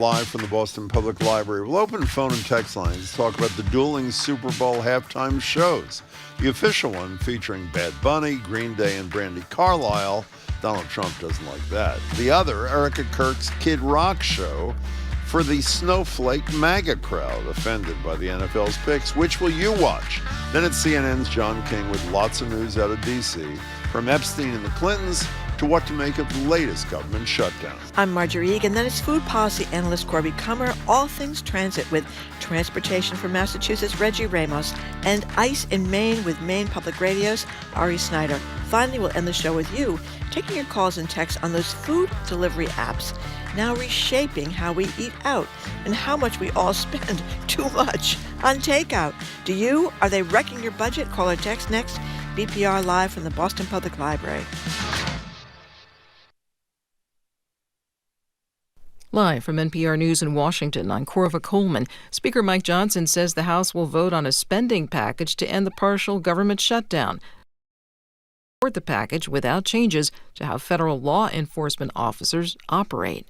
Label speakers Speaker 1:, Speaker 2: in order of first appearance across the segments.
Speaker 1: Live from the Boston Public Library. We'll open phone and text lines to talk about the dueling Super Bowl halftime shows. The official one featuring Bad Bunny, Green Day, and Brandi Carlile. Donald Trump doesn't like that. The other, Erica Kirk's Kid Rock show for the snowflake MAGA crowd offended by the NFL's picks. Which will you watch? Then it's CNN's John King with lots of news out of D.C., from Epstein and the Clintons to what to make of the latest government shutdown.
Speaker 2: I'm Marjorie Egan. Then it's food policy analyst Corby Kummer. All things transit with transportation from Massachusetts' Reggie Ramos, and ice in Maine with Maine Public Radio's Ari Snider. Finally, we'll end the show with you taking your calls and texts on those food delivery apps, now reshaping how we eat out and how much we all spend too much on takeout. Do you? Are they wrecking your budget? Call or text next. BPR live from the Boston Public Library.
Speaker 3: Live from NPR News in Washington, I'm Corva Coleman. Speaker Mike Johnson says the House will vote on a spending package to end the partial government shutdown. Support the package without changes to how federal law enforcement officers operate.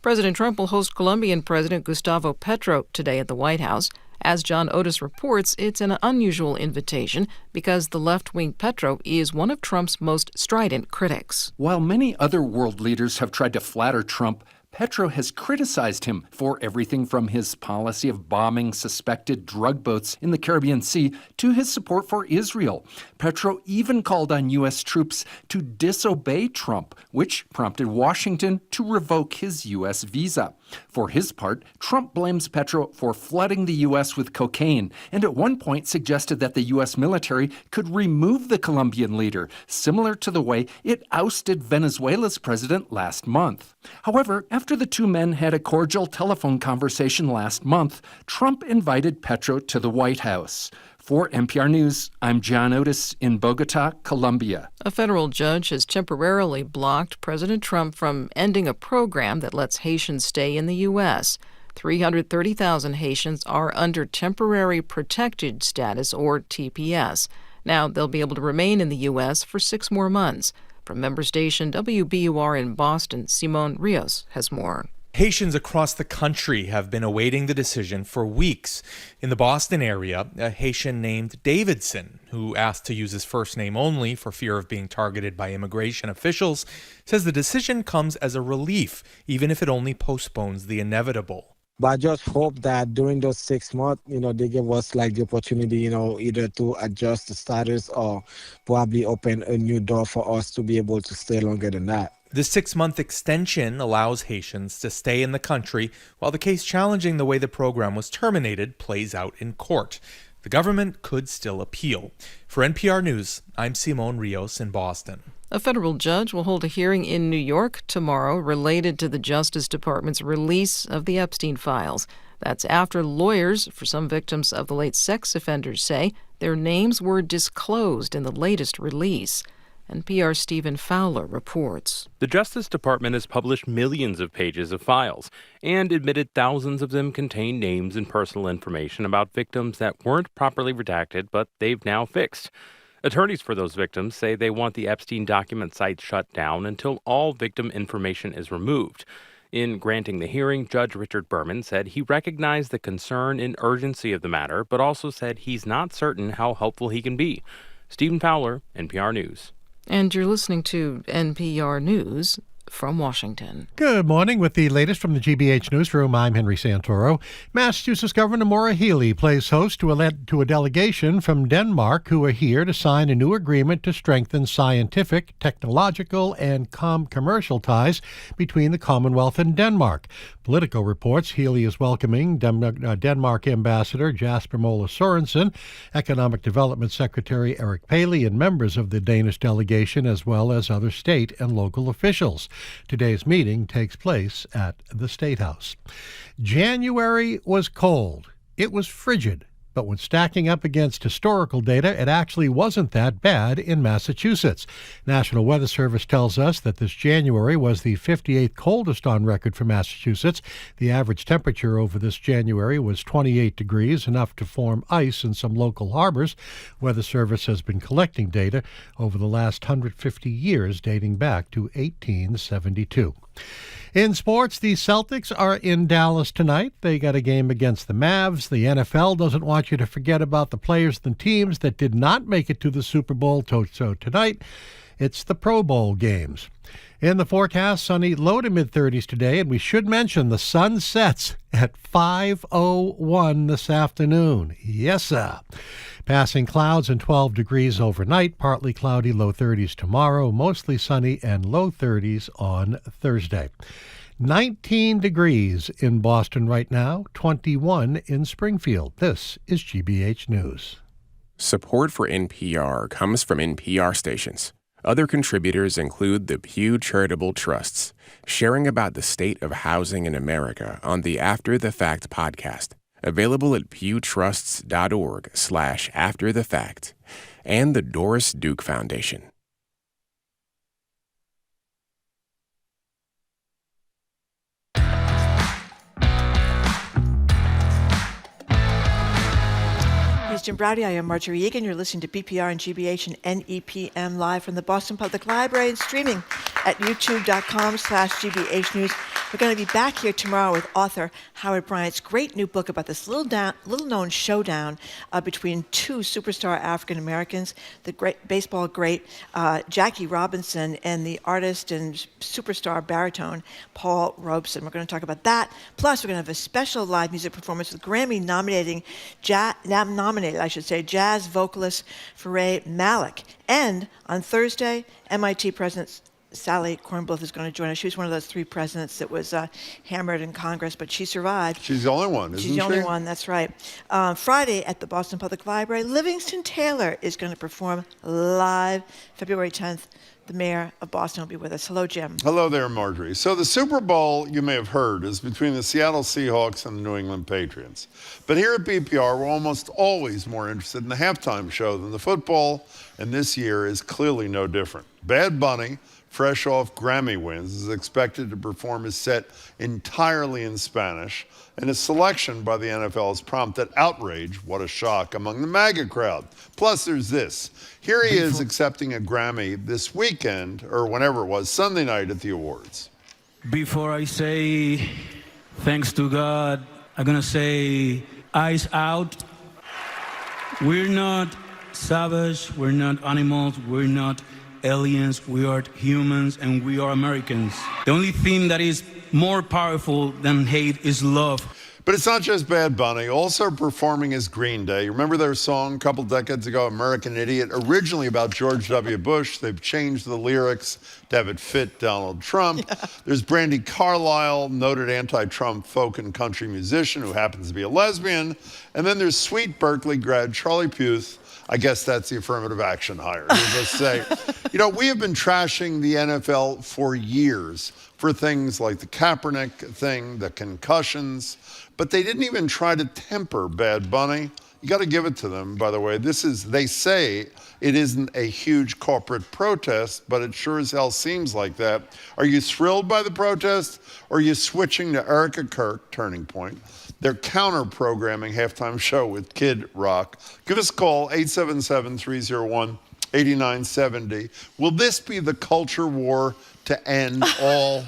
Speaker 3: President Trump will host Colombian President Gustavo Petro today at the White House. As John Otis reports, it's an unusual invitation because the left-wing Petro is one of Trump's most strident critics.
Speaker 4: While many other world leaders have tried to flatter Trump, Petro has criticized him for everything from his policy of bombing suspected drug boats in the Caribbean Sea to his support for Israel. Petro even called on U.S. troops to disobey Trump, which prompted Washington to revoke his U.S. visa. For his part, Trump blames Petro for flooding the U.S. with cocaine, and at one point suggested that the U.S. military could remove the Colombian leader, similar to the way it ousted Venezuela's president last month. However, after the two men had a cordial telephone conversation last month, Trump invited Petro to the White House. For NPR News, I'm John Otis in Bogota, Colombia.
Speaker 3: A federal judge has temporarily blocked President Trump from ending a program that lets Haitians stay in the U.S. 330,000 Haitians are under temporary protected status, or TPS. Now they'll be able to remain in the U.S. for 6 more months. From member station WBUR in Boston, Simon Rios has more.
Speaker 5: Haitians across the country have been awaiting the decision for weeks. In the Boston area, a Haitian named Davidson, who asked to use his first name only for fear of being targeted by immigration officials, says the decision comes as a relief, even if it only postpones the inevitable.
Speaker 6: But I just hope that during those 6 months, they give us the opportunity, either to adjust the status or probably open a new door for us to be able to stay longer than that.
Speaker 5: The 6-month extension allows Haitians to stay in the country while the case challenging the way the program was terminated plays out in court. The government could still appeal. For NPR News, I'm Simon Rios in Boston.
Speaker 3: A federal judge will hold a hearing in New York tomorrow related to the Justice Department's release of the Epstein files. That's after lawyers for some victims of the late sex offenders say their names were disclosed in the latest release. NPR's Stephen Fowler reports.
Speaker 7: The Justice Department has published millions of pages of files and admitted thousands of them contain names and personal information about victims that weren't properly redacted, but they've now fixed. Attorneys for those victims say they want the Epstein document site shut down until all victim information is removed. In granting the hearing, Judge Richard Berman said he recognized the concern and urgency of the matter, but also said he's not certain how helpful he can be. Stephen Fowler, NPR News.
Speaker 3: And you're listening to NPR News from Washington.
Speaker 8: Good morning. With the latest from the GBH Newsroom, I'm Henry Santoro. Massachusetts Governor Maura Healey plays host to a delegation from Denmark who are here to sign a new agreement to strengthen scientific, technological, and commercial ties between the Commonwealth and Denmark. Politico reports Healey is welcoming Denmark Ambassador Jasper Mola Sorensen, Economic Development Secretary Eric Paley, and members of the Danish delegation, as well as other state and local officials. Today's meeting takes place at the State House. January was cold. It was frigid. But when stacking up against historical data, it actually wasn't that bad in Massachusetts. National Weather Service tells us that this January was the 58th coldest on record for Massachusetts. The average temperature over this January was 28 degrees, enough to form ice in some local harbors. Weather Service has been collecting data over the last 150 years, dating back to 1872. In sports, the Celtics are in Dallas tonight. They got a game against the Mavs. The NFL doesn't want you to forget about the players and teams that did not make it to the Super Bowl. So tonight, it's the Pro Bowl games. In the forecast, sunny, low to mid-30s today, and we should mention the sun sets at 5:01 this afternoon. Yes, sir. Passing clouds and 12 degrees overnight, partly cloudy, low 30s tomorrow, mostly sunny and low 30s on Thursday. 19 degrees in Boston right now, 21 in Springfield. This is GBH News.
Speaker 9: Support for NPR comes from NPR stations. Other contributors include the Pew Charitable Trusts, sharing about the state of housing in America on the After the Fact podcast, available at pewtrusts.org/afterthefact, and the Doris Duke Foundation.
Speaker 2: Jim Browdy. I am Marjorie Egan. You're listening to BPR and GBH and NEPM live from the Boston Public Library and streaming at youtube.com/GBH News. We're going to be back here tomorrow with author Howard Bryant's great new book about this little-known showdown between two superstar African Americans, the great baseball great Jackie Robinson and the artist and superstar baritone Paul Robeson. We're going to talk about that. Plus, we're going to have a special live music performance with Grammy-nominated jazz vocalist Farai Malik. And on Thursday, MIT President Sally Kornbluth is going to join us. She was one of those three presidents that was hammered in Congress, but she survived.
Speaker 1: She's the only one, isn't she?
Speaker 2: She's the only one, that's right. Friday at the Boston Public Library, Livingston Taylor is going to perform live February 10th. The mayor of Boston will be with us. Hello, Jim.
Speaker 1: Hello there, Marjorie. So the Super Bowl, you may have heard, is between the Seattle Seahawks and the New England Patriots. But here at BPR, we're almost always more interested in the halftime show than the football, and this year is clearly no different. Bad Bunny, fresh off Grammy wins, is expected to perform his set entirely in Spanish, and his selection by the NFL has prompted outrage, what a shock, among the MAGA crowd. Plus, there's this. Here he is accepting a Grammy this weekend, or whenever it was, Sunday night at the awards.
Speaker 10: Before I say thanks to God, I'm going to say eyes out. We're not savage, we're not animals, we're not aliens, we are humans, and we are Americans. The only thing that is more powerful than hate is love.
Speaker 1: But it's not just Bad Bunny. Also performing is Green Day. Remember their song a couple decades ago, American Idiot, originally about George W. Bush. They've changed the lyrics to have it fit Donald Trump. Yeah. There's Brandi Carlile, noted anti-Trump folk and country musician who happens to be a lesbian. And then there's sweet Berkeley grad Charlie Puth. I guess that's the affirmative action hire. You just say, we have been trashing the NFL for years for things like the Kaepernick thing, the concussions, but they didn't even try to temper Bad Bunny. You got to give it to them, by the way. They say it isn't a huge corporate protest, but it sure as hell seems like that. Are you thrilled by the protest, or are you switching to Erica Kirk, Turning Point? Their counter-programming halftime show with Kid Rock. Give us a call, 877-301-8970. Will this be the culture war to end all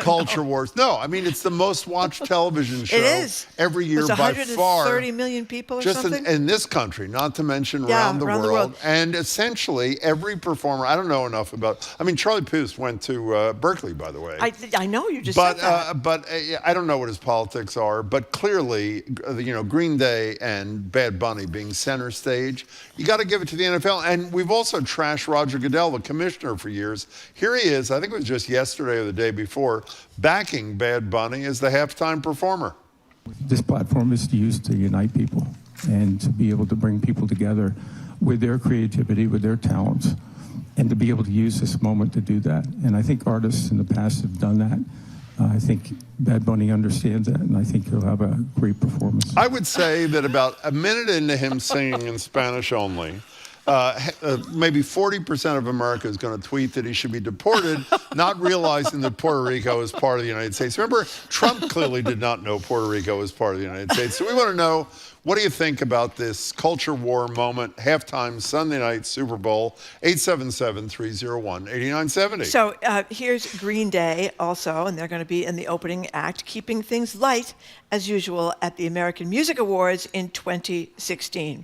Speaker 1: culture wars? No, I mean, it's the most watched television show every year by far.
Speaker 2: It's 130 million people or something?
Speaker 1: Just in this country, not to mention around the world. And essentially, every performer, I don't know enough about, Charlie Puth went to Berkeley, by the way.
Speaker 2: I know, you just said that.
Speaker 1: But I don't know what his politics are, but clearly, Green Day and Bad Bunny being center stage, you got to give it to the NFL. And we've also trashed Roger Goodell, the commissioner, for years. Here he is, I think it was just yesterday or the day before, backing Bad Bunny as the halftime performer.
Speaker 11: This platform is used to unite people and to be able to bring people together with their creativity, with their talents, and to be able to use this moment to do that. And I think artists in the past have done that. I think Bad Bunny understands that, and I think he'll have a great performance.
Speaker 1: I would say that about a minute into him singing in Spanish only, maybe 40% of America is going to tweet that he should be deported, not realizing that Puerto Rico is part of the United States. Remember, Trump clearly did not know Puerto Rico was part of the United States. So we want to know, what do you think about this culture war moment, halftime Sunday night Super Bowl, 877-301-8970.
Speaker 2: So here's Green Day also, and they're going to be in the opening act, keeping things light as usual at the American Music Awards in 2016.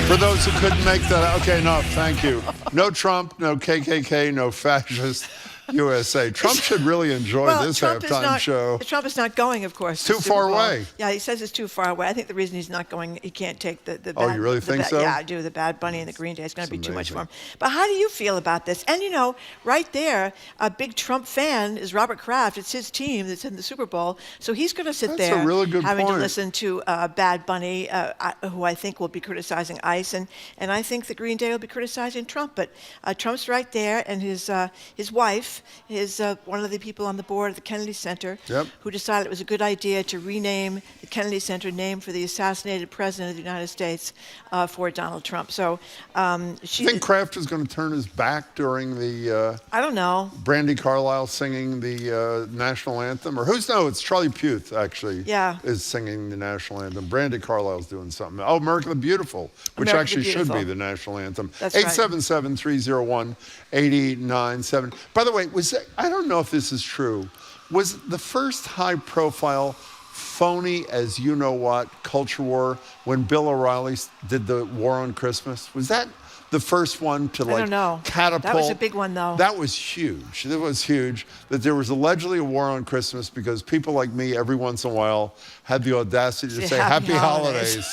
Speaker 1: For those who couldn't make that, okay, enough, thank you. No Trump, no KKK, no fascist USA. Trump should really enjoy this halftime show.
Speaker 2: Trump is not going, of course.
Speaker 1: Too far away.
Speaker 2: Yeah, he says it's too far away. I think the reason he's not going, he can't take the
Speaker 1: Oh, you really think so?
Speaker 2: Yeah, I do. The Bad Bunny and the Green Day. It's going to be too much for him. But how do you feel about this? And, you know, right there, a big Trump fan is Robert Kraft. It's his team that's in the Super Bowl. So he's going to sit there
Speaker 1: a really good
Speaker 2: having
Speaker 1: point.
Speaker 2: to listen to Bad Bunny, who I think will be criticizing ICE. And I think the Green Day will be criticizing Trump. But Trump's right there, and his wife, one of the people on the board of the Kennedy Center, who decided it was a good idea to rename the Kennedy Center, named for the assassinated president of the United States, for Donald Trump. So she...
Speaker 1: You think Kraft is going to turn his back during the...
Speaker 2: I don't know.
Speaker 1: Brandy Carlisle singing the national anthem? Or who's... No, it's Charlie Puth, actually, is singing the national anthem. Brandy Carlisle's doing something. Oh, America the Beautiful, which
Speaker 2: America
Speaker 1: actually
Speaker 2: the Beautiful
Speaker 1: should be the national anthem.
Speaker 2: That's right.
Speaker 1: 877-301-8897. By the way, I don't know if this is true. Was the first high-profile phony as you know what culture war when Bill O'Reilly did the War on Christmas? Was that the first one to
Speaker 2: I don't know.
Speaker 1: catapult?
Speaker 2: That was a big one, though.
Speaker 1: That was huge. That was huge. That there was allegedly a war on Christmas because people like me every once in a while had the audacity to say Happy Holidays.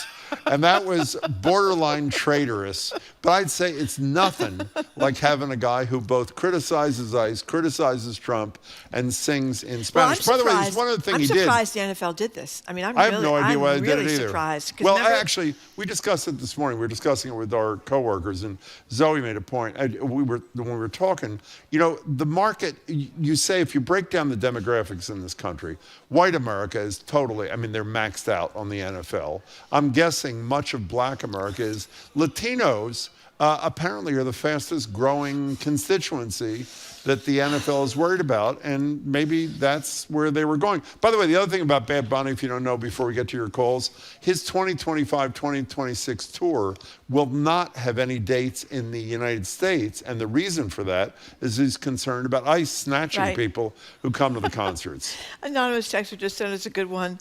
Speaker 1: And that was borderline traitorous. But I'd say it's nothing like having a guy who both criticizes ICE, criticizes Trump, and sings in Spanish.
Speaker 2: Well,
Speaker 1: by the way, there's one other thing he did.
Speaker 2: I'm surprised the NFL did this. I mean,
Speaker 1: I have no idea why they did it either.
Speaker 2: Surprised.
Speaker 1: Well, actually, we discussed it this morning. We were discussing it with our coworkers, and Zoe made a point. When we were talking, you know, the market, you say if you break down the demographics in this country, white America is totally, I mean, they're maxed out on the NFL. I'm guessing much of black America is. Latinos apparently are the fastest growing constituency that the NFL is worried about, and maybe that's where they were going. By the way, the other thing about Bad Bunny, if you don't know before we get to your calls, his 2025-2026 tour will not have any dates in the United States, and the reason for that is he's concerned about ICE snatching people who come to the concerts.
Speaker 2: Anonymous texter just sent us a good one.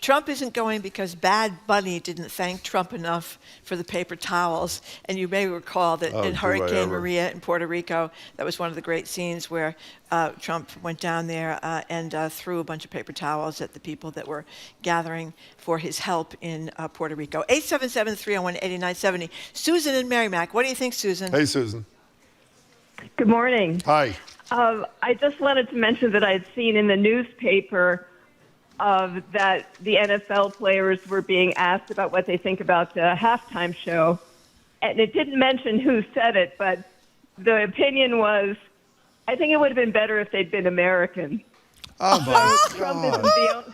Speaker 2: Trump isn't going because Bad Bunny didn't thank Trump enough for the paper towels. And you may recall that in Hurricane Maria in Puerto Rico, that was one of the great scenes where Trump went down there and threw a bunch of paper towels at the people that were gathering for his help in Puerto Rico. 877-301-8970. Susan and Merrimack. What do you think, Susan?
Speaker 1: Hey, Susan.
Speaker 12: Good morning.
Speaker 1: Hi.
Speaker 12: I just wanted to mention that I had seen in the newspaper that the NFL players were being asked about what they think about the halftime show. And it didn't mention who said it, but the opinion was, I think it would have been better if they'd been American.
Speaker 1: Oh, my
Speaker 12: God.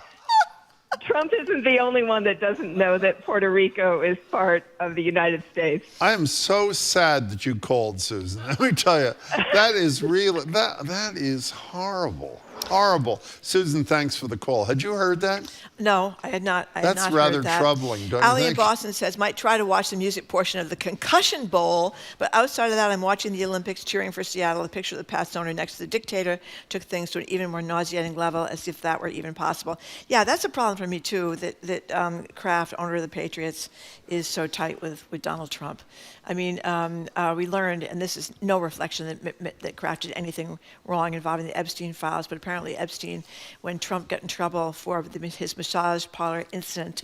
Speaker 12: Trump isn't the only one that doesn't know that Puerto Rico is part of the United States.
Speaker 1: I am so sad that you called, Susan. Let me tell you, that is really, that is horrible. Horrible. Susan, thanks for the call. Had you heard that?
Speaker 2: No, I had not.
Speaker 1: That's rather troubling, don't you
Speaker 2: Ali
Speaker 1: think?
Speaker 2: in Boston says, might try to watch the music portion of the Concussion Bowl, but outside of that, I'm watching the Olympics, cheering for Seattle. The picture of the past owner next to the dictator took things to an even more nauseating level, as if that were even possible. Yeah, that's a problem for me, too, that Kraft, owner of the Patriots, is so tight with Donald Trump. I mean, we learned, and this is no reflection that Kraft did anything wrong involving the Epstein files, but apparently Epstein, when Trump got in trouble for his massage parlor incident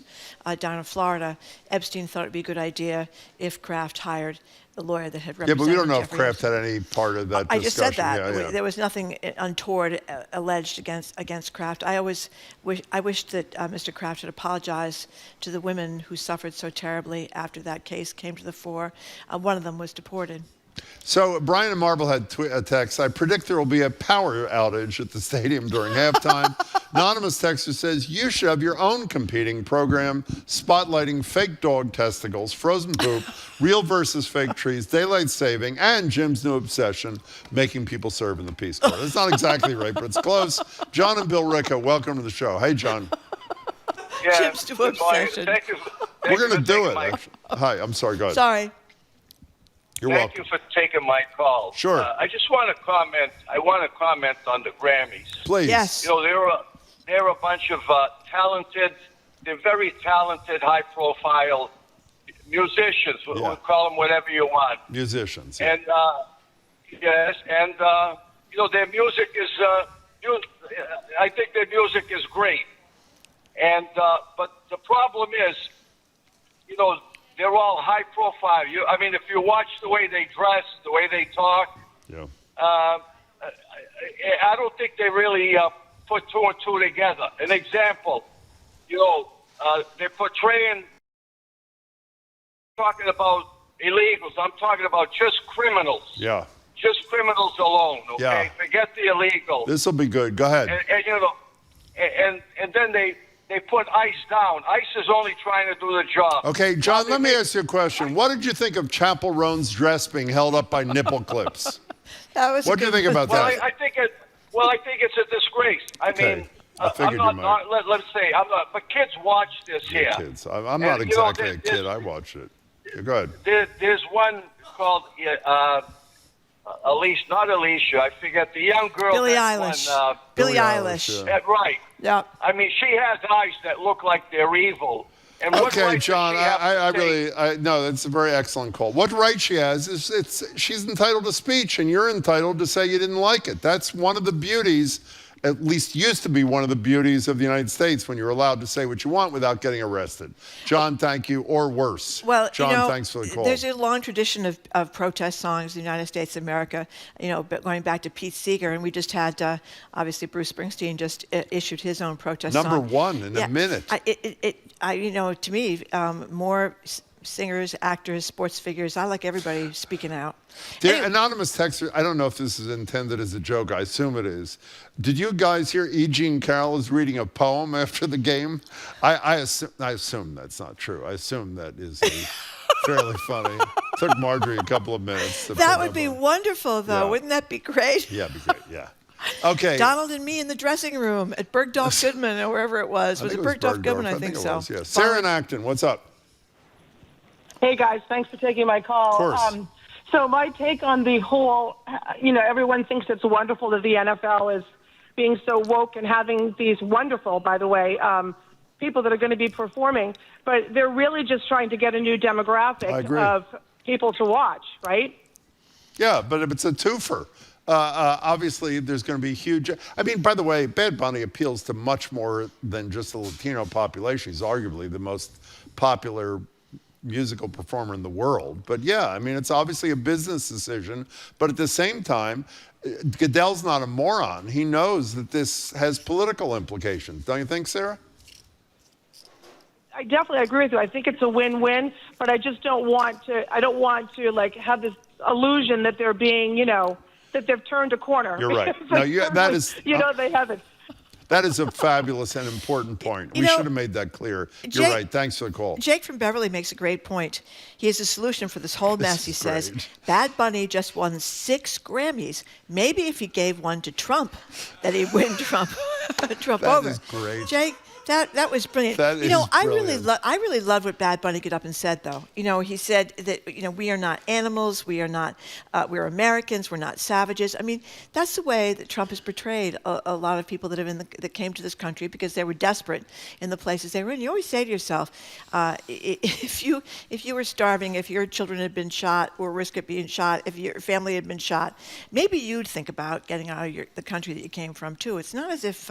Speaker 2: down in Florida, Epstein thought it would be a good idea if Kraft hired the lawyer that had represented
Speaker 1: but we don't know
Speaker 2: Jeffrey
Speaker 1: if Kraft had any part of that discussion.
Speaker 2: I just said that.
Speaker 1: Yeah.
Speaker 2: There was nothing untoward alleged against Kraft. I wished that Mr. Kraft had apologized to the women who suffered so terribly after that case came to the fore. One of them was deported.
Speaker 1: So Brian in Marblehead text, I predict there will be a power outage at the stadium during halftime. Anonymous texter says, you should have your own competing program spotlighting fake dog testicles, frozen poop, real versus fake trees, daylight saving, and Jim's new obsession, making people serve in the Peace Corps. It's not exactly right, but it's close. John and Bill Ricca, welcome to the show. Hey, John.
Speaker 13: Yeah,
Speaker 2: Jim's new obsession.
Speaker 13: thank you.
Speaker 1: We're going to do it. Hi, I'm sorry. Go ahead.
Speaker 2: Sorry.
Speaker 1: You're
Speaker 13: Thank
Speaker 1: welcome.
Speaker 13: you for taking my call.
Speaker 1: Sure.
Speaker 13: I just want to comment. I want to comment on the Grammys.
Speaker 1: Please.
Speaker 2: Yes.
Speaker 13: You know, they're a bunch of talented, they're very talented, high-profile musicians.
Speaker 1: Yeah.
Speaker 13: We'll call them whatever you want.
Speaker 1: Musicians. Yeah.
Speaker 13: And yes, and you know, their music is. I think their music is great. And but the problem is, you know, they're all high profile. I mean, if you watch the way they dress, the way they talk,
Speaker 1: Yeah.
Speaker 13: I don't think they really put two and two together. An example, you know, they're portraying, talking about illegals. I'm talking about just criminals.
Speaker 1: Yeah.
Speaker 13: Just criminals alone, okay?
Speaker 1: Yeah.
Speaker 13: Forget the illegal.
Speaker 1: This will be good. Go ahead.
Speaker 13: And you know, and then they put ICE down. ICE is only trying to do the job.
Speaker 1: Okay, John, let me ask you a question. What did you think of Chapel Roan's dress being held up by nipple clips? What do you think about
Speaker 13: Well,
Speaker 1: that?
Speaker 13: I think it's a disgrace. I
Speaker 1: Okay.
Speaker 13: mean,
Speaker 1: I figured you might.
Speaker 13: let's say I'm not, but kids watch this here.
Speaker 1: Kids. I'm not
Speaker 13: And, you know,
Speaker 1: exactly a kid. I watched it. Yeah, go ahead.
Speaker 13: There's one called not Alicia. I forget the young girl.
Speaker 2: Billie
Speaker 13: that
Speaker 2: Eilish.
Speaker 13: won,
Speaker 2: Billie Eilish.
Speaker 1: yeah.
Speaker 13: Right.
Speaker 2: Yeah.
Speaker 13: I mean, she has eyes that look like they're evil. And what
Speaker 1: Okay,
Speaker 13: right does
Speaker 1: John,
Speaker 13: she have to say-
Speaker 1: no, that's a very excellent call. What right she has is she's entitled to speech, and you're entitled to say you didn't like it. That's one of the beauties, at least used to be one of the beauties of the United States, when you're allowed to say what you want without getting arrested. John, thank you, or worse.
Speaker 2: Well,
Speaker 1: John,
Speaker 2: you know,
Speaker 1: thanks for the call.
Speaker 2: there's a long tradition of protest songs in the United States of America, you know, but going back to Pete Seeger, and we just had, obviously, Bruce Springsteen just issued his own protest song.
Speaker 1: Number one in a minute.
Speaker 2: You know, to me, more singers, actors, sports figures, I like everybody speaking out.
Speaker 1: Dear anonymous texter, I don't know if this is intended as a joke. I assume it is. Did you guys hear E. Jean Carroll is reading a poem after the game? I assume that's not true. I assume that is fairly funny. Took Marjorie a couple of minutes.
Speaker 2: That would be wonderful, though.
Speaker 1: Yeah.
Speaker 2: Wouldn't that be great?
Speaker 1: Yeah, it'd be great. Yeah. Okay.
Speaker 2: Donald and me in the dressing room at Bergdorf Goodman or wherever it was. Was it Bergdorf Goodman? I think so.
Speaker 1: Was, yeah. Sarah in Acton, what's up?
Speaker 14: Hey, guys. Thanks for taking my call.
Speaker 1: Of course.
Speaker 14: So my take on the whole, you know, everyone thinks it's wonderful that the NFL is being so woke and having these wonderful, by the way, people that are going to be performing. But they're really just trying to get a new demographic of people to watch, right?
Speaker 1: Yeah, but if it's a twofer, obviously there's going to be huge. I mean, by the way, Bad Bunny appeals to much more than just the Latino population. He's arguably the most popular musical performer in the world. But yeah, I mean, it's obviously a business decision. But at the same time, Goodell's not a moron. He knows that this has political implications. Don't you think, Sarah?
Speaker 14: I definitely agree with you. I think it's a win-win, but I just don't want to. I don't want to like have this illusion that they're being, you know, that they've turned a corner.
Speaker 1: You're right. No, that is.
Speaker 14: You know, they haven't.
Speaker 1: That is a fabulous and important point. We should have made that clear. You're right. Thanks for the call.
Speaker 2: Jake from Beverly makes a great point. He has a solution for this whole mess. He says, Bad Bunny just won 6 Grammys. Maybe if he gave one to Trump, that he'd win Trump over.
Speaker 1: That is great.
Speaker 2: Jake, that was brilliant.
Speaker 1: That is
Speaker 2: I
Speaker 1: brilliant.
Speaker 2: really loved what Bad Bunny got up and said, though. You know, he said that, you know, we are not animals, we're Americans, we're not savages. I mean, that's the way that Trump has portrayed a lot of people that came to this country because they were desperate in the places they were in. You always say to yourself, if you were starving, if your children had been shot or risk of being shot, if your family had been shot, maybe you'd think about getting out of the country that you came from too. It's not as if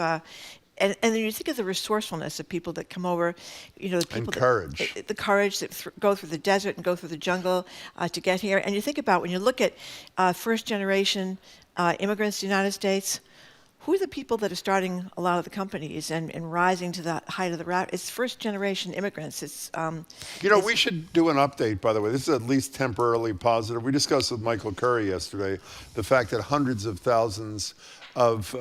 Speaker 2: and then you think of the resourcefulness of people that come over, you know, the people the courage that go through the desert and go through the jungle to get here. And you think about when you look at first generation immigrants to the United States, who are the people that are starting a lot of the companies and rising to the height of the rap? It's first-generation immigrants. It's
Speaker 1: we should do an update, by the way. This is at least temporarily positive. We discussed with Michael Curry yesterday the fact that hundreds of thousands of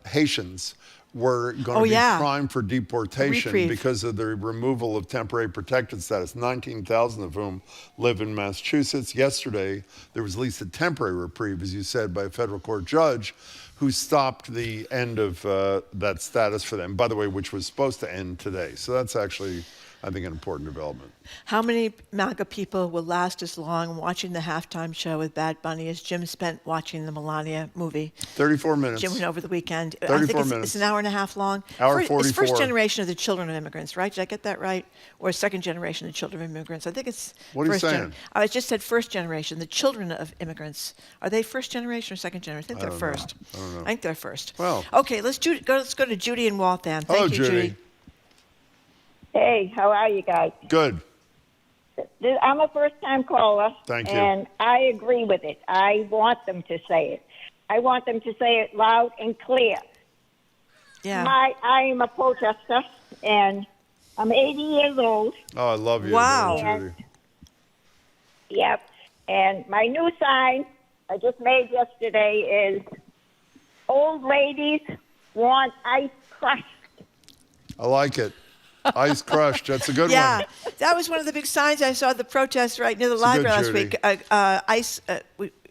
Speaker 1: Haitians were going to be primed for deportation because of the removal of temporary protected status, 19,000 of whom live in Massachusetts. Yesterday, there was at least a temporary reprieve, as you said, by a federal court judge who stopped the end of that status for them, by the way, which was supposed to end today. So that's actually, I think, an important development.
Speaker 2: How many MAGA people will last as long watching the halftime show with Bad Bunny as Jim spent watching the Melania movie?
Speaker 1: 34 minutes.
Speaker 2: Jim went over the weekend.
Speaker 1: 34
Speaker 2: I think
Speaker 1: minutes.
Speaker 2: It's an hour and a half long.
Speaker 1: Hour 44.
Speaker 2: It's first generation of the children of immigrants, right? Did I get that right? Or second generation of the children of immigrants? I think it's
Speaker 1: What are you saying?
Speaker 2: I just said first generation, the children of immigrants. Are they first generation or second generation? I think they're first.
Speaker 1: I don't know.
Speaker 2: I think they're first.
Speaker 1: Well.
Speaker 2: Okay, let's go to Judy in Waltham. Thank you, Judy.
Speaker 15: Hey, how are you guys?
Speaker 1: Good.
Speaker 15: I'm a first-time caller.
Speaker 1: Thank you.
Speaker 15: And I agree with it. I want them to say it. I want them to say it loud and clear.
Speaker 2: Yeah.
Speaker 15: I am a protester, and I'm 80 years old.
Speaker 1: Oh, I love you.
Speaker 2: Wow.
Speaker 1: Judy.
Speaker 15: Yep. And my new sign I just made yesterday is old ladies want ice crushed.
Speaker 1: I like it. Ice crushed. That's a good one.
Speaker 2: Yeah, that was one of the big signs I saw at the protest right near the library last week.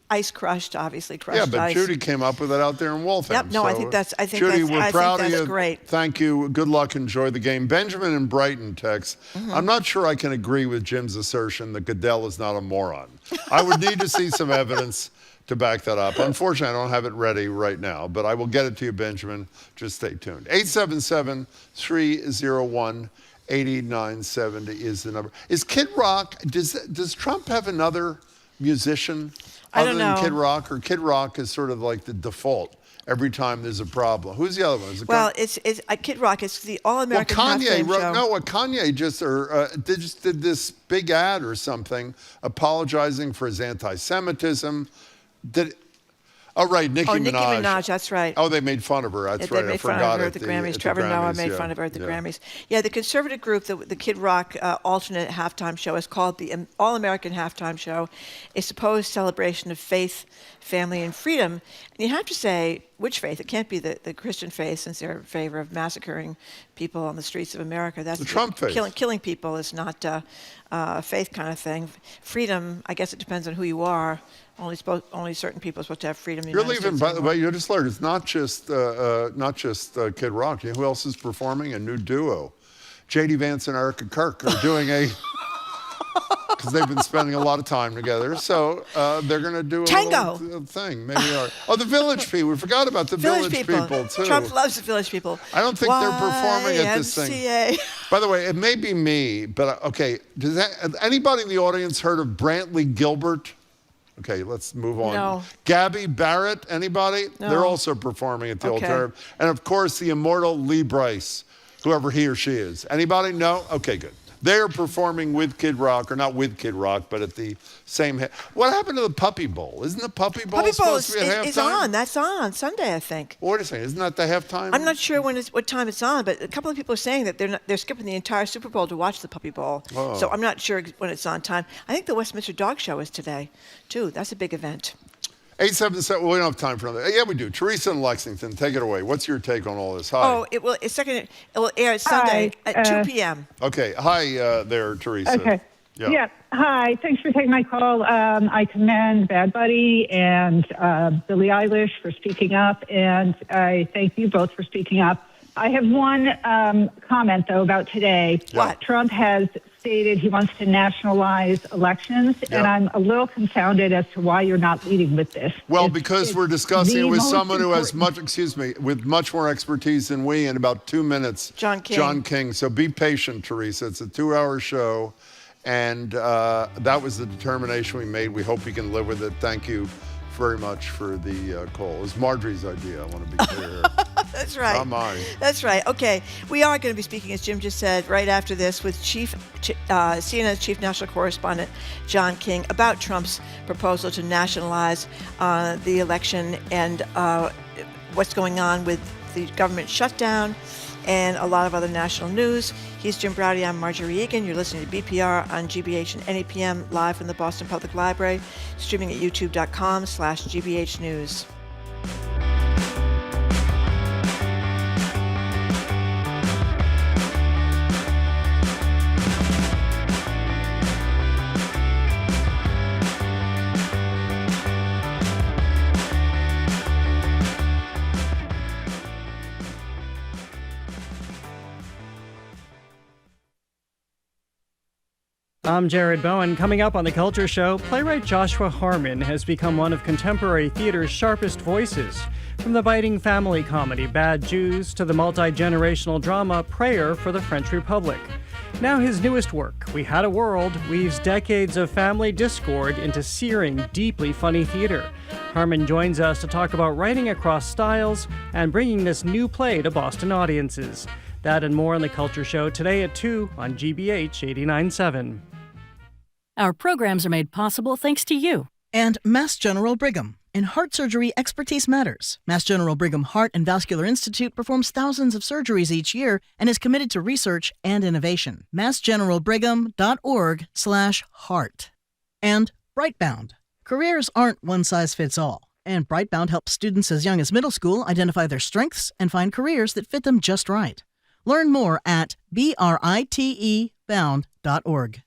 Speaker 2: Ice crushed, obviously crushed ice.
Speaker 1: Yeah, but Judy came up with it out there in Waltham.
Speaker 2: Yep. No, I think that's.
Speaker 1: Judy, we're proud of you.
Speaker 2: Great.
Speaker 1: Thank you. Good luck. Enjoy the game. Benjamin in Brighton texts. I'm not sure I can agree with Jim's assertion that Goodell is not a moron. I would need to see some evidence to back that up. Unfortunately, I don't have it ready right now, but I will get it to you, Benjamin. Just stay tuned. 877-301-8970 is the number. Is Kid Rock, does Trump have another musician other than Kid Rock? Or Kid Rock is sort of like the default every time there's a problem? Who's the other one? Is it
Speaker 2: it's Kid Rock. It's the All-American
Speaker 1: Kanye
Speaker 2: halftime show.
Speaker 1: No, what Kanye just did this big ad or something apologizing for his anti-Semitism. Nicki Minaj.
Speaker 2: Nicki Minaj, that's right.
Speaker 1: Oh, they made fun of her. That's right.
Speaker 2: They made fun of her at the Grammys. Trevor Noah made fun of her at the Grammys. Yeah, the conservative group, the Kid Rock alternate halftime show is called the All-American Halftime Show, a supposed celebration of faith, family, and freedom. And you have to say, which faith? It can't be the Christian faith, since they're in favor of massacring people on the streets of America. That's
Speaker 1: the Trump faith.
Speaker 2: Killing people is not a faith kind of thing. Freedom, I guess it depends on who you are. Only certain people are supposed to have freedom.
Speaker 1: You're leaving, by the way, you just learned it's not just Kid Rock. You know who else is performing? A new duo. J.D. Vance and Erica Kirk are doing because they've been spending a lot of time together. So they're going to do a
Speaker 2: Tango
Speaker 1: little thing. Maybe the Village People. We forgot about the Village People too.
Speaker 2: Trump loves the Village People.
Speaker 1: I don't think they're performing at this thing. By the way, it may be me, but okay. Anybody in the audience heard of Brantley Gilbert? Okay, let's move on.
Speaker 2: No.
Speaker 1: Gabby Barrett, anybody?
Speaker 2: No.
Speaker 1: They're also performing at the Alternative. And of course, the immortal Lee Brice, whoever he or she is. Anybody? No? Okay, good. They're performing with Kid Rock, or not with Kid Rock, but at the same. What happened to the Puppy Bowl? Isn't the Puppy Bowl supposed to be at halftime?
Speaker 2: Is on. That's on Sunday, I think.
Speaker 1: Well, wait a second. Isn't that the halftime?
Speaker 2: I'm not sure what time it's on, but a couple of people are saying that they're skipping the entire Super Bowl to watch the Puppy Bowl.
Speaker 1: Oh.
Speaker 2: So I'm not sure when it's on time. I think the Westminster Dog Show is today, too. That's a big event.
Speaker 1: 877. Well, we don't have time for another. Yeah, we do. Teresa in Lexington, take it away. What's your take on all this? Hi.
Speaker 2: Oh, it will air Sunday at 2 p.m.
Speaker 1: Okay. Hi there, Teresa.
Speaker 16: Okay. Yeah. Hi. Thanks for taking my call. I commend Bad Bunny and Billie Eilish for speaking up, and I thank you both for speaking up. I have one comment, though, about today.
Speaker 2: What?
Speaker 16: Trump has stated he wants to nationalize elections, and I'm a little confounded as to why you're not leading with this.
Speaker 1: Well, because we're discussing it with someone who has with much more expertise than we in about 2 minutes.
Speaker 2: John King.
Speaker 1: So be patient, Teresa. It's a 2-hour show, and that was the determination we made. We hope we can live with it. Thank you very much for the call. It was Marjorie's idea. I want to be clear.
Speaker 2: That's right.
Speaker 1: Not mine.
Speaker 2: That's right. Okay. We are going to be speaking, as Jim just said, right after this with CNN's chief national correspondent, John King, about Trump's proposal to nationalize the election and what's going on with the government shutdown and a lot of other national news. He's Jim Braude. I'm Marjorie Egan. You're listening to BPR on GBH and NEPM live from the Boston Public Library, streaming at youtube.com/GBH News.
Speaker 17: I'm Jared Bowen. Coming up on The Culture Show, playwright Joshua Harmon has become one of contemporary theater's sharpest voices. From the biting family comedy Bad Jews to the multi-generational drama Prayer for the French Republic. Now his newest work, We Had a World, weaves decades of family discord into searing, deeply funny theater. Harmon joins us to talk about writing across styles and bringing this new play to Boston audiences. That and more on The Culture Show today at 2 on GBH 89.7.
Speaker 18: Our programs are made possible thanks to you.
Speaker 19: And Mass General Brigham. In heart surgery, expertise matters. Mass General Brigham Heart and Vascular Institute performs thousands of surgeries each year and is committed to research and innovation. massgeneralbrigham.org/heart. And Brightbound. Careers aren't one size fits all. And Brightbound helps students as young as middle school identify their strengths and find careers that fit them just right. Learn more at brite-bound.org.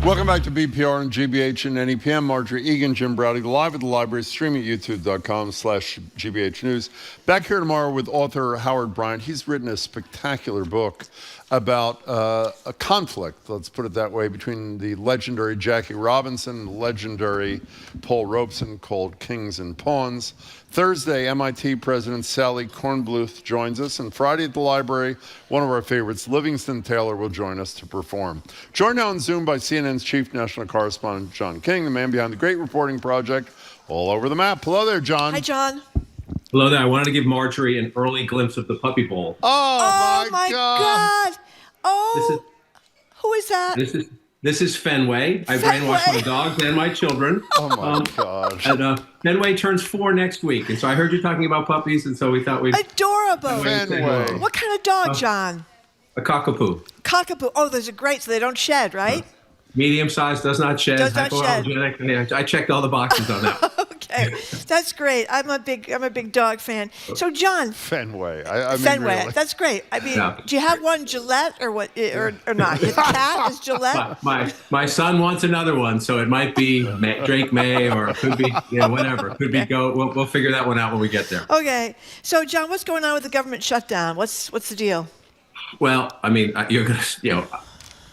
Speaker 1: Welcome back to BPR and GBH and NEPM. Marjorie Egan, Jim Braude, live at the library, streaming at youtube.com/GBH News. Back here tomorrow with author Howard Bryant. He's written a spectacular book about a conflict, let's put it that way, between the legendary Jackie Robinson and the legendary Paul Robeson, called Kings and Pawns. Thursday, MIT President Sally Kornbluth joins us, and Friday at the library, one of our favorites, Livingston Taylor, will join us to perform. Joined now on Zoom by CNN's chief national correspondent, John King, the man behind the great reporting project All Over the Map. Hello there, John.
Speaker 2: Hi, John.
Speaker 20: Hello there. I wanted to give Marjorie an early glimpse of the Puppy Bowl.
Speaker 2: Oh my God. Oh, who is that?
Speaker 20: This is Fenway. I brainwashed my dogs and my children.
Speaker 1: Oh my gosh.
Speaker 20: And Fenway turns 4 next week, and so I heard you talking about puppies, and so we thought we'd
Speaker 2: adorable.
Speaker 1: Fenway.
Speaker 2: What kind of dog, John?
Speaker 20: A cockapoo.
Speaker 2: Cockapoo. Oh, those are great. So they don't shed, right?
Speaker 20: Medium size, does not shed.
Speaker 2: Does not shed.
Speaker 20: Yeah, I checked all the boxes on that.
Speaker 2: Okay, that's great. I'm a big dog fan. So, John.
Speaker 1: Fenway. I mean,
Speaker 2: Fenway.
Speaker 1: really.
Speaker 2: That's great. I mean,
Speaker 20: Yeah.
Speaker 2: do you have one Gillette or what? Or not? Your cat is Gillette.
Speaker 20: My son wants another one, so it might be Drake May, or it could be whatever. It could be Goat. We'll figure that one out when we get there.
Speaker 2: Okay. So, John, what's going on with the government shutdown? What's the deal?
Speaker 20: Well, I mean, you're gonna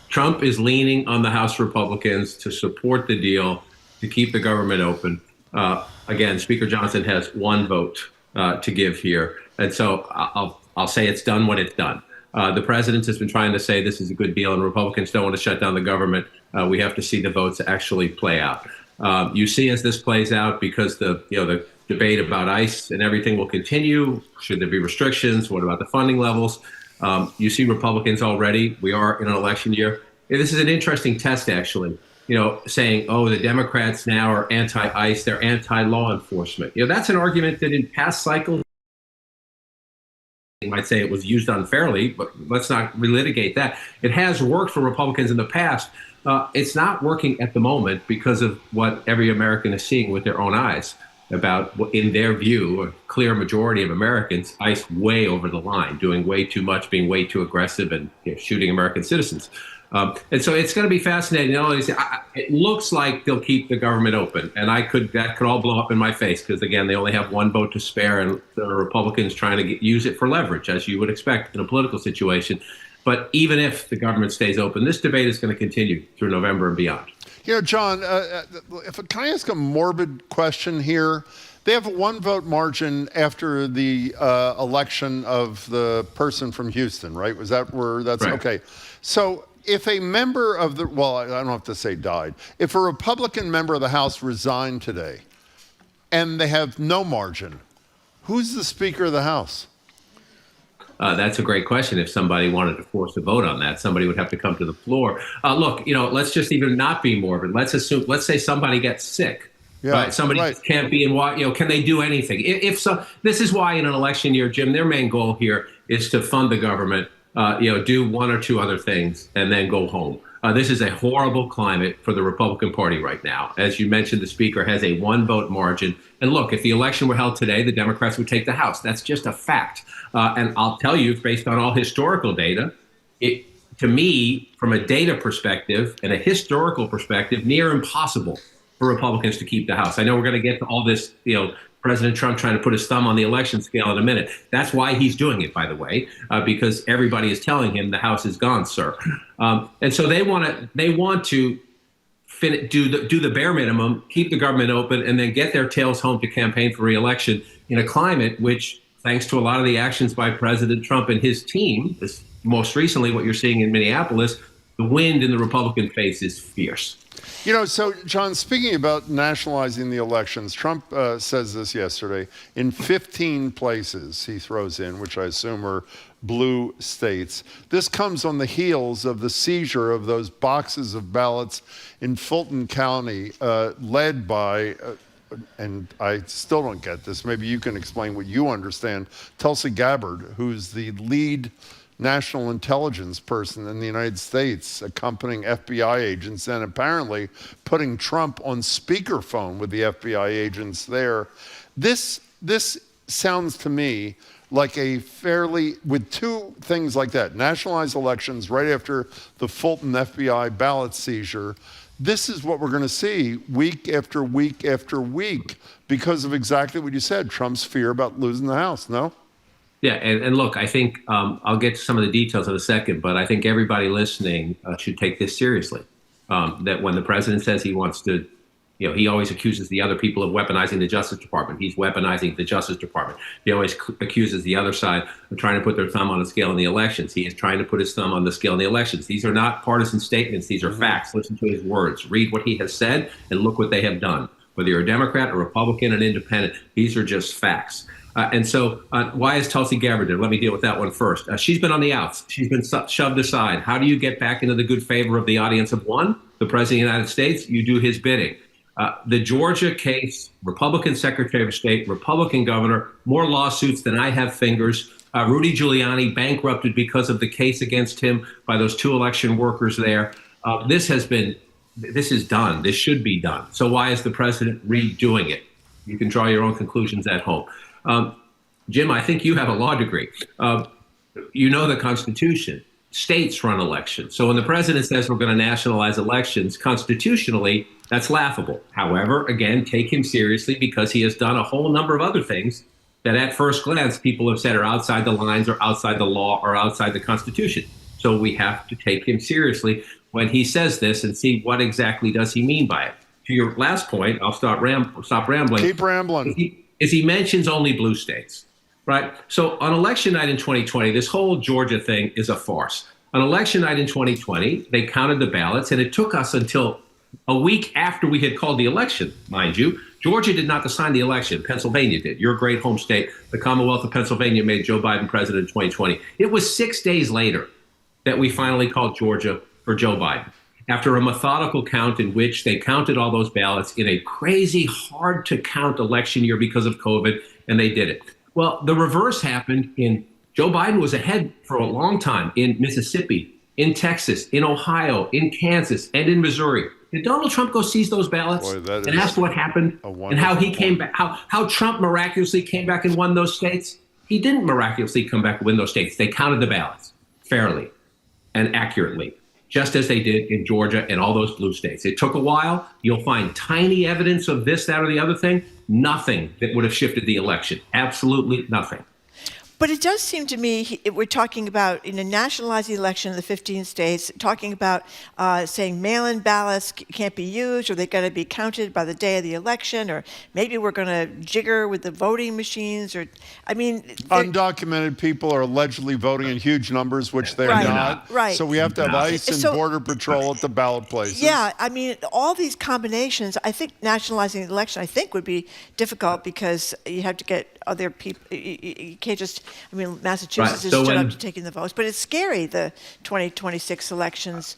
Speaker 20: Trump is leaning on the House Republicans to support the deal to keep the government open. Again, Speaker Johnson has one vote to give here. And so I'll say it's done when it's done. The president has been trying to say this is a good deal and Republicans don't want to shut down the government. We have to see the votes actually play out. You see as this plays out, because the debate about ICE and everything will continue. Should there be restrictions? What about the funding levels? You see Republicans already. We are in an election year. This is an interesting test, actually. Saying, the Democrats now are anti-ICE, they're anti-law enforcement. That's an argument that in past cycles, you might say it was used unfairly, but let's not relitigate that. It has worked for Republicans in the past. It's not working at the moment because of what every American is seeing with their own eyes about, in their view, a clear majority of Americans, ICE way over the line, doing way too much, being way too aggressive, and shooting American citizens. And so it's going to be fascinating. It looks like they'll keep the government open, and that could all blow up in my face because, again, they only have one vote to spare, and the Republicans trying to use it for leverage, as you would expect in a political situation. But even if the government stays open, this debate is going to continue through November and beyond.
Speaker 1: John, can I ask a morbid question here? They have a 1-vote margin after the election of the person from Houston, right? Was that where that's right. Okay? So if a member of I don't have to say died. If a Republican member of the House resigned today and they have no margin, who's the Speaker of the House?
Speaker 20: That's a great question. If somebody wanted to force a vote on that, somebody would have to come to the floor. Look, let's just even not be morbid. Let's say somebody gets sick.
Speaker 1: Yeah,
Speaker 20: right? Somebody just can't be in. Can they do anything? If so, this is why in an election year, Jim, their main goal here is to fund the government. Do one or two other things and then go home. This is a horrible climate for the Republican Party right now. As you mentioned, the Speaker has a 1-vote margin. And look, if the election were held today, the Democrats would take the House. That's just a fact. And I'll tell you, based on all historical data, to me, from a data perspective and a historical perspective, near impossible for Republicans to keep the House. I know we're going to get to all this, President Trump trying to put his thumb on the election scale in a minute. That's why he's doing it, by the way, because everybody is telling him the House is gone, sir. And so they want to do the bare minimum, keep the government open, and then get their tails home to campaign for re-election in a climate which, thanks to a lot of the actions by President Trump and his team, most recently what you're seeing in Minneapolis, the wind in the Republican face is fierce.
Speaker 1: So, John, speaking about nationalizing the elections, Trump says this yesterday. In 15 places he throws in, which I assume are blue states. This comes on the heels of the seizure of those boxes of ballots in Fulton County, led by, and I still don't get this, maybe you can explain what you understand, Tulsi Gabbard, who's the lead national intelligence person in the United States, accompanying FBI agents and apparently putting Trump on speakerphone with the FBI agents there. This sounds to me like with two things like that, nationalized elections right after the Fulton FBI ballot seizure. This is what we're going to see week after week after week because of exactly what you said, Trump's fear about losing the House, no?
Speaker 20: Yeah, and look, I think I'll get to some of the details in a second, but I think everybody listening should take this seriously. That when the president says he wants to, he always accuses the other people of weaponizing the Justice Department. He's weaponizing the Justice Department. He always accuses the other side of trying to put their thumb on the scale in the elections. He is trying to put his thumb on the scale in the elections. These are not partisan statements. These are facts. Listen to his words. Read what he has said and look what they have done. Whether you're a Democrat, a Republican, an independent, these are just facts. And so why is Tulsi Gabbard there? Let me deal with that one first. She's been on the outs. She's been shoved aside. How do you get back into the good favor of the audience of one? The President of the United States? You do his bidding. The Georgia case, Republican Secretary of State, Republican governor, more lawsuits than I have fingers. Rudy Giuliani bankrupted because of the case against him by those two election workers there. This is done. This should be done. So why is the president redoing it? You can draw your own conclusions at home. Jim, I think you have a law degree. You know the Constitution. States run elections. So when the president says we're going to nationalize elections, constitutionally, that's laughable. However, again, take him seriously because he has done a whole number of other things that at first glance people have said are outside the lines or outside the law or outside the Constitution. So we have to take him seriously when he says this and see what exactly does he mean by it. To your last point, I'll stop rambling.
Speaker 1: Keep rambling.
Speaker 20: He mentions only blue states, right? So on election night in 2020, this whole Georgia thing is a farce. On election night in 2020, they counted the ballots, and it took us until a week after we had called the election, mind you. Georgia did not sign the election. Pennsylvania did. Your great home state, the Commonwealth of Pennsylvania, made Joe Biden president in 2020. It was 6 days later that we finally called Georgia for Joe Biden. After a methodical count in which they counted all those ballots in a crazy, hard-to-count election year because of COVID, and they did it. Well, the reverse happened in Joe Biden was ahead for a long time in Mississippi, in Texas, in Ohio, in Kansas, and in Missouri. Did Donald Trump go seize those ballots and ask what happened and how he came back, how Trump miraculously came back and won those states? He didn't miraculously come back and win those states. They counted the ballots fairly and accurately, just as they did in Georgia and all those blue states. It took a while. You'll find tiny evidence of this, that, or the other thing. Nothing that would have shifted the election. Absolutely nothing.
Speaker 2: But it does seem to me we're talking about nationalizing the election in the 15 states, talking about saying mail-in ballots can't be used, or they've got to be counted by the day of the election, or maybe we're going to jigger with the voting machines, or
Speaker 1: undocumented people are allegedly voting in huge numbers, which they're not.
Speaker 2: Right.
Speaker 1: So we have to have ICE and Border Patrol at the ballot places.
Speaker 2: Yeah, all these combinations. I think nationalizing the election, would be difficult because you have to get other people. You can't just. I mean, Massachusetts has
Speaker 20: So
Speaker 2: stood
Speaker 20: when-
Speaker 2: up to taking the votes, but it's scary. The 2026 elections.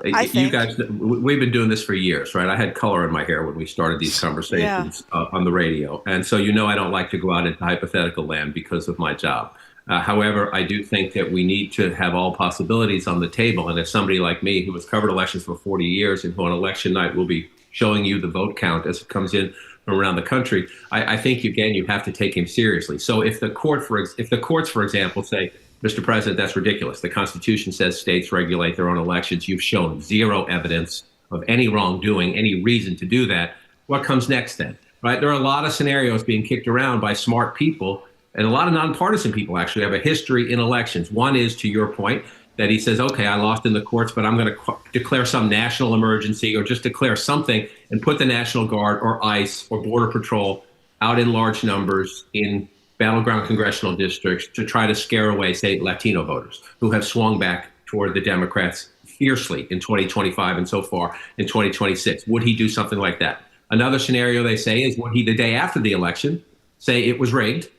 Speaker 20: You guys, we've been doing this for years, right? I had color in my hair when we started these conversations on the radio. And so, I don't like to go out into hypothetical land because of my job. However, I do think that we need to have all possibilities on the table. And as somebody like me who has covered elections for 40 years and who on election night will be showing you the vote count as it comes in from around the country, I think, again, you have to take him seriously. So if the courts, for example, say, Mr. President, that's ridiculous. The Constitution says states regulate their own elections. You've shown zero evidence of any wrongdoing, any reason to do that. What comes next then? Right? There are a lot of scenarios being kicked around by smart people, and a lot of nonpartisan people actually have a history in elections. One is, to your point, that he says, okay, I lost in the courts, but I'm going to declare some national emergency or just declare something and put the National Guard or ICE or Border Patrol out in large numbers in battleground congressional districts to try to scare away, say, Latino voters who have swung back toward the Democrats fiercely in 2025 and so far in 2026. Would he do something like that? Another scenario they say is, would he, the day after the election, say it was rigged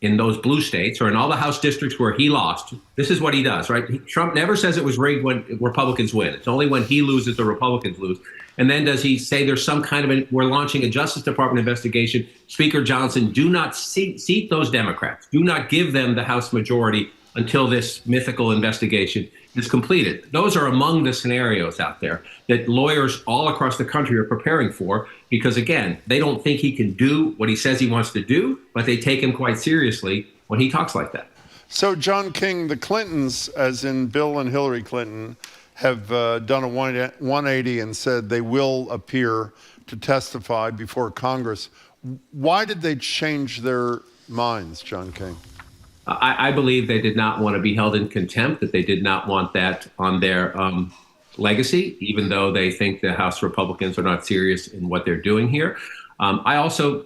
Speaker 20: in those blue states or in all the House districts where he lost? This is what he does, right? Trump never says it was rigged when Republicans win. It's only when he loses, the Republicans lose. And then does he say there's some kind of we're launching a Justice Department investigation? Speaker Johnson, do not seat those Democrats. Do not give them the House majority until this mythical investigation is completed. Those are among the scenarios out there that lawyers all across the country are preparing for because, again, they don't think he can do what he says he wants to do, but they take him quite seriously when he talks like that.
Speaker 1: So, John King, the Clintons, as in Bill and Hillary Clinton, have done a 180 and said they will appear to testify before Congress. Why did they change their minds, John King?
Speaker 20: I believe they did not want to be held in contempt, that they did not want that on their legacy, even though they think the House Republicans are not serious in what they're doing here. I also,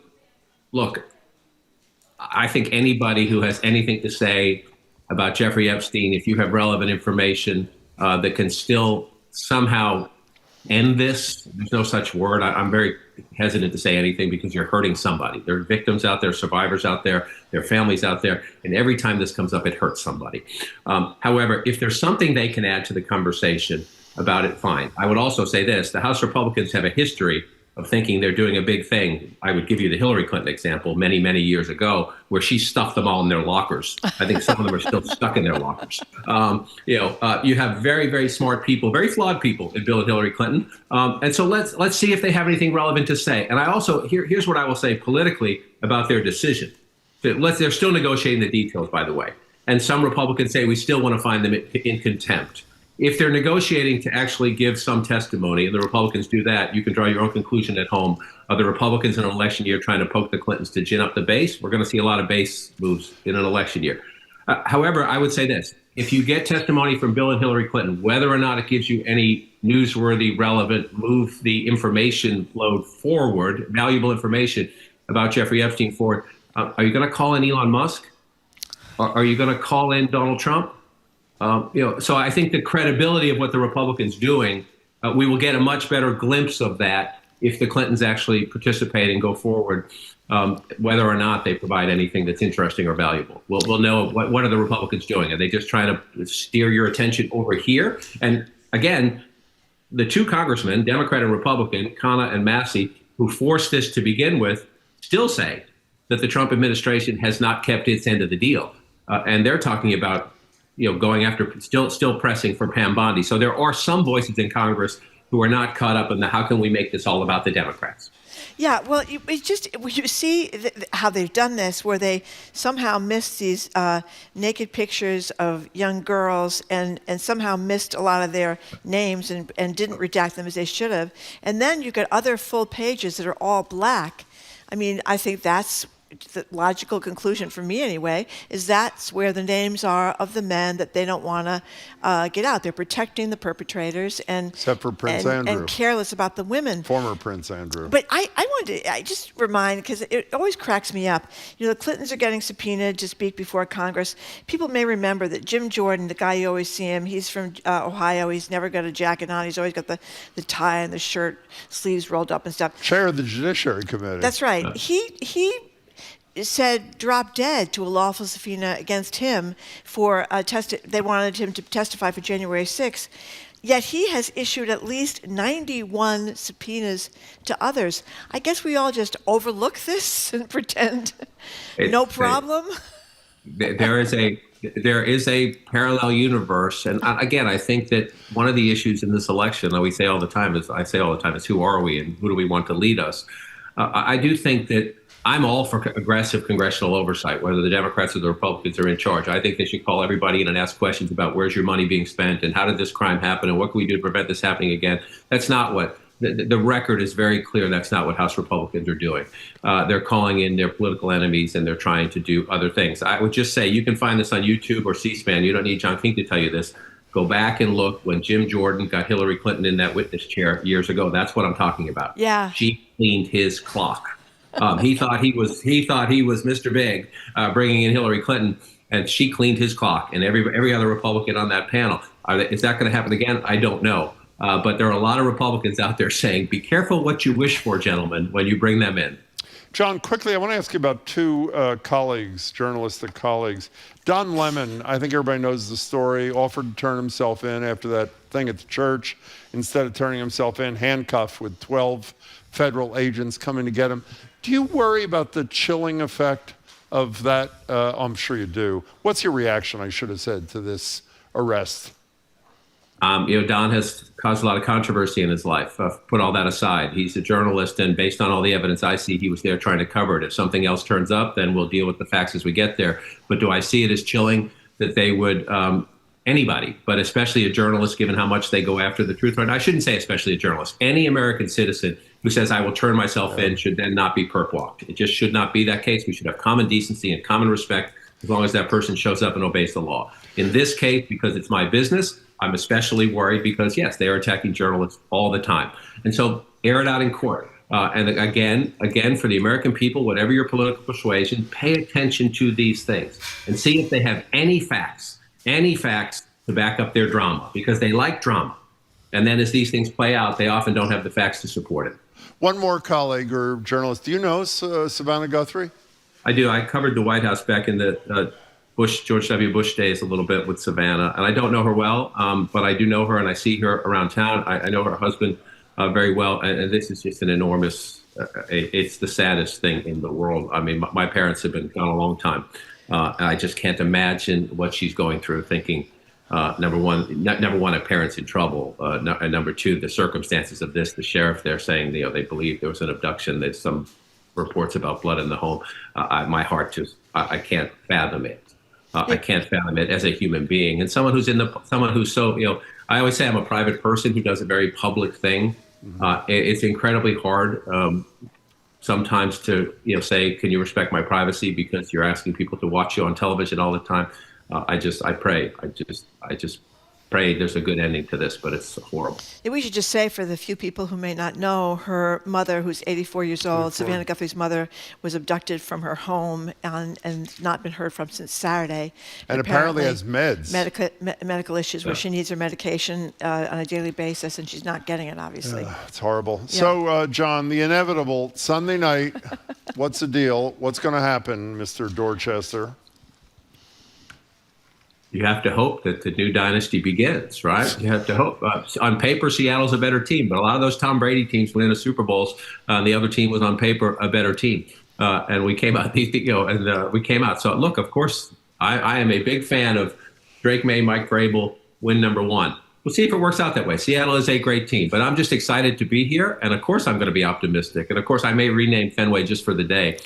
Speaker 20: look, I think anybody who has anything to say about Jeffrey Epstein, if you have relevant information that can still somehow end this, there's no such word. I'm very hesitant to say anything because you're hurting somebody. There are victims out there, survivors out there, there are families out there, and every time this comes up, it hurts somebody. However, if there's something they can add to the conversation about it, fine. I would also say this, the House Republicans have a history of thinking they're doing a big thing. I would give you the Hillary Clinton example many, many years ago, where she stuffed them all in their lockers. I think some of them are still stuck in their lockers. You have very, very smart people, very flawed people in Bill and Hillary Clinton. And so let's see if they have anything relevant to say. And I also, here's what I will say politically about their decision. They're still negotiating the details, by the way. And some Republicans say we still want to find them in contempt. If they're negotiating to actually give some testimony, and the Republicans do that, you can draw your own conclusion at home. Are the Republicans in an election year trying to poke the Clintons to gin up the base? We're going to see a lot of base moves in an election year. However, I would say this. If you get testimony from Bill and Hillary Clinton, whether or not it gives you any newsworthy, relevant, move the information load forward, valuable information about Jeffrey Epstein forward, are you going to call in Elon Musk? Are you going to call in Donald Trump? So I think the credibility of what the Republicans doing, we will get a much better glimpse of that if the Clintons actually participate and go forward, whether or not they provide anything that's interesting or valuable. We'll know what are the Republicans doing. Are they just trying to steer your attention over here? And again, the two congressmen, Democrat and Republican, Khanna and Massey, who forced this to begin with, still say that the Trump administration has not kept its end of the deal. And they're talking about going after, still pressing for Pam Bondi. So there are some voices in Congress who are not caught up in the how can we make this all about the Democrats.
Speaker 2: Yeah, well, you see how they've done this, where they somehow missed these naked pictures of young girls and somehow missed a lot of their names and didn't redact them as they should have. And then you get other full pages that are all black. I mean, I think that's the logical conclusion for me anyway, is that's where the names are of the men that they don't want to get out. They're protecting the perpetrators
Speaker 1: except for Prince Andrew,
Speaker 2: and careless about the women.
Speaker 1: Former Prince Andrew.
Speaker 2: But I just remind, because it always cracks me up, the Clintons are getting subpoenaed to speak before Congress. People may remember that Jim Jordan, the guy you always see him, he's from Ohio. He's never got a jacket on. He's always got the tie and the shirt sleeves rolled up and stuff.
Speaker 1: Chair of the Judiciary Committee.
Speaker 2: That's right. He said drop dead to a lawful subpoena against him for they wanted him to testify for January 6th. Yet he has issued at least 91 subpoenas to others. I guess we all just overlook this and pretend no problem.
Speaker 20: There is a parallel universe, and again, I think that one of the issues in this election that I say all the time is who are we and who do we want to lead us? I do think that I'm all for aggressive congressional oversight, whether the Democrats or the Republicans are in charge. I think they should call everybody in and ask questions about where's your money being spent and how did this crime happen and what can we do to prevent this happening again. That's not what the record is very clear. That's not what House Republicans are doing. They're calling in their political enemies and they're trying to do other things. I would just say you can find this on YouTube or C-SPAN. You don't need John King to tell you this. Go back and look when Jim Jordan got Hillary Clinton in that witness chair years ago. That's what I'm talking about.
Speaker 2: Yeah.
Speaker 20: She cleaned his clock. He thought he was Mr. Big, bringing in Hillary Clinton, and she cleaned his clock. And every other Republican on that panel. Is that going to happen again? I don't know. But there are a lot of Republicans out there saying, "Be careful what you wish for, gentlemen, when you bring them in."
Speaker 1: John, quickly, I want to ask you about two journalistic colleagues. Don Lemon, I think everybody knows the story, offered to turn himself in after that thing at the church. Instead of turning himself in, handcuffed with 12 federal agents coming to get him. Do you worry about the chilling effect of that? I'm sure you do. What's your reaction, I should have said, to this arrest?
Speaker 20: Don has caused a lot of controversy in his life. Put all that aside. He's a journalist, and based on all the evidence I see, he was there trying to cover it. If something else turns up, then we'll deal with the facts as we get there. But do I see it as chilling that they would, anybody, but especially a journalist, given how much they go after the truth? I shouldn't say especially a journalist. Any American citizen who says, I will turn myself in, should then not be perp walked. It just should not be that case. We should have common decency and common respect as long as that person shows up and obeys the law. In this case, because it's my business, I'm especially worried because, yes, they are attacking journalists all the time. And so air it out in court. And again, for the American people, whatever your political persuasion, pay attention to these things and see if they have any facts to back up their drama, because they like drama. And then as these things play out, they often don't have the facts to support it.
Speaker 1: One more colleague or journalist. Do you know Savannah Guthrie?
Speaker 20: I do. I covered the White House back in the George W. Bush days a little bit with Savannah. And I don't know her well, but I do know her and I see her around town. I know her husband very well. And this is just an enormous, it's the saddest thing in the world. I mean, my parents have been gone a long time. And I just can't imagine what she's going through, thinking, number one, a parent's in trouble. And number two, the circumstances of this, the sheriff there saying, they believe there was an abduction. There's some reports about blood in the home. My heart just, I can't fathom it. I can't fathom it as a human being. And someone who's so, I always say I'm a private person who does a very public thing. It's incredibly hard sometimes to, say, can you respect my privacy because you're asking people to watch you on television all the time. I pray there's a good ending to this, but it's horrible.
Speaker 2: We should just say, for the few people who may not know, her mother, who's 84 years old, Savannah Guthrie's mother, was abducted from her home and not been heard from since Saturday.
Speaker 1: And apparently has meds.
Speaker 2: Medical issues where she needs her medication on a daily basis, and she's not getting it, obviously.
Speaker 1: It's horrible.
Speaker 2: Yeah.
Speaker 1: So, John, the inevitable, Sunday night, what's the deal? What's going to happen, Mr. Dorchester?
Speaker 20: You have to hope that the new dynasty begins, right? You have to hope. On paper, Seattle's a better team, but a lot of those Tom Brady teams win a Super Bowls. The other team was on paper a better team, and we came out. We came out. So look, of course, I am a big fan of Drake May, Mike Vrabel, win number one. We'll see if it works out that way. Seattle is a great team, but I'm just excited to be here. And of course, I'm going to be optimistic. And of course, I may rename Fenway just for the day.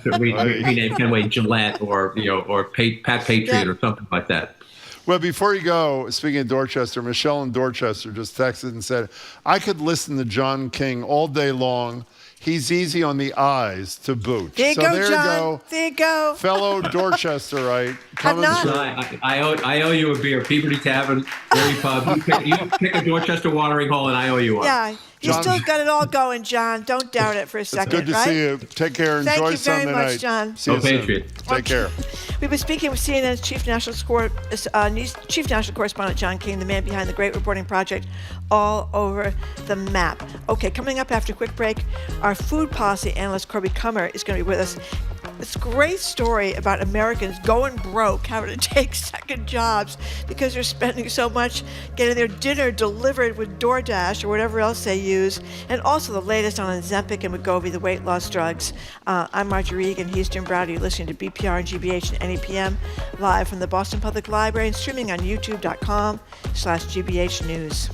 Speaker 20: Rename Fenway Gillette or Pat Patriot or something like that.
Speaker 1: Well, before you go, speaking of Dorchester, Michelle in Dorchester just texted and said, I could listen to John King all day long. He's easy on the eyes to boot.
Speaker 2: There you go, John. There you go.
Speaker 1: Fellow Dorchesterite.
Speaker 20: I owe you a beer. Peabody Tavern, Dairy Pub. You pick a Dorchester watering hole, and I owe you one.
Speaker 2: Yeah, You
Speaker 1: John,
Speaker 2: still got it all going, John. Don't doubt it for a second.
Speaker 1: It's good to
Speaker 2: right?
Speaker 1: see you. Take care.
Speaker 2: Thank
Speaker 1: Enjoy
Speaker 2: you
Speaker 1: Sunday
Speaker 2: very much,
Speaker 1: night.
Speaker 2: John.
Speaker 1: See you soon. Take care.
Speaker 2: We've been speaking with CNN's Chief National Correspondent John King, the man behind the great reporting project all over the map. Okay, coming up after a quick break, our food policy analyst Corby Kummer is going to be with us. It's a great story about Americans going broke, having to take second jobs because they're spending so much getting their dinner delivered with DoorDash or whatever else they use. And also the latest on Ozempic and Wegovy, the weight loss drugs. I'm Marjorie Egan. He's Jim Browder. You're listening to BPR and GBH and NEPM live from the Boston Public Library and streaming on youtube.com/GBH News.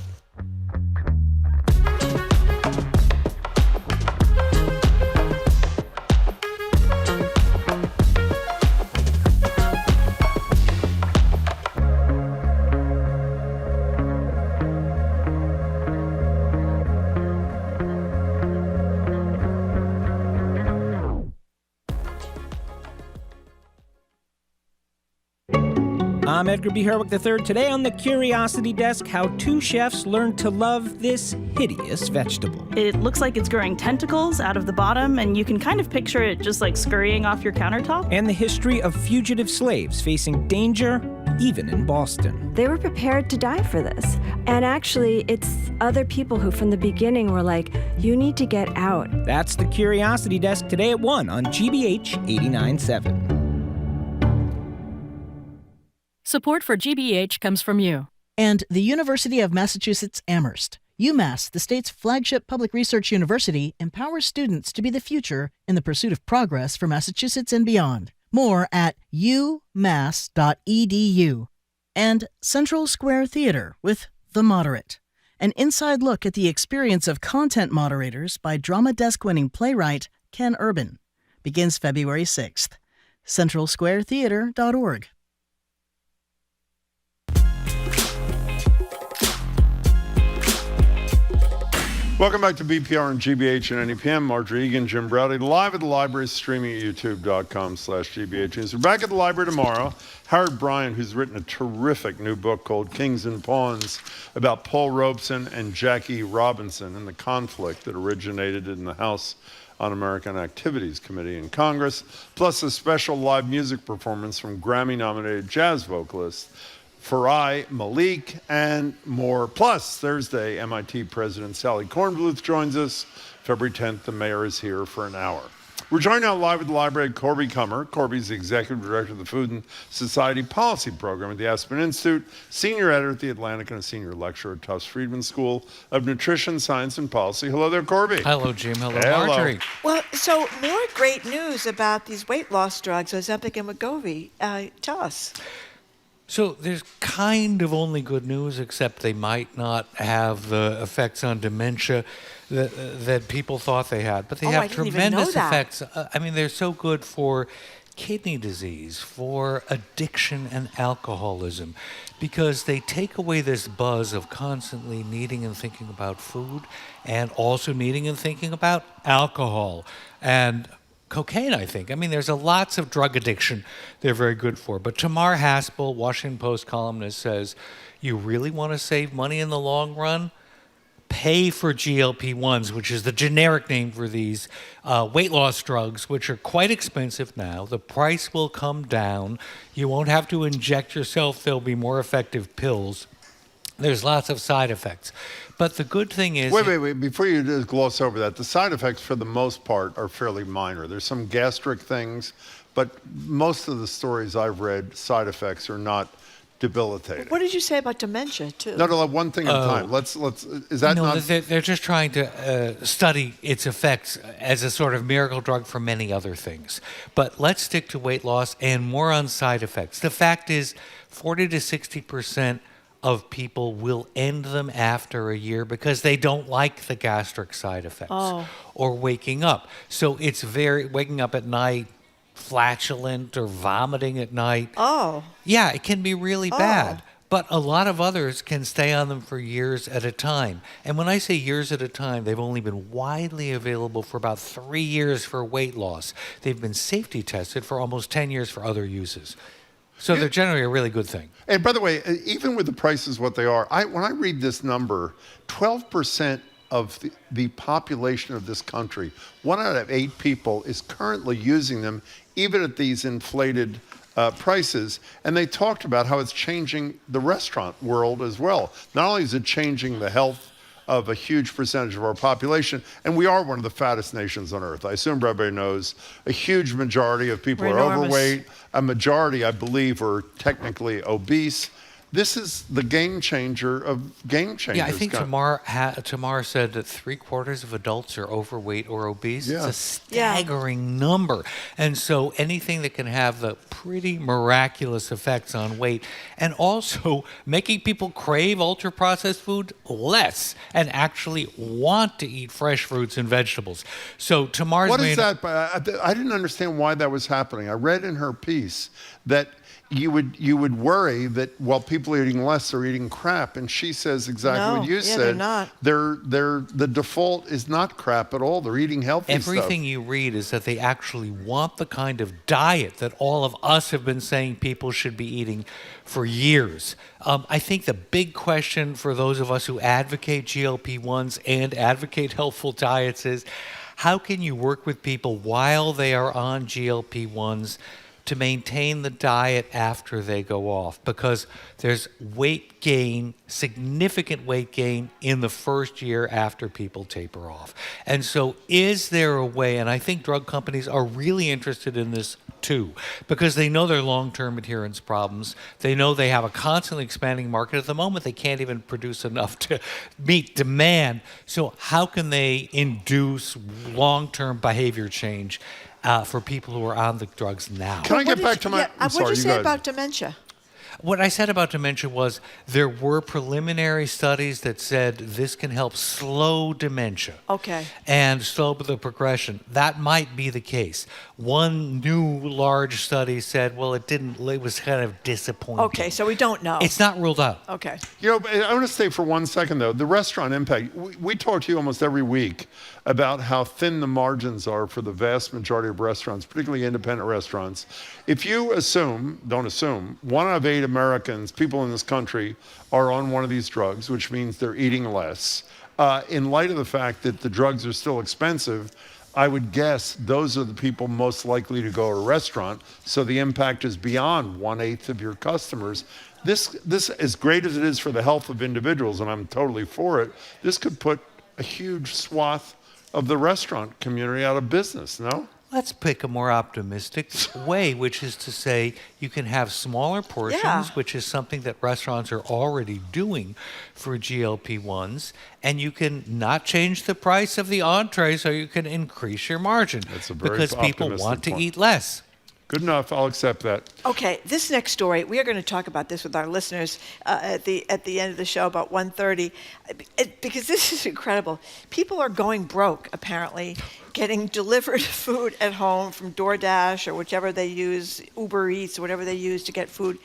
Speaker 21: I'm Edgar B. Herwick III. Today on the Curiosity Desk, how two chefs learned to love this hideous vegetable.
Speaker 22: It looks like it's growing tentacles out of the bottom, and you can kind of picture it just like scurrying off your countertop.
Speaker 21: And the history of fugitive slaves facing danger, even in Boston.
Speaker 23: They were prepared to die for this. And actually, it's other people who from the beginning were like, you need to get out.
Speaker 21: That's the Curiosity Desk today at 1 on GBH 89.7.
Speaker 18: Support for GBH comes from you.
Speaker 19: And the University of Massachusetts Amherst. UMass, the state's flagship public research university, empowers students to be the future in the pursuit of progress for Massachusetts and beyond. More at umass.edu. And Central Square Theatre with The Moderate. An inside look at the experience of content moderators by Drama Desk-winning playwright Ken Urban. Begins February 6th. CentralSquareTheatre.org.
Speaker 1: Welcome back to BPR and GBH and NEPM. Marjorie Egan, Jim Browder, live at the library, streaming at youtube.com/GBH News. We're back at the library tomorrow. Howard Bryant, who's written a terrific new book called Kings and Pawns about Paul Robeson and Jackie Robinson and the conflict that originated in the House Un-American Activities Committee in Congress, plus a special live music performance from Grammy-nominated jazz vocalist Farai Malik, and more. Plus, Thursday, MIT President Sally Kornbluth joins us. February 10th, the mayor is here for an hour. We're joined now live at the library by Corby Kummer. Corby's the executive director of the Food and Society Policy Program at the Aspen Institute, senior editor at The Atlantic, and a senior lecturer at Tufts Friedman School of Nutrition, Science, and Policy. Hello there, Corby.
Speaker 24: Hello, Jim. Hello, Marjorie.
Speaker 2: Well, so more great news about these weight loss drugs, Ozempic and Wegovy. Tell us.
Speaker 24: So there's kind of only good news, except they might not have the effects on dementia that people thought they had. But they have tremendous effects. I mean, they're so good for kidney disease, for addiction and alcoholism, because they take away this buzz of constantly needing and thinking about food and also needing and thinking about alcohol and cocaine, I think. I mean, there's lots of drug addiction they're very good for. But Tamar Haspel, Washington Post columnist, says, you really want to save money in the long run? Pay for GLP-1s, which is the generic name for these weight loss drugs, which are quite expensive now. The price will come down. You won't have to inject yourself. There'll be more effective pills. There's lots of side effects. But the good thing is...
Speaker 1: Wait. Before you just gloss over that, the side effects, for the most part, are fairly minor. There's some gastric things, but most of the stories I've read, side effects are not debilitating.
Speaker 2: What did you say about dementia, too?
Speaker 1: No, one thing at a time. Let's. Is that
Speaker 24: no,
Speaker 1: not...
Speaker 24: They're just trying to study its effects as a sort of miracle drug for many other things. But let's stick to weight loss and more on side effects. The fact is, 40 to 60% of people will end them after a year because they don't like the gastric side effects or waking up. So it's waking up at night flatulent or vomiting at night. Yeah, it can be really bad. But a lot of others can stay on them for years at a time. And when I say years at a time, they've only been widely available for about 3 years for weight loss. They've been safety tested for almost 10 years for other uses. So they're generally a really good thing.
Speaker 1: And by the way, even with the prices what they are, when I read this number, 12% of the population of this country. 1 out of 8 people is currently using them, even at these inflated prices. And they talked about how it's changing the restaurant world as well. Not only is it changing the health of a huge percentage of our population, and we are one of the fattest nations on earth. I assume everybody knows a huge majority of people are overweight. A majority, I believe, are technically obese. This is the game changer of game changers.
Speaker 24: Yeah, I think Tamar said that 3/4 of adults are overweight or obese.
Speaker 1: Yeah.
Speaker 24: It's a staggering number. And so anything that can have the pretty miraculous effects on weight and also making people crave ultra-processed food less and actually want to eat fresh fruits and vegetables. So Tamar's
Speaker 1: What is that? I didn't understand why that was happening. I read in her piece that you would worry that while people are eating less, they're eating crap, and she says exactly what you said.
Speaker 2: They're not.
Speaker 1: The default is not crap at all. They're eating healthy stuff.
Speaker 24: Everything you read is that they actually want the kind of diet that all of us have been saying people should be eating for years. I think the big question for those of us who advocate GLP-1s and advocate healthful diets is, how can you work with people while they are on GLP-1s to maintain the diet after they go off? Because there's weight gain, significant weight gain in the first year after people taper off. And so is there a way, and I think drug companies are really interested in this too, because they know their long-term adherence problems. They know they have a constantly expanding market. At the moment, they can't even produce enough to meet demand. So how can they induce long-term behavior change for people who are on the drugs now?
Speaker 1: Can I get back to my...
Speaker 2: what did you say about dementia?
Speaker 24: What I said about dementia was there were preliminary studies that said this can help slow dementia.
Speaker 2: Okay.
Speaker 24: And slow the progression. That might be the case. One new large study said, well, it didn't, it was kind of disappointing.
Speaker 2: Okay, so we don't know.
Speaker 24: It's not ruled out.
Speaker 2: Okay.
Speaker 1: You know, I want to stay for 1 second, though. The restaurant impact. We talk to you almost every week about how thin the margins are for the vast majority of restaurants, particularly independent restaurants. If you assume, don't assume, 1 out of 8 Americans, people in this country, are on one of these drugs, which means they're eating less. In light of the fact that the drugs are still expensive, I would guess those are the people most likely to go to a restaurant. So the impact is beyond 1/8 of your customers. This, as great as it is for the health of individuals, and I'm totally for it, this could put a huge swath of the restaurant community out of business, no?
Speaker 24: Let's pick a more optimistic way, which is to say you can have smaller portions, which is something that restaurants are already doing for GLP-1s, and you can not change the price of the entree so you can increase your margin.
Speaker 1: That's a very
Speaker 24: because people want to eat less.
Speaker 1: Good enough. I'll accept that.
Speaker 2: Okay, this next story, we are going to talk about this with our listeners at the end of the show about 1:30, because this is incredible. People are going broke, apparently, getting delivered food at home from DoorDash or whichever they use, Uber Eats or whatever they use to get food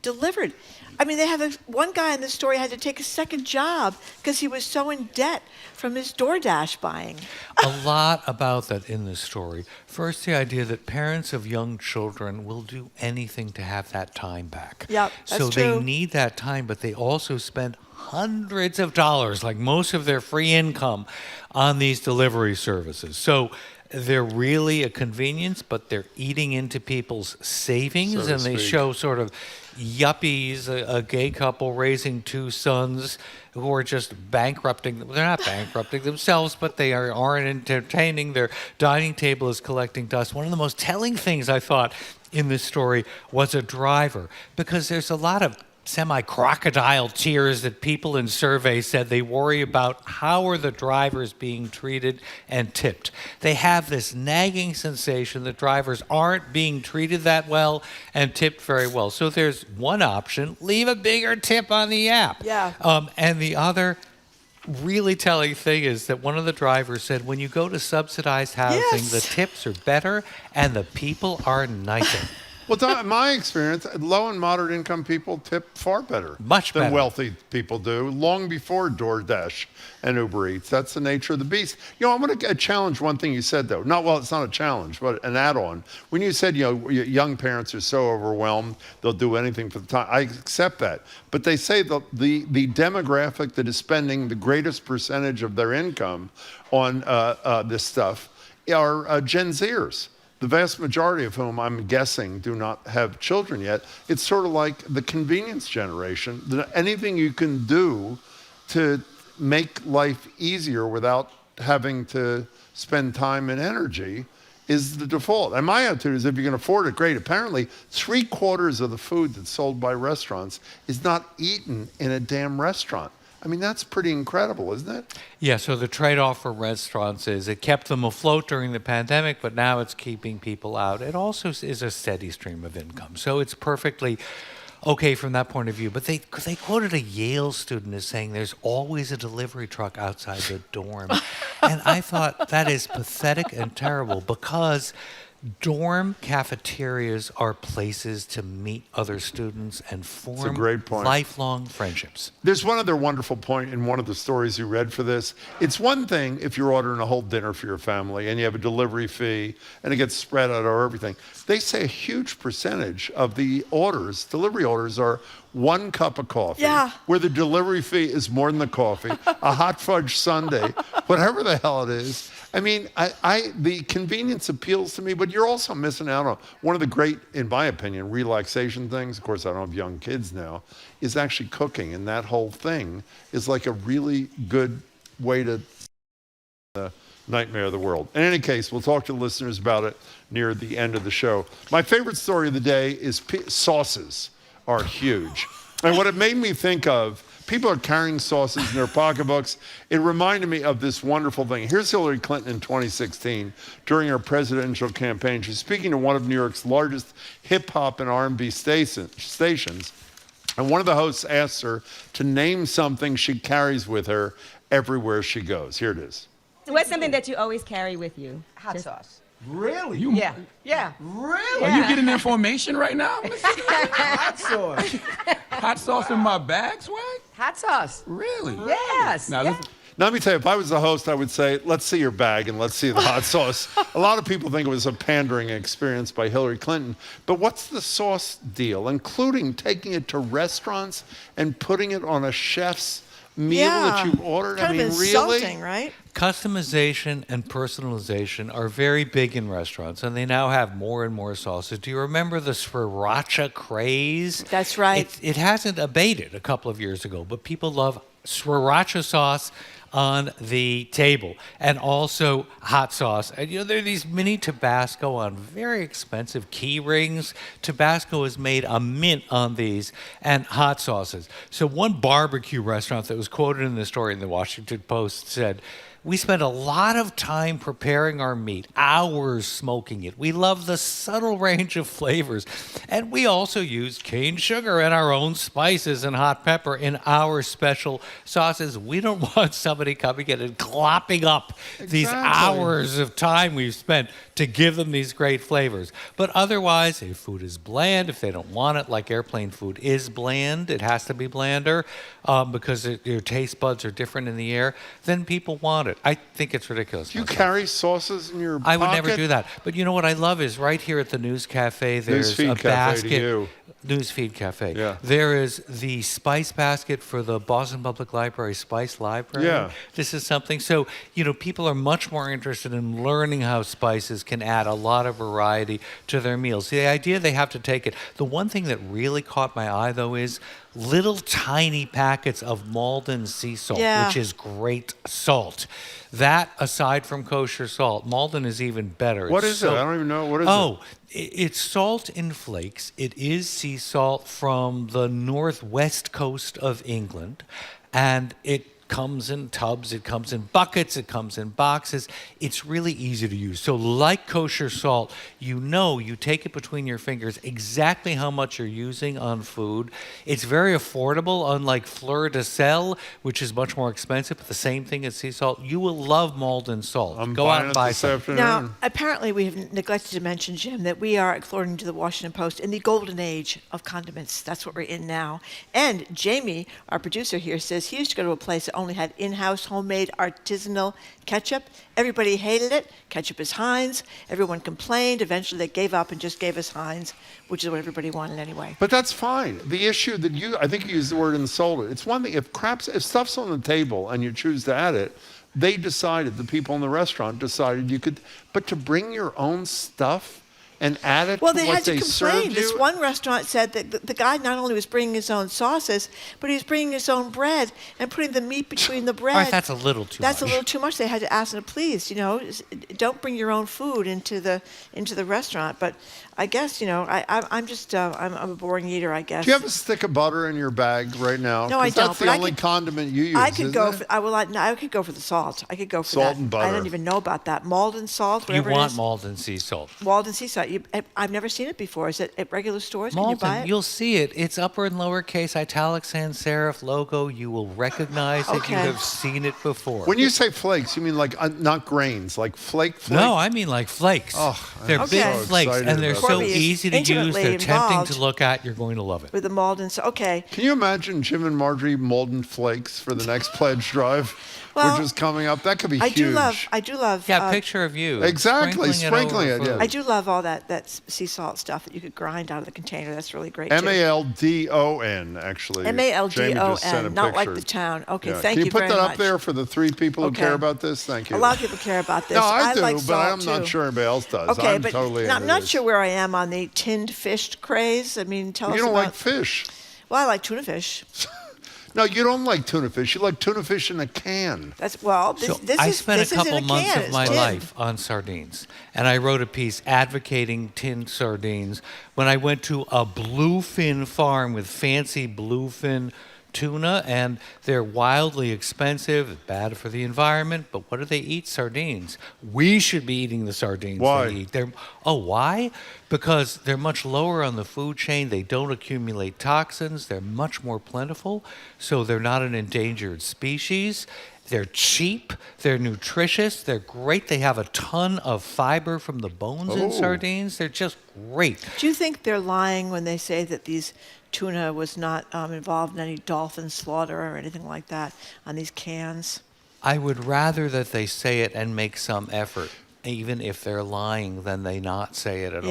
Speaker 2: delivered. I mean, they have one guy in this story had to take a second job because he was so in debt from his DoorDash buying.
Speaker 24: A lot about that in this story. First, the idea that parents of young children will do anything to have that time back.
Speaker 2: Yep, that's
Speaker 24: so
Speaker 2: true.
Speaker 24: they need that time, but they also spend hundreds of dollars, like most of their free income, on these delivery services. So they're really a convenience, but they're eating into people's savings, and they show sort of yuppies, a gay couple raising 2 sons who are just bankrupting them. They're not bankrupting themselves, but they aren't entertaining. Their dining table is collecting dust. One of the most telling things I thought in this story was a driver, because there's a lot of semi-crocodile tears that people in surveys said they worry about how are the drivers being treated and tipped. They have this nagging sensation that drivers aren't being treated that well and tipped very well. So there's one option, leave a bigger tip on the app.
Speaker 2: Yeah.
Speaker 24: And the other really telling thing is that one of the drivers said when you go to subsidized housing, the tips are better and the people are nicer.
Speaker 1: Well, in my experience, low and moderate income people tip far better
Speaker 24: Much
Speaker 1: than
Speaker 24: better.
Speaker 1: wealthy people do, long before DoorDash and Uber Eats. That's the nature of the beast. You know, I want to challenge one thing you said, though. It's not a challenge, but an add-on. When you said, young parents are so overwhelmed, they'll do anything for the time. I accept that. But they say the demographic that is spending the greatest percentage of their income on this stuff are Gen Zers. The vast majority of whom, I'm guessing, do not have children yet. It's sort of like the convenience generation. Anything you can do to make life easier without having to spend time and energy is the default. And my attitude is if you can afford it, great. Apparently, 3/4 of the food that's sold by restaurants is not eaten in a damn restaurant. I mean, that's pretty incredible, isn't it?
Speaker 24: Yeah, so the trade-off for restaurants is it kept them afloat during the pandemic, but now it's keeping people out. It also is a steady stream of income. So it's perfectly okay from that point of view. But they quoted a Yale student as saying there's always a delivery truck outside the dorm. And I thought that is pathetic and terrible because dorm cafeterias are places to meet other students and form lifelong friendships.
Speaker 1: There's one other wonderful point in one of the stories you read for this. It's one thing if you're ordering a whole dinner for your family and you have a delivery fee and it gets spread out over everything. They say a huge percentage of the delivery orders are 1 cup of coffee, where the delivery fee is more than the coffee, a hot fudge sundae, whatever the hell it is. I mean, the convenience appeals to me, but you're also missing out on one of the great, in my opinion, relaxation things. Of course, I don't have young kids now, is actually cooking. And that whole thing is like a really good way to the nightmare of the world. In any case, we'll talk to the listeners about it near the end of the show. My favorite story of the day is sauces are huge. And what it made me think of, people are carrying sauces in their pocketbooks. It reminded me of this wonderful thing. Here's Hillary Clinton in 2016 during her presidential campaign. She's speaking to one of New York's largest hip-hop and R&B stations. And one of the hosts asks her to name something she carries with her everywhere she goes. Here it is.
Speaker 4: So what's something that you always carry with you?
Speaker 5: Hot sauce. Really?
Speaker 4: Yeah.
Speaker 5: Really?
Speaker 4: Are you getting
Speaker 5: information right now? Hot sauce. Hot sauce in my bag, Swag? Hot sauce. Really? Yes.
Speaker 1: Now, let me tell you, if I was the host, I would say, let's see your bag and let's see the hot sauce. A lot of people think it was a pandering experience by Hillary Clinton. But what's the sauce deal, including taking it to restaurants and putting it on a chef's meal that you ordered?
Speaker 2: Kind of insulting, right?
Speaker 24: Customization and personalization are very big in restaurants, and they now have more and more sauces. Do you remember the sriracha craze?
Speaker 2: That's right.
Speaker 24: It hasn't abated a couple of years ago, but people love sriracha sauce on the table, and also hot sauce. And there are these mini Tabasco on very expensive key rings. Tabasco has made a mint on these, and hot sauces. So one barbecue restaurant that was quoted in the story in the Washington Post said, "We spend a lot of time preparing our meat, hours smoking it. We love the subtle range of flavors. And we also use cane sugar and our own spices and hot pepper in our special sauces. We don't want somebody coming in and clopping up these hours of time we've spent to give them these great flavors. But otherwise, if food is bland, if they don't want it, like airplane food is bland, it has to be blander because your taste buds are different in the air, then people want it. I think it's ridiculous.
Speaker 1: Do you carry sauces in your pocket?
Speaker 24: I would never do that. But you know what I love is right here at the News Cafe, there's a basket. Newsfeed Cafe.
Speaker 1: Yeah.
Speaker 24: There is the spice basket for the Boston Public Library Spice Library.
Speaker 1: Yeah.
Speaker 24: This is something. So, people are much more interested in learning how spices can add a lot of variety to their meals. The idea they have to take it. The one thing that really caught my eye, though, is little tiny packets of Malden sea salt, which is great salt. That, aside from kosher salt, Malden is even better.
Speaker 1: What is it? I don't even know. What is it?
Speaker 24: It's salt in flakes. It is sea salt from the northwest coast of England, and it comes in tubs, it comes in buckets, it comes in boxes. It's really easy to use. So like kosher salt, you take it between your fingers exactly how much you're using on food. It's very affordable, unlike fleur de sel, which is much more expensive, but the same thing as sea salt. You will love Malden salt. Go out and buy some.
Speaker 2: Now, apparently we have neglected to mention, Jim, that we are, according to the Washington Post, in the golden age of condiments. That's what we're in now. And Jamie, our producer here, says he used to go to a place that only had in-house homemade artisanal ketchup. Everybody hated it. Ketchup is Heinz. Everyone complained. Eventually they gave up and just gave us Heinz, which is what everybody wanted anyway.
Speaker 1: But that's fine. The issue that I think you used the word insulted. It's one thing, if stuff's on the table and you choose to add it, the people in the restaurant decided you could, but to bring your own stuff and add it to what they served you? Well, they had to complain. This one restaurant said that the guy not only was bringing his own sauces, but he was bringing his own bread and putting the meat between the bread.
Speaker 24: All right, that's a little too much.
Speaker 2: That's a little too much. They had to ask him to please, don't bring your own food into the restaurant. But I guess, I'm just, I'm a boring eater, I guess.
Speaker 1: Do you have a stick of butter in your bag right now?
Speaker 2: No, I don't.
Speaker 1: That's the only condiment you use,
Speaker 2: I could go for the salt. I could go for
Speaker 1: salt
Speaker 2: that.
Speaker 1: And butter.
Speaker 2: I don't even know about that. Malden salt, whatever it is.
Speaker 24: You want Malden sea salt.
Speaker 2: Malden sea salt. I've never seen it before. Is it at regular stores?
Speaker 24: Malden,
Speaker 2: Can you buy it?
Speaker 24: You'll see it. It's upper and lowercase, italic sans serif logo. You will recognize it. You have seen it before.
Speaker 1: When you say flakes, you mean like not grains, like flake?
Speaker 24: No, I mean like flakes.
Speaker 1: Oh,
Speaker 24: they're big flakes, and they're so easy to use. They're tempting to look at. You're going to love it.
Speaker 2: With the Malden, okay.
Speaker 1: Can you imagine Jim and Marjorie Malden flakes for the next pledge drive, which is coming up? That could be huge.
Speaker 2: I do love.
Speaker 24: Yeah, picture of you.
Speaker 1: Exactly, sprinkling it.
Speaker 2: I do love all that sea salt stuff that you could grind out of the container. That's really great.
Speaker 1: Maldon, actually.
Speaker 2: Maldon, not like the town. Okay, thank you very much.
Speaker 1: Can you put that up there for the 3 people who care about this? Thank you.
Speaker 2: A lot of people care about this.
Speaker 1: No, I do,
Speaker 2: like
Speaker 1: but
Speaker 2: salt
Speaker 1: I'm not sure anybody else does.
Speaker 2: Okay,
Speaker 1: I'm
Speaker 2: but
Speaker 1: totally
Speaker 2: I'm not sure where I am on the tinned fish craze. I mean, tell us about...
Speaker 1: You don't like fish.
Speaker 2: Well, I like tuna fish.
Speaker 1: No, you don't like tuna fish. You like tuna fish in a can.
Speaker 2: I
Speaker 24: spent a couple months of my life on sardines, and I wrote a piece advocating tinned sardines when I went to a bluefin farm with fancy bluefin tuna, and they're wildly expensive, bad for the environment, but what do they eat? Sardines. We should be eating the sardines they eat. Why? Because they're much lower on the food chain. They don't accumulate toxins. They're much more plentiful, so they're not an endangered species. They're cheap. They're nutritious. They're great. They have a ton of fiber from the bones in sardines. They're just great.
Speaker 2: Do you think they're lying when they say that these tuna was not involved in any dolphin slaughter or anything like that on these cans?
Speaker 24: I would rather that they say it and make some effort, even if they're lying, than they not say it at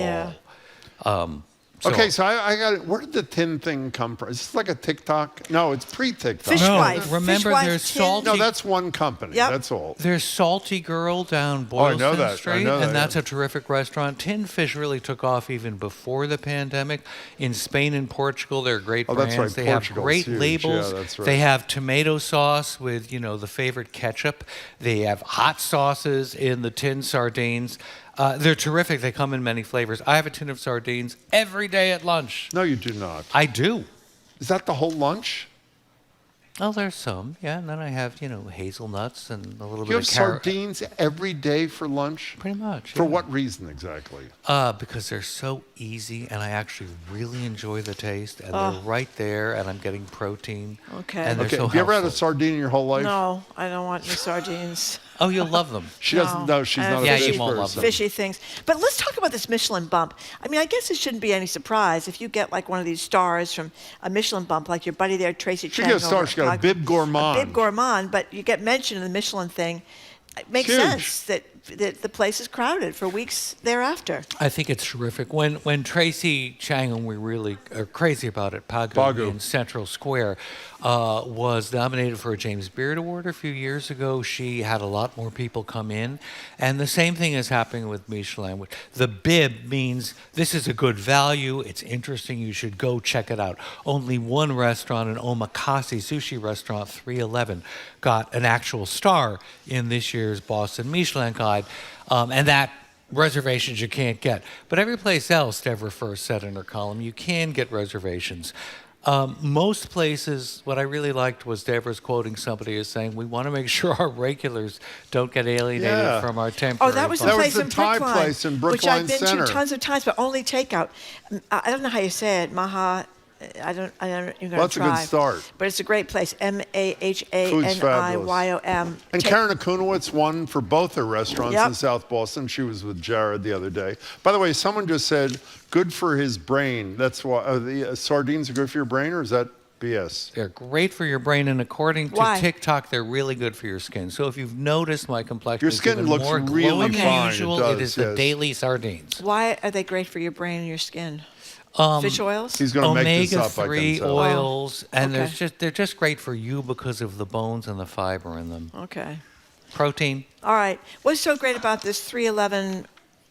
Speaker 24: all.
Speaker 1: Okay, so I got it. Where did the tin thing come from? Is this like a TikTok? No, it's pre-TikTok.
Speaker 2: Fishwife.
Speaker 24: Remember, there's Salty.
Speaker 1: No, that's one company. Yep. That's all.
Speaker 24: There's Salty Girl down Boylston Street, and that's a terrific restaurant. Tin fish really took off even before the pandemic. In Spain and Portugal, they're great brands.
Speaker 1: That's right.
Speaker 24: They
Speaker 1: Portugal's
Speaker 24: have great
Speaker 1: huge.
Speaker 24: labels.
Speaker 1: Yeah, that's right.
Speaker 24: They have tomato sauce with the favorite ketchup. They have hot sauces in the tin sardines. They're terrific. They come in many flavors. I have a tin of sardines every day at lunch.
Speaker 1: No, you do not.
Speaker 24: I do.
Speaker 1: Is that the whole lunch?
Speaker 24: Oh, there's some, yeah. And then I have, hazelnuts and a little bit of carrot.
Speaker 1: You have sardines every day for lunch?
Speaker 24: Pretty much.
Speaker 1: For what reason exactly?
Speaker 24: Because they're so easy, and I actually really enjoy the taste, and they're right there, and I'm getting protein.
Speaker 2: Okay.
Speaker 24: And they're so
Speaker 1: Have you ever had a
Speaker 24: helpful.
Speaker 1: sardine in your whole life?
Speaker 2: No, I don't want any sardines.
Speaker 24: Oh, you'll love them.
Speaker 1: She doesn't. No, she's not a fish person.
Speaker 2: Fishy things. But let's talk about this Michelin bump. I mean, I guess it shouldn't be any surprise if you get like one of these stars from a Michelin bump, like your buddy there, Tracy Chang.
Speaker 1: She got a star. She got a bib gourmand.
Speaker 2: A bib gourmand, but you get mentioned in the Michelin thing. It makes sense that the place is crowded for weeks thereafter.
Speaker 24: I think it's terrific. When Tracy Chang, and we really are crazy about it, Pagu in Central Square, was nominated for a James Beard Award a few years ago. She had a lot more people come in. And the same thing is happening with Michelin. The bib means this is a good value. It's interesting. You should go check it out. Only one restaurant, an omakase sushi restaurant, 311, got an actual star in this year's Boston Michelin Guide. And that reservations you can't get. But every place else, Deborah first said in her column, you can get reservations. Most places, what I really liked was Deborah's quoting somebody as saying, we want to make sure our regulars don't get alienated from our temporary.
Speaker 2: Oh, that was the place in Brookline, which I've been to tons of times, but only takeout. I don't know how you say it, Maha. I don't. You're going to try.
Speaker 1: That's a good start.
Speaker 2: But it's a great place. MAHANIYOM.
Speaker 1: And Karen Akunowitz won for both her restaurants in South Boston. She was with Jared the other day. By the way, someone just said, good for his brain. That's why the sardines are good for your brain, or is that BS?
Speaker 24: They're great for your brain, and according to TikTok, they're really good for your skin. So if you've noticed my complexion,
Speaker 1: your skin looks
Speaker 24: more
Speaker 1: really fine.
Speaker 24: Usual, it is the daily sardines.
Speaker 2: Why are they great for your brain and your skin? Fish oils?
Speaker 1: He's going to make this up, I can tell.
Speaker 24: Omega-3 oils, and they're just great for you because of the bones and the fiber in them.
Speaker 2: Okay.
Speaker 24: Protein.
Speaker 2: All right. What's so great about this 311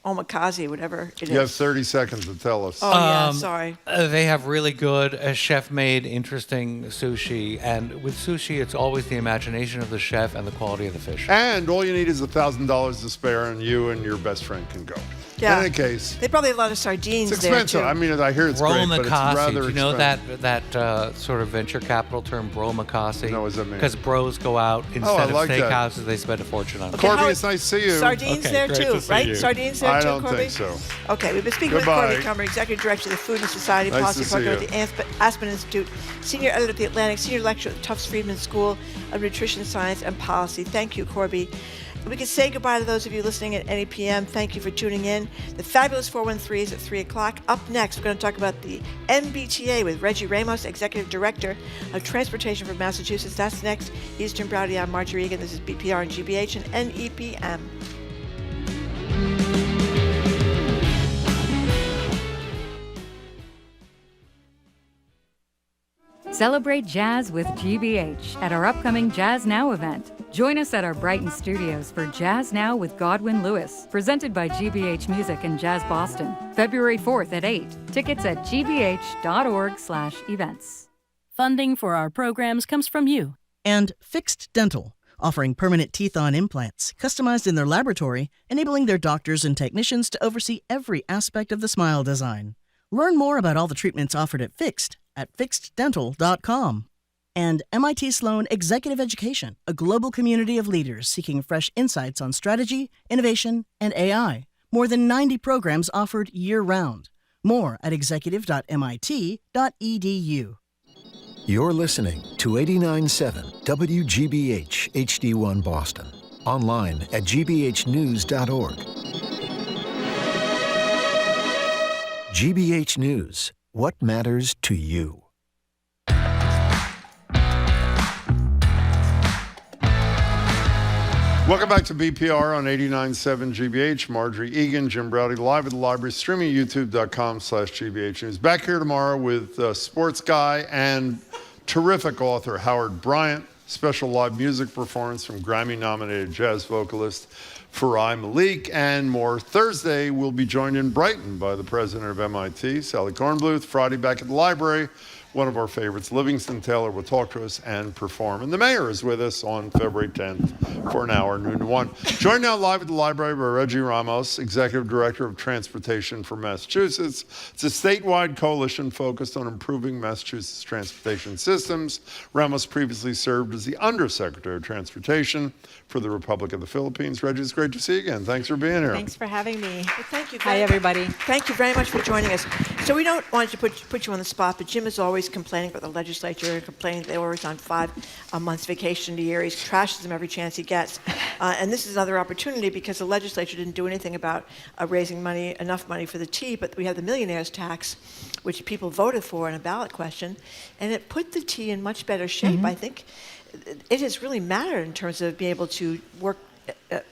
Speaker 2: omakase, whatever it is?
Speaker 1: You have 30 seconds to tell us.
Speaker 2: Oh, yeah, sorry.
Speaker 24: They have really good chef-made, interesting sushi. And with sushi, it's always the imagination of the chef and the quality of the fish.
Speaker 1: And all you need is $1,000 to spare, and you and your best friend can go.
Speaker 2: Yeah.
Speaker 1: In any case,
Speaker 2: they probably have a lot of sardines.
Speaker 1: It's expensive.
Speaker 2: There too.
Speaker 1: I mean, I hear it's great, but it's rather
Speaker 24: do you know that sort of venture capital term, bromakase?
Speaker 1: No, what does that mean?
Speaker 24: Because bros go out instead of steakhouses, they spend a fortune on.
Speaker 1: Corby, it's nice to see you.
Speaker 2: Sardines there too, right? Sardines there too, Corby?
Speaker 1: I don't think so.
Speaker 2: Okay, we've been speaking with Corby Kummer, Executive Director of the Food and Society Policy Program at the Aspen Institute, Senior Editor at the Atlantic, Senior Lecturer at the Tufts Friedman School of Nutrition Science and Policy. Thank you, Corby. We can say goodbye to those of you listening at any PM. Thank you for tuning in. The Fabulous 413 is at 3 o'clock. Up next, we're going to talk about the MBTA with Reggie Ramos, Executive Director of Transportation for Massachusetts. That's next. He's Jim Browdy. I'm Marjorie Egan. This is BPR and GBH and NEPM.
Speaker 3: Celebrate jazz with GBH at our upcoming Jazz Now event. Join us at our Brighton studios for Jazz Now with Godwin Lewis, presented by GBH Music and Jazz Boston, February 4th at 8. Tickets at gbh.org/events.
Speaker 18: Funding for our programs comes from you.
Speaker 19: And Fixed Dental, offering permanent teeth-on implants, customized in their laboratory, enabling their doctors and technicians to oversee every aspect of the smile design. Learn more about all the treatments offered at Fixed at fixeddental.com. And MIT Sloan Executive Education, a global community of leaders seeking fresh insights on strategy, innovation, and AI. More than 90 programs offered year-round. More at executive.mit.edu.
Speaker 6: You're listening to 89.7 WGBH HD1 Boston. Online at gbhnews.org. GBH News. What matters to you?
Speaker 1: Welcome back to BPR on 89.7 GBH. Marjorie Egan, Jim Browdy, live at the library, streaming youtube.com/GBH News. Back here tomorrow with sports guy and terrific author Howard Bryant. Special live music performance from Grammy-nominated jazz vocalist Farai Malik, and more. Thursday, we'll be joined in Brighton by the president of MIT, Sally Kornbluth. Friday, back at the library, one of our favorites, Livingston Taylor, will talk to us and perform. And the mayor is with us on February 10th for an hour, noon to 1. Joined now live at the library by Reggie Ramos, Executive Director of Transportation for Massachusetts. It's a statewide coalition focused on improving Massachusetts transportation systems. Ramos previously served as the Undersecretary of Transportation for the Republic of the Philippines. Reggie, it's great to see you again. Thanks for being here.
Speaker 7: Thanks for having me.
Speaker 2: Well, thank you.
Speaker 7: Hi, everybody.
Speaker 2: Thank you very much for joining us. So we don't want to put you on the spot, but Jim is always complaining about the legislature, complaining they're always on 5 months vacation a year. He trashes them every chance he gets. And this is another opportunity because the legislature didn't do anything about raising enough money for the T, but we have the millionaire's tax, which people voted for in a ballot question, and it put the T in much better shape. Mm-hmm. I think it has really mattered in terms of being able to work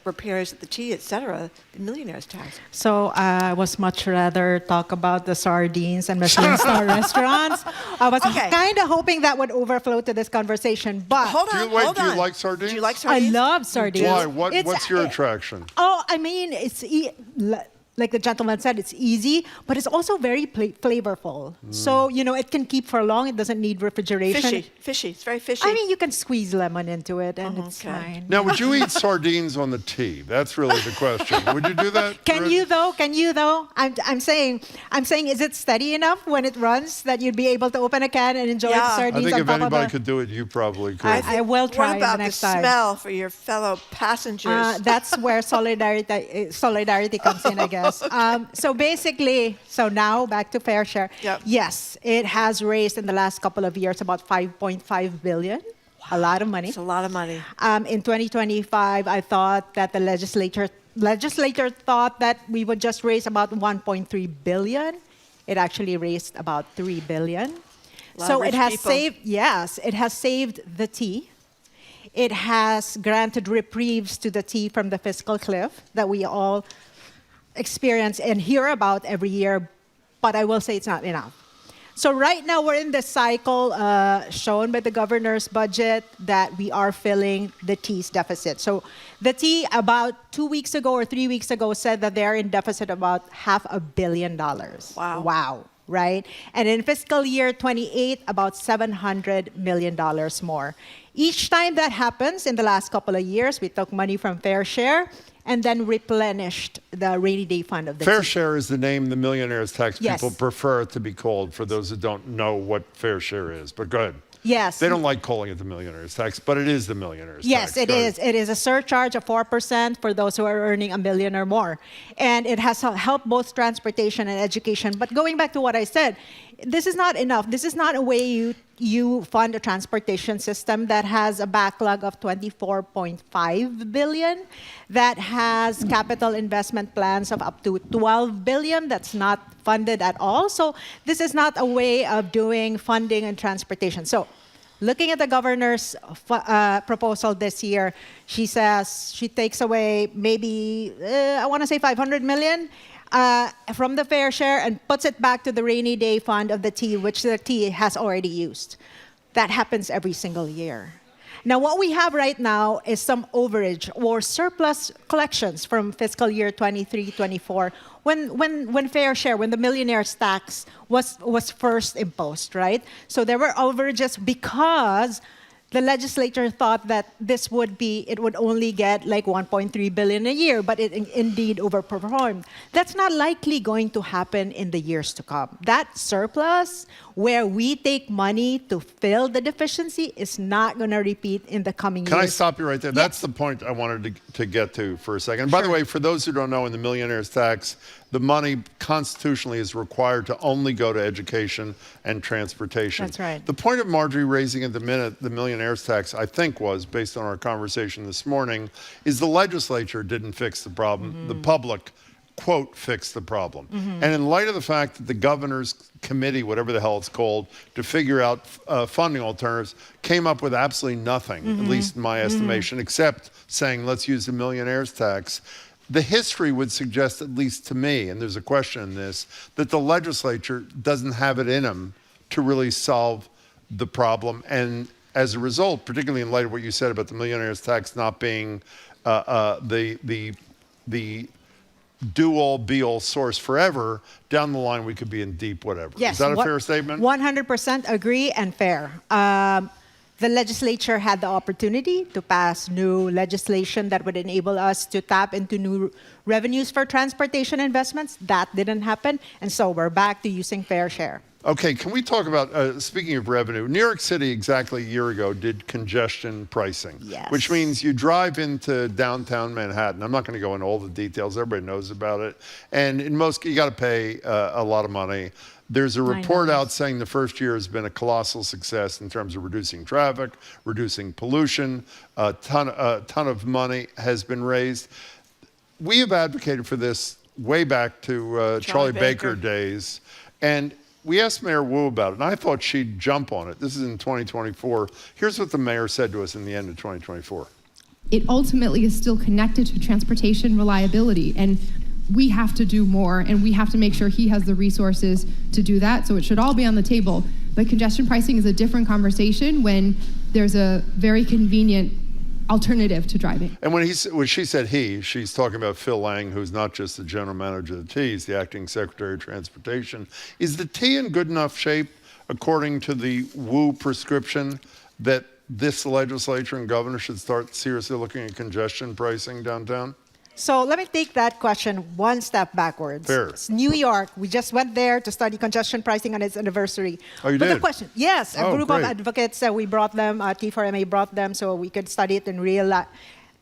Speaker 2: repairs at the T, etc., the millionaire's tax.
Speaker 7: So I was much rather talk about the sardines and Michelin star restaurants. I was kind of hoping that would overflow to this conversation, but
Speaker 2: hold on.
Speaker 1: Do you like sardines?
Speaker 2: Do you like sardines?
Speaker 7: I love sardines.
Speaker 1: Why? What's your attraction?
Speaker 7: Oh, I mean, it's like the gentleman said, it's easy, but it's also very flavorful. So, it can keep for long. It doesn't need refrigeration.
Speaker 2: Fishy. It's very fishy.
Speaker 7: I mean, you can squeeze lemon into it and it's fine.
Speaker 1: Now, would you eat sardines on the tea? That's really the question. Would you do that?
Speaker 7: Can you though? I'm saying, is it steady enough when it runs that you'd be able to open a can and enjoy the sardines
Speaker 1: I think
Speaker 7: on
Speaker 1: if
Speaker 7: top
Speaker 1: anybody
Speaker 7: of
Speaker 1: could do it, you probably could.
Speaker 7: I will try
Speaker 2: What about
Speaker 7: the next
Speaker 2: the
Speaker 7: time.
Speaker 2: smell for your fellow passengers?
Speaker 7: That's where solidarity comes in, I guess. So now back to fair share.
Speaker 2: Yep.
Speaker 7: Yes, it has raised in the last couple of years about 5.5 billion. Wow. A lot of money.
Speaker 2: It's a lot of money.
Speaker 7: In 2025, I thought that the legislature thought that we would just raise about 1.3 billion. It actually raised about 3 billion. So it has saved the tea. It has granted reprieves to the tea from the fiscal cliff that we all experience and hear about every year, but I will say it's not enough. So right now we're in the cycle shown by the governor's budget that we are filling the tea's deficit. So the tea about 2 weeks ago or 3 weeks ago said that they're in deficit about $500 million. Wow. Right? And in fiscal year 28, about $700 million more. Each time that happens in the last couple of years, we took money from fair share and then replenished the rainy day fund of the
Speaker 1: Fair
Speaker 7: tea.
Speaker 1: share is the name the millionaire's tax
Speaker 7: Yes.
Speaker 1: people prefer it to be called, for those who don't know what fair share is. But go ahead.
Speaker 7: Yes.
Speaker 1: They don't like calling it the millionaire's tax, but it is the millionaire's
Speaker 7: Yes,
Speaker 1: tax.
Speaker 7: it is. It is a surcharge of 4% for those who are earning $1 million or more. And it has helped both transportation and education. But going back to what I said, this is not enough. This is not a way you fund a transportation system that has a backlog of 24.5 billion, that has capital investment plans of up to 12 billion that's not funded at all. So this is not a way of doing funding and transportation. So looking at the governor's proposal this year, she says she takes away maybe, I want to say 500 million from the fair share and puts it back to the rainy day fund of the tea, which the tea has already used. That happens every single year. Now, what we have right now is some overage or surplus collections from fiscal year 23-24 when fair share, when the millionaire's tax was first imposed, right? So there were overages because the legislature thought that it would only get like 1.3 billion a year, but it indeed overperformed. That's not likely going to happen in the years to come. That surplus, where we take money to fill the deficiency, is not going to repeat in the coming years.
Speaker 1: Can I stop you right there? Yes. That's the point I wanted to get to for a second. By the way, for those who don't know, in the millionaire's tax, the money constitutionally is required to only go to education and transportation.
Speaker 7: That's right.
Speaker 1: The point of Marjorie raising at the minute the millionaire's tax, I think, was, based on our conversation this morning, is the legislature didn't fix the problem. Mm-hmm. The public, quote, fixed the problem. Mm-hmm. And in light of the fact that the governor's committee, whatever the hell it's called, to figure out funding alternatives, came up with absolutely nothing, mm-hmm. at least in my estimation, except saying, let's use the millionaire's tax. The history would suggest, at least to me, and there's a question in this, that the legislature doesn't have it in them to really solve the problem. And as a result, particularly in light of what you said about the millionaire's tax not being the do-all, be-all source forever, down the line we could be in deep whatever.
Speaker 7: Yes,
Speaker 1: Is that a fair statement?
Speaker 7: 100% agree and fair. The legislature had the opportunity to pass new legislation that would enable us to tap into new revenues for transportation investments. That didn't happen, and so we're back to using fair share.
Speaker 1: Okay, can we talk about, speaking of revenue, New York City exactly a year ago did congestion pricing,
Speaker 7: yes.
Speaker 1: Which means you drive into downtown Manhattan. I'm not going to go into all the details. Everybody knows about it. And in most, you got to pay a lot of money. There's a report out saying the first year has been a colossal success in terms of reducing traffic, reducing pollution. A ton of money has been raised. We have advocated for this way back to Charlie Baker days. And we asked Mayor Wu about it, and I thought she'd jump on it. This is in 2024. Here's what the mayor said to us in the end of 2024.
Speaker 8: It ultimately is still connected to transportation reliability, and we have to do more, and we have to make sure he has the resources to do that. So it should all be on the table. But congestion pricing is a different conversation when there's a very convenient alternative to driving.
Speaker 1: And when she said she's talking about Phil Lang, who's not just the general manager of the T, he's the acting secretary of transportation. Is the T in good enough shape, according to the Wu prescription, that this legislature and governor should start seriously looking at congestion pricing downtown?
Speaker 7: So let me take that question one step backwards.
Speaker 1: Fair.
Speaker 7: It's New York. We just went there to study congestion pricing on its anniversary.
Speaker 1: Oh, you
Speaker 7: but
Speaker 1: did?
Speaker 7: The question, yes, a group of advocates, we brought them, T4MA brought them so we could study it in real life.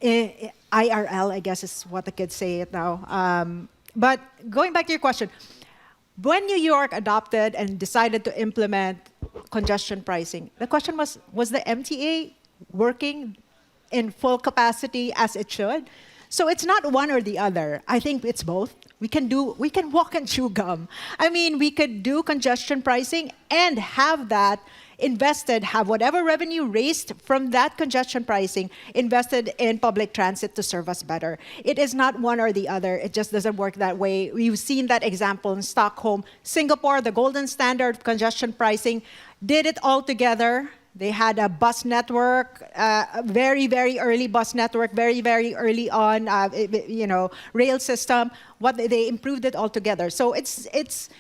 Speaker 7: IRL, I guess is what the kids say it now. But going back to your question, when New York adopted and decided to implement congestion pricing, the question was the MTA working in full capacity as it should? So it's not one or the other. I think it's both. We can walk and chew gum. I mean, we could do congestion pricing and have that invested, have whatever revenue raised from that congestion pricing invested in public transit to serve us better. It is not one or the other. It just doesn't work that way. We've seen that example in Stockholm. Singapore, the golden standard of congestion pricing, did it all together. They had a bus network, very, very early bus network, very, very early on, rail system. They improved it altogether. So it's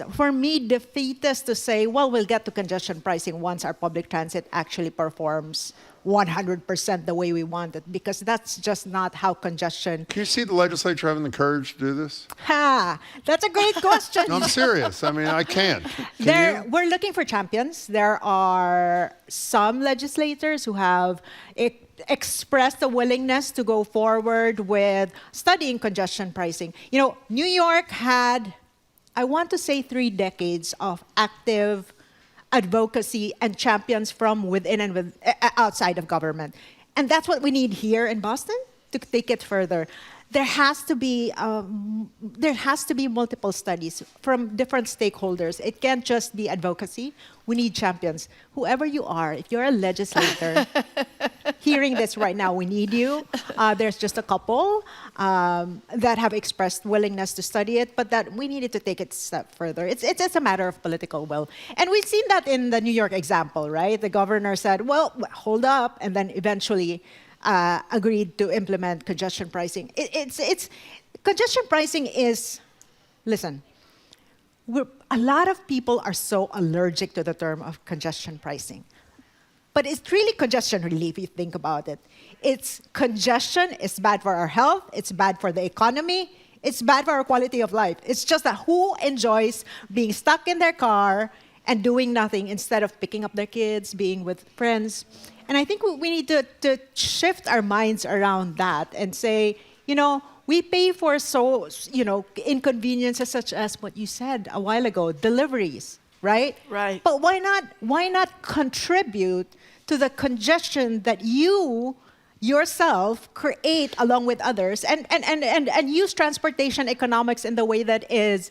Speaker 7: for me defeatist to say, well, we'll get to congestion pricing once our public transit actually performs 100% the way we want it, because that's just not how congestion.
Speaker 1: Can you see the legislature having the courage to do this?
Speaker 7: That's a great question.
Speaker 1: No, I'm serious. I mean, I can't. Can you?
Speaker 7: We're looking for champions. There are some legislators who have expressed a willingness to go forward with studying congestion pricing. New York had, I want to say, 3 decades of active advocacy and champions from within and outside of government. And that's what we need here in Boston to take it further. There has to be multiple studies from different stakeholders. It can't just be advocacy. We need champions. Whoever you are, if you're a legislator hearing this right now, we need you. There's just a couple that have expressed willingness to study it, but that we needed to take it a step further. It's a matter of political will. And we've seen that in the New York example, right? The governor said, well, hold up, and then eventually agreed to implement congestion pricing. Congestion pricing is, listen, a lot of people are so allergic to the term of congestion pricing. But it's really congestion relief, if you think about it. It's congestion, it's bad for our health, it's bad for the economy, it's bad for our quality of life. It's just that who enjoys being stuck in their car and doing nothing instead of picking up their kids, being with friends? And I think we need to shift our minds around that and say, we pay for inconveniences such as what you said a while ago, deliveries, right?
Speaker 2: Right.
Speaker 7: But why not contribute to the congestion that you yourself create along with others and use transportation economics in the way that is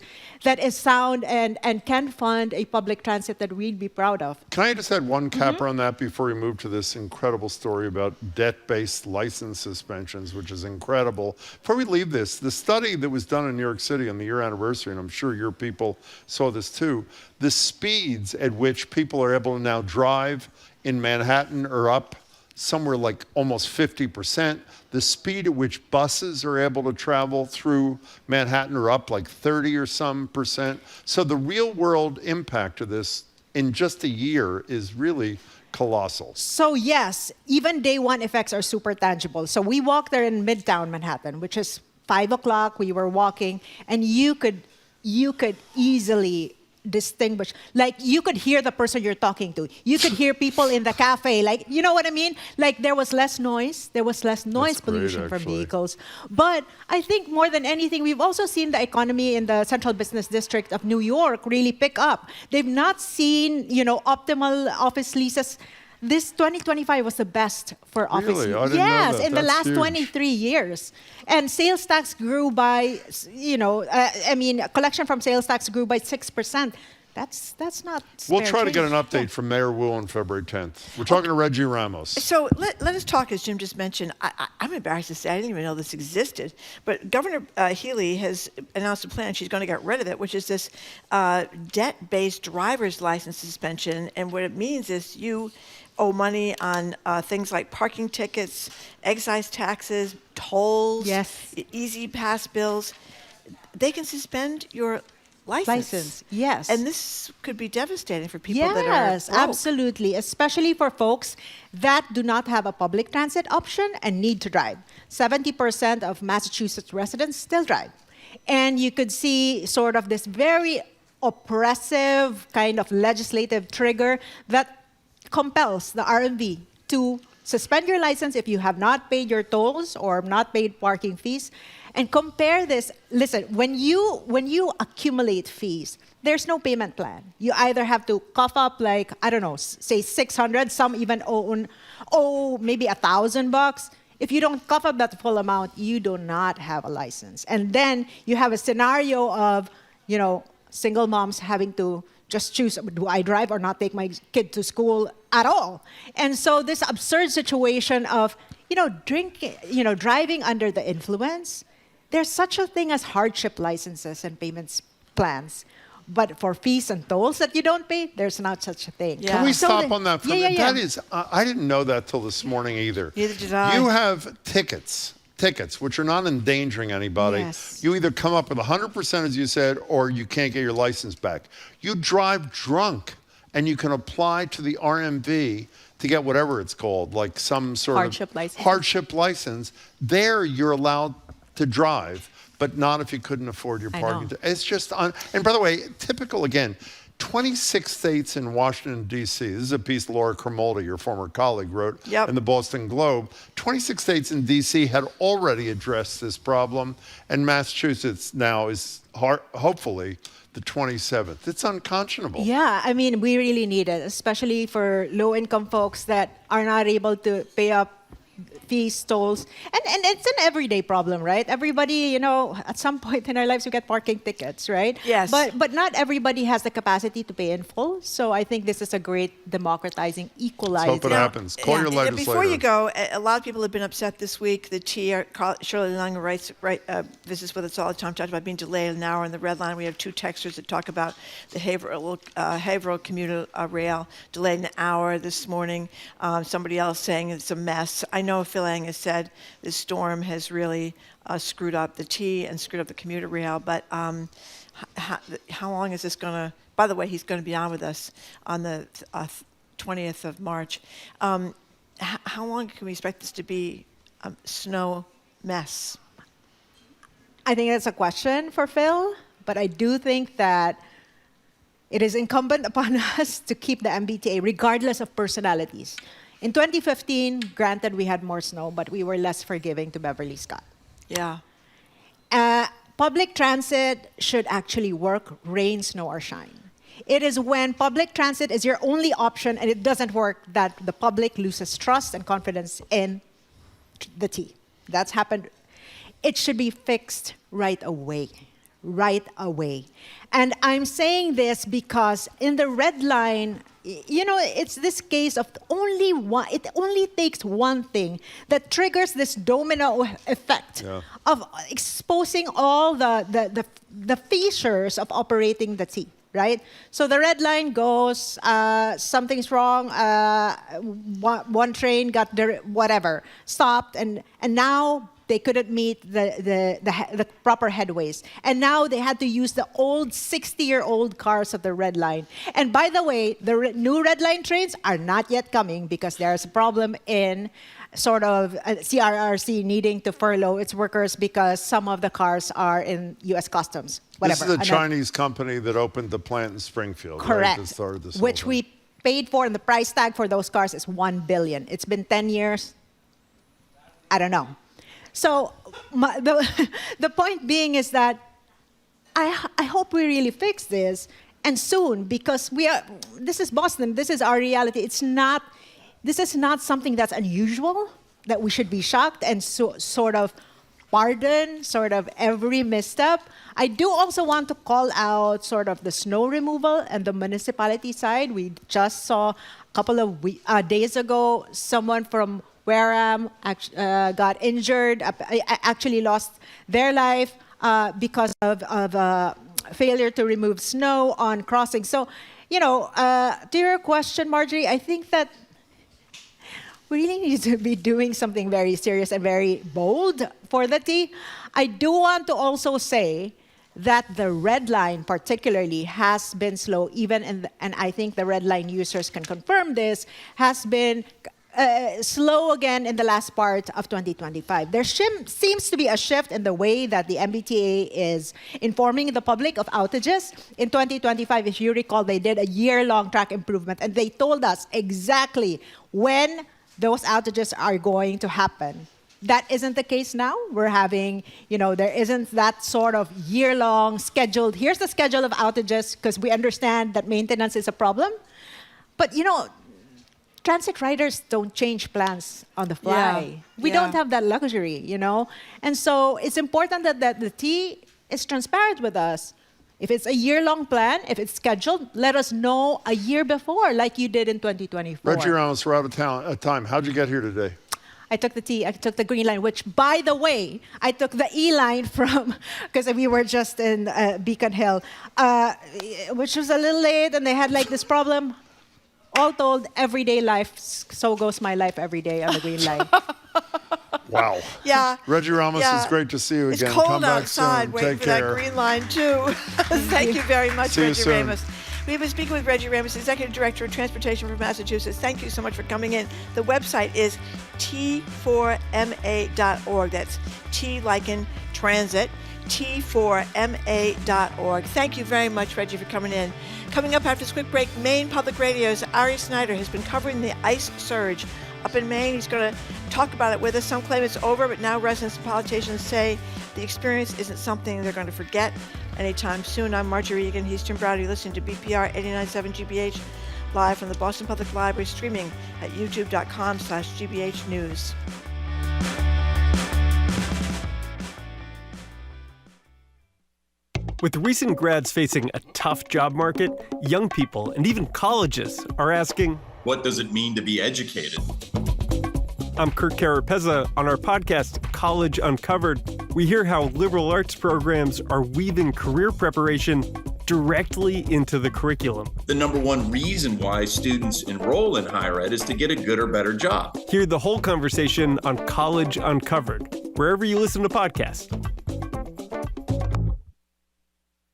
Speaker 7: sound and can fund a public transit that we'd be proud of.
Speaker 1: Can I just add one capper on that before we move to this incredible story about debt-based license suspensions, which is incredible. Before we leave this, the study that was done in New York City on the year anniversary, and I'm sure your people saw this too, the speeds at which people are able to now drive in Manhattan are up somewhere like almost 50%. The speed at which buses are able to travel through Manhattan are up like 30 or some percent. So the real world impact of this in just a year is really colossal.
Speaker 7: So yes, even day one effects are super tangible. So we walked there in Midtown Manhattan, which is 5 o'clock. We were walking, and you could easily distinguish, like you could hear the person you're talking to. You could hear people in the cafe, like, you know what I mean? Like there was less noise. There was less noise pollution from vehicles. But I think more than anything, we've also seen the economy in the Central Business District of New York really pick up. They've not seen, optimal office leases. This 2025 was the best for office.
Speaker 1: Really? I didn't know that.
Speaker 7: In the
Speaker 1: That's
Speaker 7: last
Speaker 1: huge.
Speaker 7: 23 years. And sales tax grew by, collection from sales tax grew by 6%. That's not.
Speaker 1: We'll
Speaker 7: spare
Speaker 1: try to get an
Speaker 7: change.
Speaker 1: update from Mayor Wu on February 10th. We're talking to Reggie Ramos.
Speaker 2: So let us talk, as Jim just mentioned. I'm embarrassed to say I didn't even know this existed, but Governor Healy has announced a plan. She's going to get rid of it, which is this debt-based driver's license suspension. And what it means is you owe money on things like parking tickets, excise taxes, tolls, easy pass bills. They can suspend your license.
Speaker 7: Yes.
Speaker 2: And this could be devastating for people that are broke.
Speaker 7: Absolutely, especially for folks that do not have a public transit option and need to drive. 70% of Massachusetts residents still drive. And you could see sort of this very oppressive kind of legislative trigger that compels the RMV to suspend your license if you have not paid your tolls or not paid parking fees. And compare this. Listen, when you accumulate fees, there's no payment plan. You either have to cough up like, I don't know, say 600. Some even owe maybe $1,000. If you don't cough up that full amount, you do not have a license. And then you have a scenario of, single moms having to just choose, do I drive or not take my kid to school at all? And so this absurd situation of, driving under the influence. There's such a thing as hardship licenses and payments plans. But for fees and tolls that you don't pay, there's not such a thing.
Speaker 1: Can we stop on that for a minute? That is, I didn't know that till this morning either.
Speaker 2: Neither did I.
Speaker 1: You have tickets, which are not endangering anybody.
Speaker 7: Yes.
Speaker 1: You either come up with 100%, as you said, or you can't get your license back. You drive drunk, and you can apply to the RMV to get whatever it's called, like some sort
Speaker 7: hardship
Speaker 1: of
Speaker 7: license.
Speaker 1: Hardship license. There, you're allowed to drive, but not if you couldn't afford your parking. It's just and by the way, typical again, 26 states in Washington, D.C. This is a piece Laura Cremoldi, your former colleague, wrote in the Boston Globe. 26 states in D.C. had already addressed this problem, and Massachusetts now is hopefully the 27th. It's unconscionable.
Speaker 7: Yeah, I mean, we really need it, especially for low-income folks that are not able to pay up fees, tolls, and it's an everyday problem, right? Everybody, at some point in our lives we get parking tickets, right?
Speaker 2: Yes.
Speaker 7: But not everybody has the capacity to pay in full. So I think this is a great democratizing, equalizing.
Speaker 1: Let's hope it happens. Call your legislator.
Speaker 2: Before you go, a lot of people have been upset this week. The T, Shirley Lang visits with us all the time, talks about being delayed an hour on the red line. We have two texters that talk about the Haverhill commuter rail delayed an hour this morning. Somebody else saying it's a mess. I know Phil Lang has said this storm has really screwed up the T and screwed up the commuter rail, but how long is this going to... By the way, he's going to be on with us on the 20th of March. How long can we expect this to be a snow mess?
Speaker 7: I think that's a question for Phil, but I do think that it is incumbent upon us to keep the MBTA regardless of personalities. In 2015, granted, we had more snow, but we were less forgiving to Beverly Scott.
Speaker 2: Yeah.
Speaker 7: Public transit should actually work, rain, snow, or shine. It is when public transit is your only option and it doesn't work that the public loses trust and confidence in the T. That's happened. It should be fixed right away. Right away. And I'm saying this because in the red line, it's this case of only one. It only takes one thing that triggers this domino effect of exposing all the features of operating the T, right? So the red line goes, something's wrong, one train got stopped, and now they couldn't meet the proper headways. And now they had to use the old 60-year-old cars of the Red Line. And by the way, the new Red Line trains are not yet coming because there's a problem in sort of CRRC needing to furlough its workers because some of the cars are in U.S. Customs. Whatever.
Speaker 1: This is a Chinese company that opened the plant in Springfield.
Speaker 7: Correct.
Speaker 1: Right, that started this
Speaker 7: which we paid for, and the price tag for those cars is $1 billion. It's been 10 years. I don't know. So the point being is that I hope we really fix this, and soon, because this is Boston, this is our reality. This is not something that's unusual, that we should be shocked and sort of pardon sort of every misstep. I do also want to call out sort of the snow removal and the municipality side. We just saw a couple of days ago someone from Wareham got injured, actually lost their life because of failure to remove snow on crossings. So, to your question, Marjorie, I think that we really need to be doing something very serious and very bold for the T. I do want to also say that the red line particularly has been slow, and I think the red line users can confirm this, has been slow again in the last part of 2025. There seems to be a shift in the way that the MBTA is informing the public of outages. In 2025, if you recall, they did a year-long track improvement, and they told us exactly when those outages are going to happen. That isn't the case now. We're having, there isn't that sort of year-long scheduled, here's the schedule of outages, because we understand that maintenance is a problem. But, transit riders don't change plans on the fly. We don't have that luxury, And so it's important that the T is transparent with us. If it's a year-long plan, if it's scheduled, let us know a year before, like you did in 2024.
Speaker 1: Reggie Ramos, we're out of time. How'd you get here today?
Speaker 7: I took the T, I took the green line, which, by the way, I took the E line from, because we were just in Beacon Hill, which was a little late, and they had this problem. All told, everyday life, so goes my life every day on the green line.
Speaker 1: Wow.
Speaker 2: Yeah.
Speaker 1: Reggie Ramos, it's great to see you again.
Speaker 2: It's cold
Speaker 1: Come back
Speaker 2: outside.
Speaker 1: soon.
Speaker 2: Wait
Speaker 1: Take
Speaker 2: for
Speaker 1: care.
Speaker 2: that green line, too. Thank you very much,
Speaker 1: See you
Speaker 2: Reggie
Speaker 1: soon.
Speaker 2: Ramos. We've been speaking with Reggie Ramos, Executive Director of Transportation for Massachusetts. Thank you so much for coming in. The website is t4ma.org. That's T like in transit, t4ma.org. Thank you very much, Reggie, for coming in. Coming up after this quick break, Maine Public Radio's Ari Snider has been covering the ice surge up in Maine. He's going to talk about it with us. Some claim it's over, but now residents and politicians say the experience isn't something they're going to forget anytime soon. I'm Marjorie Egan. He's Jim Browder. You're listening to BPR 89.7 GBH, live from the Boston Public Library, streaming at youtube.com/GBH News.
Speaker 9: With recent grads facing a tough job market, young people and even colleges are asking,
Speaker 10: what does it mean to be educated?
Speaker 9: I'm Kirk Carapezza. On our podcast, College Uncovered, we hear how liberal arts programs are weaving career preparation directly into the curriculum.
Speaker 10: The number one reason why students enroll in higher ed is to get a good or better job.
Speaker 9: Hear the whole conversation on College Uncovered, wherever you listen to podcasts.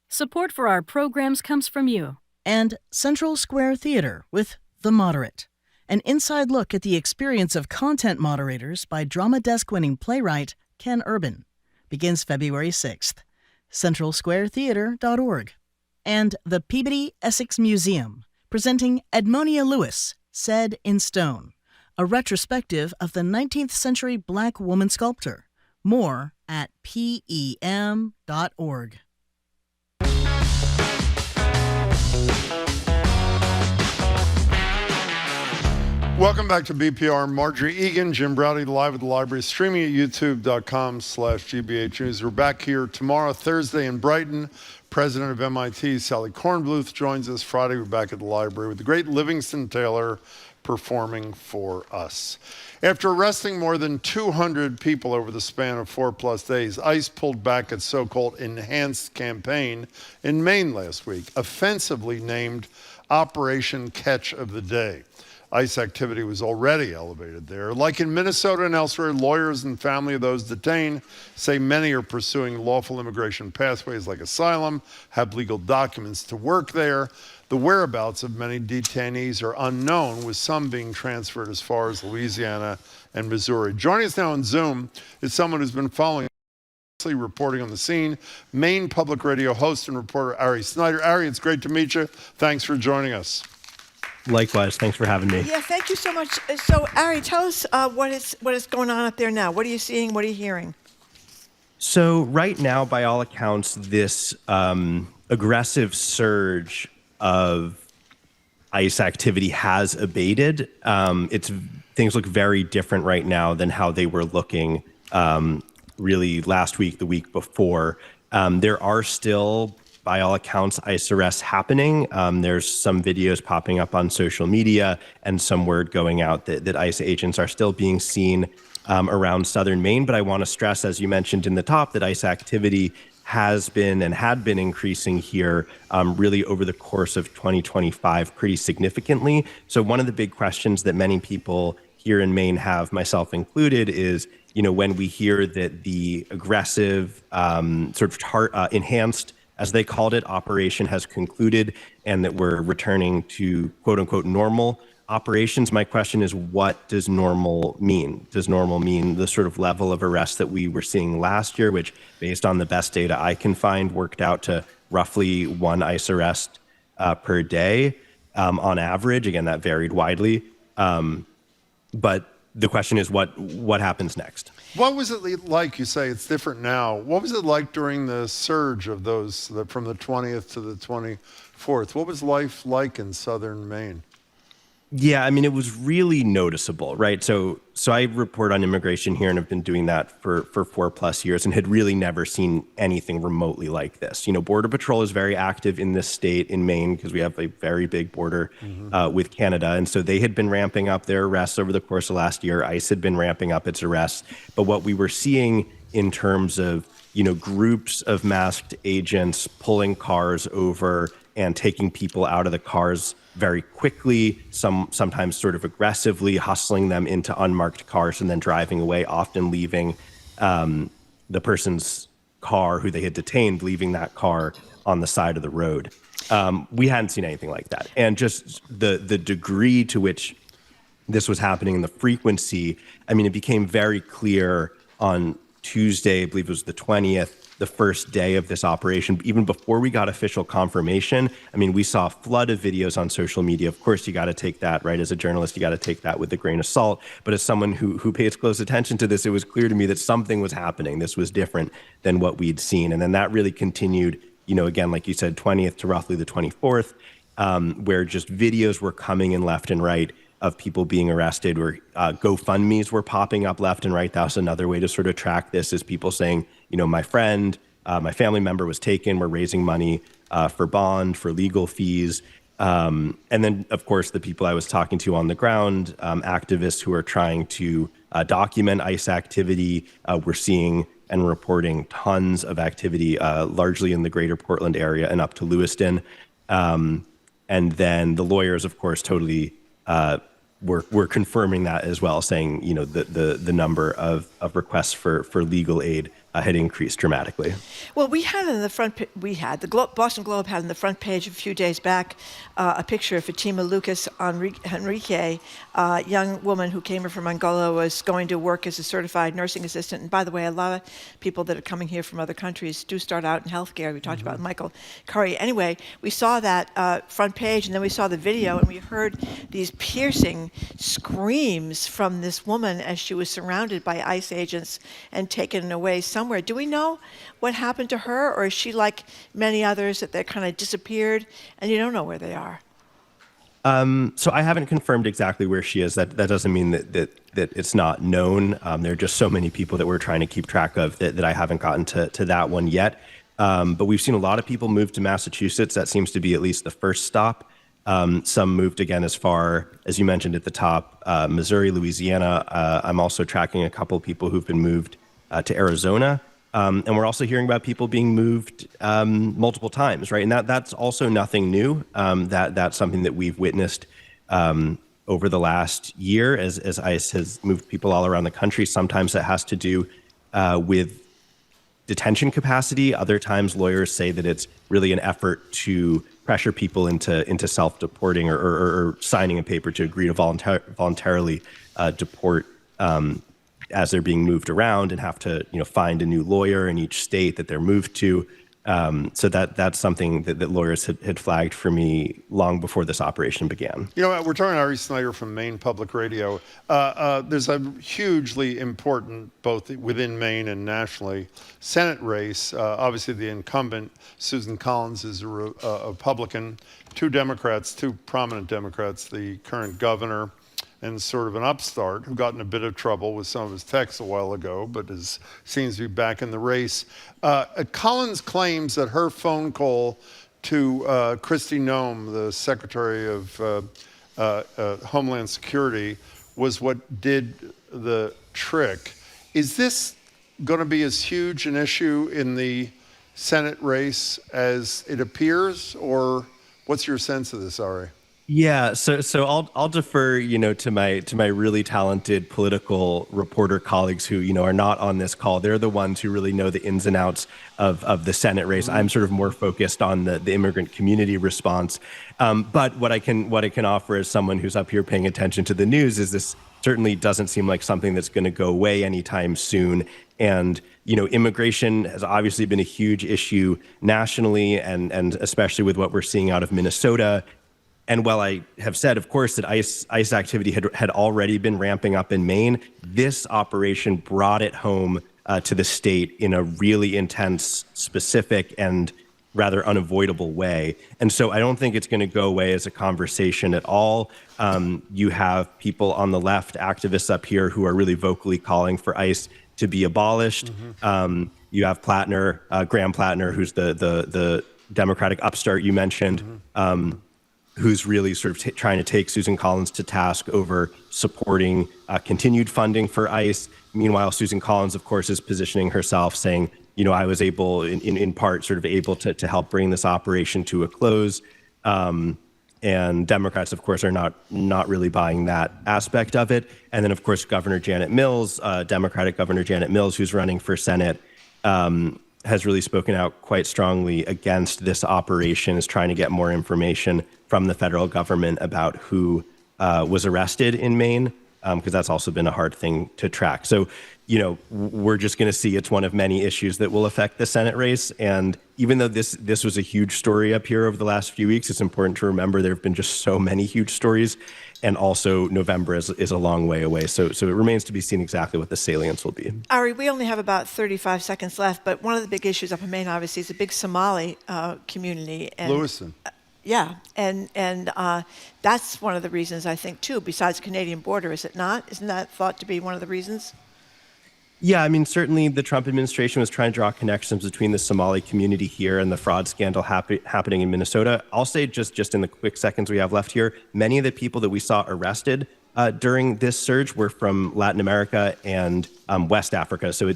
Speaker 18: Support for our programs comes from you.
Speaker 19: And Central Square Theatre with The Moderate, an inside look at the experience of content moderators by Drama Desk-winning playwright Ken Urban, begins February 6th. CentralSquareTheatre.org. And the Peabody Essex Museum, presenting Edmonia Lewis, Said in Stone, a retrospective of the 19th century Black woman sculptor. More at PEM.org.
Speaker 1: Welcome back to BPR. Marjorie Egan, Jim Browder, live at the library, streaming at youtube.com/GBH News. We're back here tomorrow, Thursday in Brighton. President of MIT, Sally Kornbluth, joins us. Friday, we're back at the library with the great Livingston Taylor performing for us. After arresting more than 200 people over the span of 4+ days, ICE pulled back its so-called enhanced campaign in Maine last week, offensively named Operation Catch of the Day. ICE activity was already elevated there. Like in Minnesota and elsewhere, lawyers and family of those detained say many are pursuing lawful immigration pathways like asylum, have legal documents to work there. The whereabouts of many detainees are unknown, with some being transferred as far as Louisiana and Missouri. Joining us now on Zoom is someone who's been following, reporting on the scene, Maine Public Radio host and reporter Ari Snider. Ari, it's great to meet you. Thanks for joining us.
Speaker 11: Likewise, thanks for having me.
Speaker 2: Yeah, thank you so much. So, Ari, tell us what is going on up there now. What are you seeing? What are you hearing?
Speaker 11: So right now, by all accounts, this aggressive surge of ICE activity has abated. Things look very different right now than how they were looking really last week, the week before. There are still, by all accounts, ICE arrests happening. There's some videos popping up on social media and some word going out that ICE agents are still being seen around southern Maine. But I want to stress, as you mentioned in the top, that ICE activity has been and had been increasing here really over the course of 2025 pretty significantly. So one of the big questions that many people here in Maine have, myself included, is, when we hear that the aggressive, enhanced, as they called it, operation has concluded and that we're returning to quote unquote normal operations. My question is, what does normal mean? Does normal mean the sort of level of arrest that we were seeing last year, which based on the best data I can find worked out to roughly one ICE arrest per day on average? Again, that varied widely. But the question is, what happens next?
Speaker 1: What was it like? You say it's different now. What was it like during the surge of those from the 20th to the 24th? What was life like in southern Maine?
Speaker 11: Yeah, I mean, it was really noticeable, right? So I report on immigration here and have been doing that for 4+ years and had really never seen anything remotely like this. Border Patrol is very active in this state, in Maine, because we have a very big border with Canada. And so they had been ramping up their arrests over the course of last year. ICE had been ramping up its arrests. But what we were seeing in terms of, groups of masked agents pulling cars over and taking people out of the cars very quickly, sometimes sort of aggressively, hustling them into unmarked cars and then driving away, often leaving the person's car who they had detained, leaving that car on the side of the road. We hadn't seen anything like that. And just the degree to which this was happening and the frequency, I mean, it became very clear on Tuesday, I believe it was the 20th, the first day of this operation, even before we got official confirmation. I mean, we saw a flood of videos on social media. Of course, you got to take that, right? As a journalist, you got to take that with a grain of salt. But as someone who pays close attention to this, it was clear to me that something was happening. This was different than what we'd seen. And then that really continued, again, like you said, 20th to roughly the 24th, where just videos were coming in left and right of people being arrested, where GoFundMes were popping up left and right. That was another way to sort of track this, is people saying, my friend, my family member was taken, we're raising money for bond, for legal fees. And then, of course, the people I was talking to on the ground, activists who are trying to document ICE activity. We're seeing and reporting tons of activity, largely in the greater Portland area and up to Lewiston. And then the lawyers, of course, totally we're confirming that as well, saying, the number of requests for legal aid had increased dramatically.
Speaker 2: Well, we had the Boston Globe had on the front page a few days back a picture of Fatima Lucas Henrique, a young woman who came from Angola, was going to work as a certified nursing assistant. And by the way, a lot of people that are coming here from other countries do start out in healthcare. We talked about Michael Curry. Anyway, we saw that front page, and then we saw the video, and we heard these piercing screams from this woman as she was surrounded by ICE agents and taken away somewhere. Do we know what happened to her, or is she like many others that they kind of disappeared and you don't know where they are?
Speaker 11: So I haven't confirmed exactly where she is. That doesn't mean that it's not known. There are just so many people that we're trying to keep track of that I haven't gotten to that one yet. But we've seen a lot of people move to Massachusetts. That seems to be at least the first stop. Some moved again as far, as you mentioned at the top, Missouri, Louisiana. I'm also tracking a couple people who've been moved to Arizona. And we're also hearing about people being moved multiple times, right? And that's also nothing new. That's something that we've witnessed over the last year as ICE has moved people all around the country. Sometimes that has to do with detention capacity. Other times lawyers say that it's really an effort to pressure people into self-deporting or signing a paper to agree to voluntarily deport as they're being moved around and have to find a new lawyer in each state that they're moved to. So that's something that lawyers had flagged for me long before this operation began.
Speaker 1: We're talking to Ari Snider from Maine Public Radio. There's a hugely important, both within Maine and nationally, Senate race. Obviously, the incumbent, Susan Collins, is a Republican. Two prominent Democrats, the current governor and sort of an upstart who got in a bit of trouble with some of his texts a while ago, but seems to be back in the race. Collins claims that her phone call to Kristi Noem, the Secretary of Homeland Security, was what did the trick. Is this going to be as huge an issue in the Senate race as it appears, or what's your sense of this, Ari?
Speaker 11: Yeah, so I'll defer, to my really talented political reporter colleagues who, are not on this call. They're the ones who really know the ins and outs of the Senate race. I'm sort of more focused on the immigrant community response. But what I can offer as someone who's up here paying attention to the news is this certainly doesn't seem like something that's going to go away anytime soon. And, immigration has obviously been a huge issue nationally, and especially with what we're seeing out of Minnesota. And while I have said, of course, that ICE activity had already been ramping up in Maine, this operation brought it home to the state in a really intense, specific, and rather unavoidable way. And so I don't think it's going to go away as a conversation at all. You have people on the left, activists up here, who are really vocally calling for ICE to be abolished. You have Graham Plattner, who's the Democratic upstart you mentioned, who's really sort of trying to take Susan Collins to task over supporting continued funding for ICE. Meanwhile, Susan Collins, of course, is positioning herself, saying, I was able, in part, sort of able to help bring this operation to a close. And Democrats, of course, are not really buying that aspect of it. And then, of course, Governor Janet Mills, Democratic Governor Janet Mills, who's running for Senate, has really spoken out quite strongly against this operation, is trying to get more information from the federal government about who was arrested in Maine, because that's also been a hard thing to track. So, we're just going to see it's one of many issues that will affect the Senate race. And even though this was a huge story up here over the last few weeks, it's important to remember there have been just so many huge stories. And also November is a long way away. So it remains to be seen exactly what the salience will be.
Speaker 2: Ari, we only have about 35 seconds left, but one of the big issues up in Maine, obviously, is the big Somali community. And,
Speaker 1: Lewiston.
Speaker 2: Yeah, and that's one of the reasons, I think, too, besides the Canadian border, is it not? Isn't that thought to be one of the reasons?
Speaker 11: Yeah, I mean, certainly the Trump administration was trying to draw connections between the Somali community here and the fraud scandal happening in Minnesota. I'll say just in the quick seconds we have left here, many of the people that we saw arrested during this surge were from Latin America and West Africa. So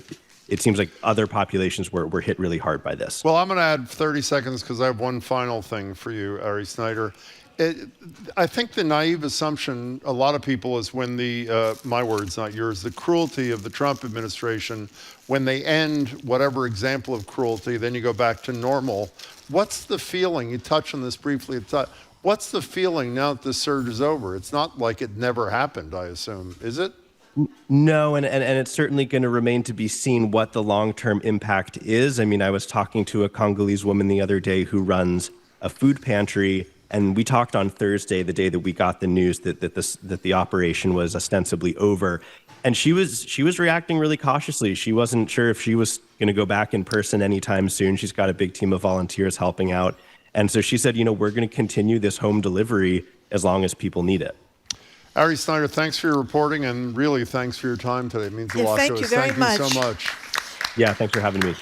Speaker 11: it seems like other populations were hit really hard by this.
Speaker 1: Well, I'm going to add 30 seconds because I have one final thing for you, Ari Snider. I think the naive assumption, a lot of people, is when my words, not yours, the cruelty of the Trump administration, when they end whatever example of cruelty, then you go back to normal. What's the feeling? You touched on this briefly. What's the feeling now that the surge is over? It's not like it never happened, I assume, is it?
Speaker 11: No, and it's certainly going to remain to be seen what the long-term impact is. I mean, I was talking to a Congolese woman the other day who runs a food pantry, and we talked on Thursday, the day that we got the news that the operation was ostensibly over. And she was reacting really cautiously. She wasn't sure if she was going to go back in person anytime soon. She's got a big team of volunteers helping out. And so she said, we're going to continue this home delivery as long as people need it.
Speaker 1: Ari Snider, thanks for your reporting, and really thanks for your time today. It means a lot to us.
Speaker 2: Thank you
Speaker 1: so much.
Speaker 11: Yeah, thanks for having me.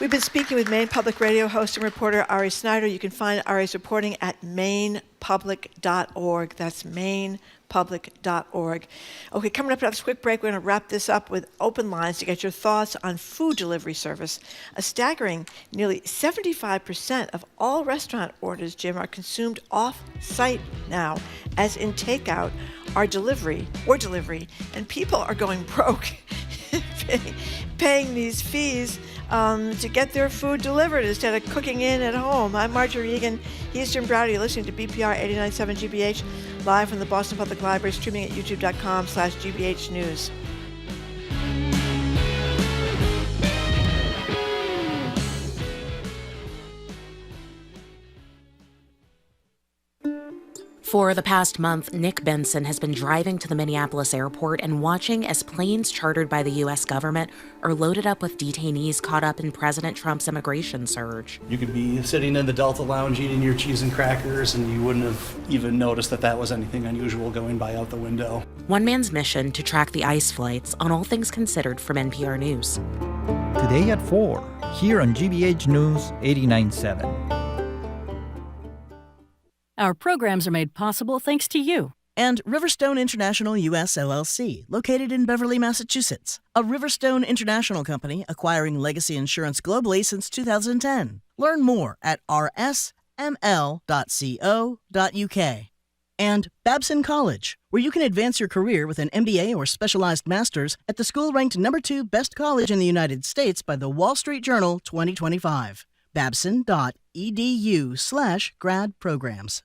Speaker 2: We've been speaking with Maine Public Radio host and reporter Ari Snider. You can find Ari's reporting at mainepublic.org. That's mainepublic.org. Okay, coming up after this quick break, we're going to wrap this up with open lines to get your thoughts on food delivery service. A staggering nearly 75% of all restaurant orders, Jim, are consumed off-site now, as in takeout or delivery, and people are going broke paying these fees to get their food delivered instead of cooking in at home. I'm Marjorie Egan. He's Jim Browder. You're listening to BPR 89.7 GBH, live from the Boston Public Library, streaming at youtube.com/GBH News.
Speaker 12: For the past month, Nick Benson has been driving to the Minneapolis airport and watching as planes chartered by the U.S. government are loaded up with detainees caught up in President Trump's immigration surge.
Speaker 13: You could be sitting in the Delta Lounge eating your cheese and crackers, and you wouldn't have even noticed that that was anything unusual going by out the window.
Speaker 12: One man's mission to track the ICE flights on All Things Considered from NPR News.
Speaker 14: Today at 4, here on GBH News 89.7.
Speaker 18: Our programs are made possible thanks to you.
Speaker 19: And Riverstone International US LLC, located in Beverly, Massachusetts. A Riverstone International company acquiring legacy insurance globally since 2010. Learn more at rsml.co.uk. And Babson College, where you can advance your career with an MBA or specialized master's at the school ranked number 2 best college in the United States by the Wall Street Journal 2025. babson.edu/grad programs.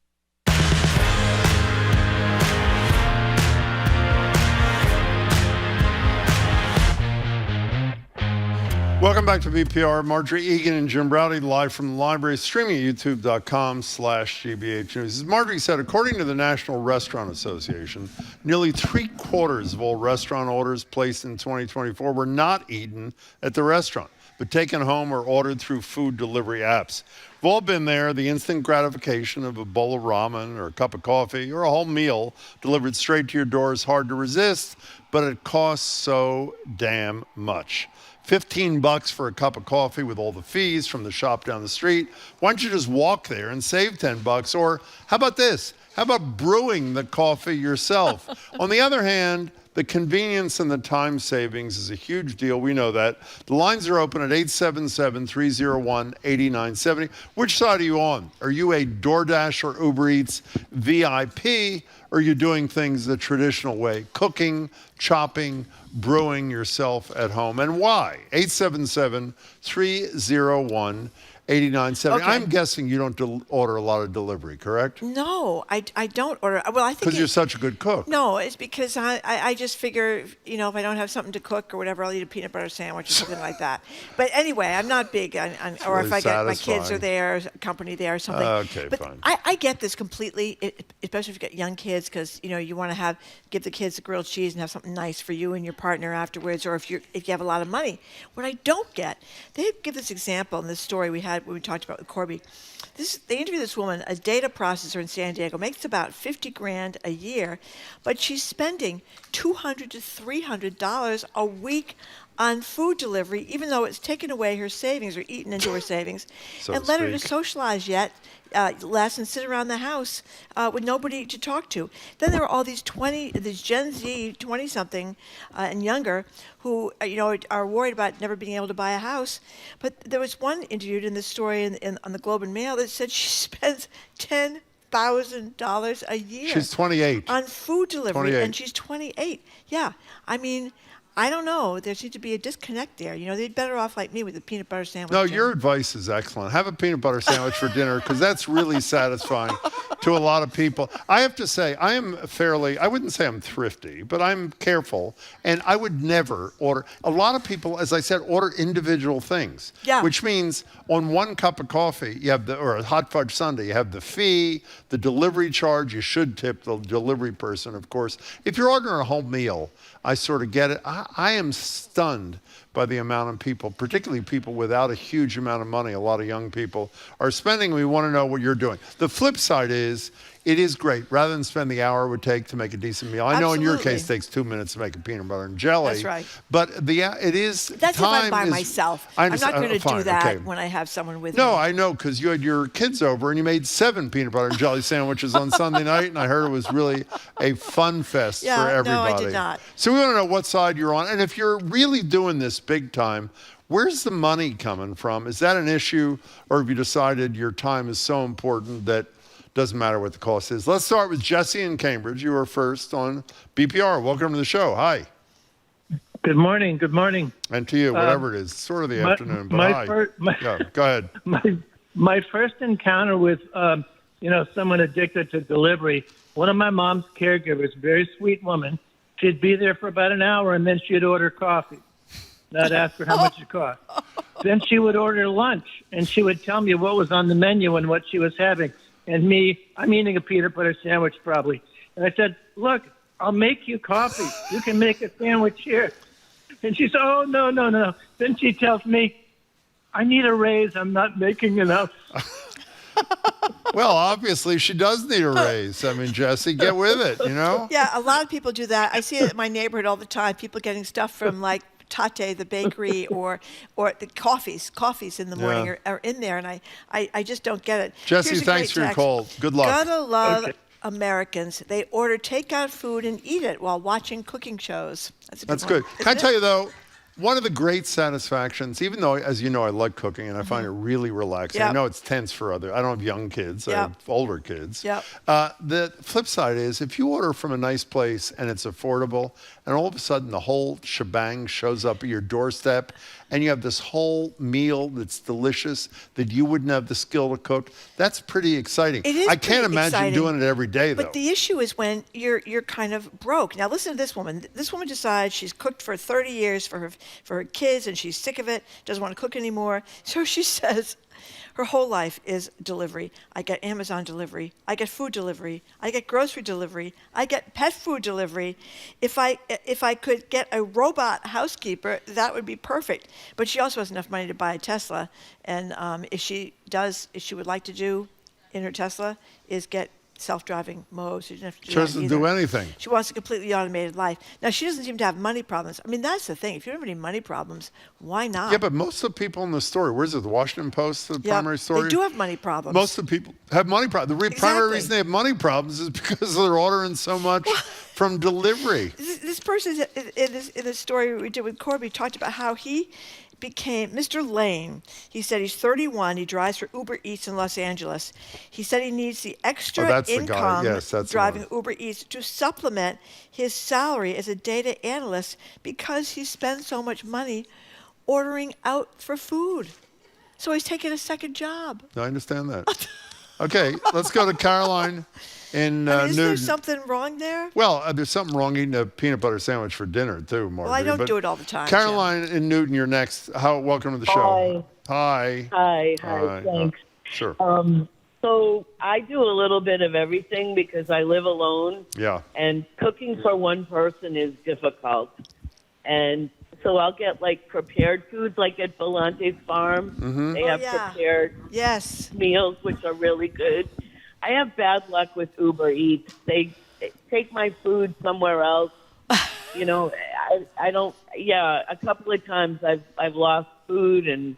Speaker 1: Welcome back to VPR. Marjorie Egan and Jim Browdy live from the library, streaming at youtube.com/GBH News. As Marjorie said, according to the National Restaurant Association, nearly 3/4 of all restaurant orders placed in 2024 were not eaten at the restaurant, but taken home or ordered through food delivery apps. We've all been there, the instant gratification of a bowl of ramen or a cup of coffee or a whole meal delivered straight to your door is hard to resist, but it costs so damn much. $15 for a cup of coffee with all the fees from the shop down the street. Why don't you just walk there and save $10? Or how about this? How about brewing the coffee yourself? On the other hand, the convenience and the time savings is a huge deal. We know that. The lines are open at 877-301-8970. Which side are you on? Are you a DoorDash or Uber Eats VIP? Or are you doing things the traditional way? Cooking, chopping, brewing yourself at home. And why? 877-301-8970.
Speaker 2: Okay.
Speaker 1: I'm guessing you don't order a lot of delivery, correct?
Speaker 2: No, I don't order. Well, I think
Speaker 1: Because you're such a good cook.
Speaker 2: No, it's because I just figure, if I don't have something to cook or whatever, I'll eat a peanut butter sandwich or something like that. But anyway, I'm not big on or
Speaker 1: really
Speaker 2: if I get my kids
Speaker 1: satisfying.
Speaker 2: are there, company there or something.
Speaker 1: Okay,
Speaker 2: but
Speaker 1: fine.
Speaker 2: I get this completely, especially if you got young kids, because you want to give the kids the grilled cheese and have something nice for you and your partner afterwards, or if you have a lot of money. What I don't get, they give this example in this story we had when we talked about with Corby. They interviewed this woman, a data processor in San Diego, makes about $50,000 a year, but she's spending $200 to $300 a week on food delivery, even though it's taken away her savings or eaten into her savings, and let her to socialize less and sit around the house with nobody to talk to. Then there are all these Gen Z 20-something and younger who are worried about never being able to buy a house. But there was one interviewed in this story on the Globe and Mail that said she spends $10,000 a year.
Speaker 1: She's 28.
Speaker 2: On food delivery,
Speaker 1: 28.
Speaker 2: and she's 28. Yeah, I mean, I don't know. There seems to be a disconnect there. They're better off like me with a peanut butter sandwich.
Speaker 1: No, your advice is excellent. Have a peanut butter sandwich for dinner, because that's really satisfying to a lot of people. I have to say, I wouldn't say I'm thrifty, but I'm careful. And I would never order. A lot of people, as I said, order individual things.
Speaker 2: Yeah.
Speaker 1: Which means on one cup of coffee, you have or a hot fudge sundae, you have the fee, the delivery charge. You should tip the delivery person, of course. If you're ordering a whole meal, I sort of get it. I am stunned by the amount of people, particularly people without a huge amount of money, a lot of young people, are spending. We want to know what you're doing. The flip side is, it is great. Rather than spend the hour it would take to make a decent meal. I know in your case it takes 2 minutes to make a peanut butter and jelly.
Speaker 2: That's right.
Speaker 1: But it is
Speaker 2: That's
Speaker 1: time
Speaker 2: if I'm by myself. I'm not going to do that when I have someone with me.
Speaker 1: No, I know, because you had your kids over and you made 7 peanut butter and jelly sandwiches on Sunday night, and I heard it was really a fun fest for everybody.
Speaker 2: No, I did not.
Speaker 1: So we want to know what side you're on, and if you're really doing this big time, where's the money coming from? Is that an issue, or have you decided your time is so important that doesn't matter what the cost is? Let's start with Jesse in Cambridge. You are first on BPR. Welcome to the show. Hi.
Speaker 15: Good morning. Good morning.
Speaker 1: And to you, whatever it is, sort of the afternoon, but hi. Go ahead.
Speaker 15: My first encounter with, someone addicted to delivery, one of my mom's caregivers, very sweet woman, she'd be there for about an hour and then she'd order coffee. I'd ask her how much it cost. Then she would order lunch and she would tell me what was on the menu and what she was having. And me, I'm eating a peanut butter sandwich probably. And I said, look, I'll make you coffee. You can make a sandwich here. And she said, oh, no. Then she tells me, I need a raise. I'm not making enough.
Speaker 1: Well, obviously, she does need a raise. I mean, Jesse, get with it, you know?
Speaker 2: Yeah, a lot of people do that. I see it in my neighborhood all the time. People getting stuff from, like, Tate, the bakery, or the coffees in the morning are in there, and I just don't get it.
Speaker 1: Jesse, thanks for your call. Good luck.
Speaker 2: Gotta love Americans. They order takeout food and eat it while watching cooking shows. That's
Speaker 1: good. Can I tell you, though, one of the great satisfactions, even though, as you know, I like cooking and I find it really relaxing. I know it's tense for I don't have young kids. I have older kids. The flip side is if you order from a nice place and it's affordable and all of a sudden the whole shebang shows up at your doorstep and you have this whole meal that's delicious that you wouldn't have the skill to cook, that's pretty exciting.
Speaker 2: It is
Speaker 1: I can't imagine doing it every day, though.
Speaker 2: But the issue is when you're kind of broke. Now, listen to this woman. This woman decides she's cooked for 30 years for her kids, and she's sick of it, doesn't want to cook anymore. So she says her whole life is delivery. I get Amazon delivery. I get food delivery. I get grocery delivery. I get pet food delivery. If I could get a robot housekeeper, that would be perfect. But she also has enough money to buy a Tesla. And if she would like to do in her Tesla is get self-driving mode. So she
Speaker 1: doesn't do anything.
Speaker 2: She wants a completely automated life. Now, she doesn't seem to have money problems. I mean, that's the thing. If you don't have any money problems, why not?
Speaker 1: Yeah, but most of the people in the story, where's it, the Washington Post, the primary story?
Speaker 2: They do have money problems.
Speaker 1: Most of the people have money problems. The primary reason they have money problems is because they're ordering so much from delivery.
Speaker 2: This person in the story we did with Corby talked about how he became Mr. Lane. He said he's 31. He drives for Uber Eats in Los Angeles. He said he needs the extra income driving Uber Eats to supplement his salary as a data analyst because he spends so much money ordering out for food. So he's taking a second job.
Speaker 1: I understand that. Okay, let's go to Caroline in Newton.
Speaker 2: Is there something wrong there?
Speaker 1: Well, there's something wrong eating a peanut butter sandwich for dinner, too, Margaret.
Speaker 2: Well, I don't do it all the time.
Speaker 1: Caroline in Newton, you're next. Welcome to the show. Hi.
Speaker 16: Hi, thanks.
Speaker 1: Sure.
Speaker 16: So I do a little bit of everything because I live alone.
Speaker 1: Yeah.
Speaker 16: And cooking for one person is difficult. And so I'll get prepared foods like at Volante's Farm.
Speaker 1: Mm-hmm.
Speaker 16: They have prepared meals, which are really good. I have bad luck with Uber Eats. They take my food somewhere else. You know, I don't. Yeah, a couple of times I've lost food, and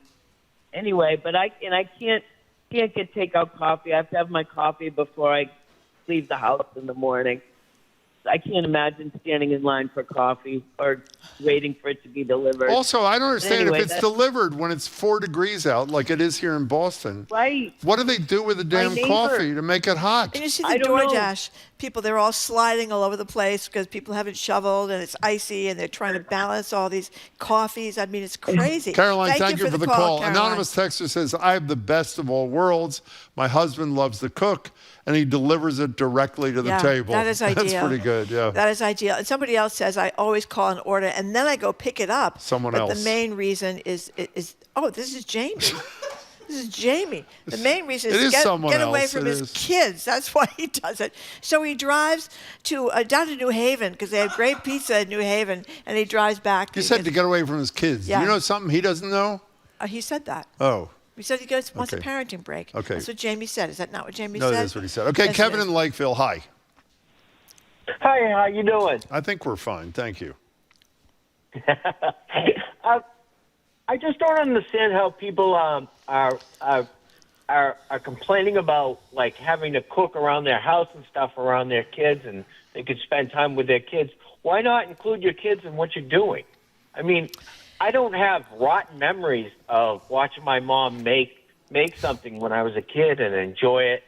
Speaker 16: anyway, but I can't get takeout coffee. I have to have my coffee before I leave the house in the morning. I can't imagine standing in line for coffee or waiting for it to be delivered.
Speaker 1: Also, I don't understand if it's delivered when it's 4 degrees out, like it is here in Boston.
Speaker 16: Right.
Speaker 1: What do they do with the damn coffee to make it hot?
Speaker 2: And you see the DoorDash people, they're all sliding all over the place because people haven't shoveled and it's icy and they're trying to balance all these coffees. I mean, it's crazy.
Speaker 1: Caroline, thank you for the call.
Speaker 2: Caroline.
Speaker 1: Anonymous texter says, I have the best of all worlds. My husband loves to cook, and he delivers it directly to the table.
Speaker 2: That is ideal.
Speaker 1: That's pretty good, yeah.
Speaker 2: That is ideal. And somebody else says, I always call an order, and then I go pick it up.
Speaker 1: Someone
Speaker 2: but
Speaker 1: else.
Speaker 2: The main reason is this is Jamie. This is Jamie. The main reason is to get away from his kids. That's why he does it. So he drives to down to New Haven because they have great pizza in New Haven, and he drives back.
Speaker 1: You said to get away from his kids.
Speaker 2: Yeah.
Speaker 1: You know something he doesn't know?
Speaker 2: He said that.
Speaker 1: Oh.
Speaker 2: He said he wants a parenting break.
Speaker 1: Okay.
Speaker 2: That's what Jamie said. Is that not what Jamie
Speaker 1: said?
Speaker 2: said?
Speaker 1: No, that's what he said. Okay,
Speaker 2: Yes,
Speaker 1: Kevin in Lakeville, hi.
Speaker 17: Hi, how you doing?
Speaker 1: I think we're fine. Thank you.
Speaker 17: I just don't understand how people are complaining about having to cook around their house and stuff around their kids, and they could spend time with their kids. Why not include your kids in what you're doing? I mean, I don't have rotten memories of watching my mom make something when I was a kid and enjoy it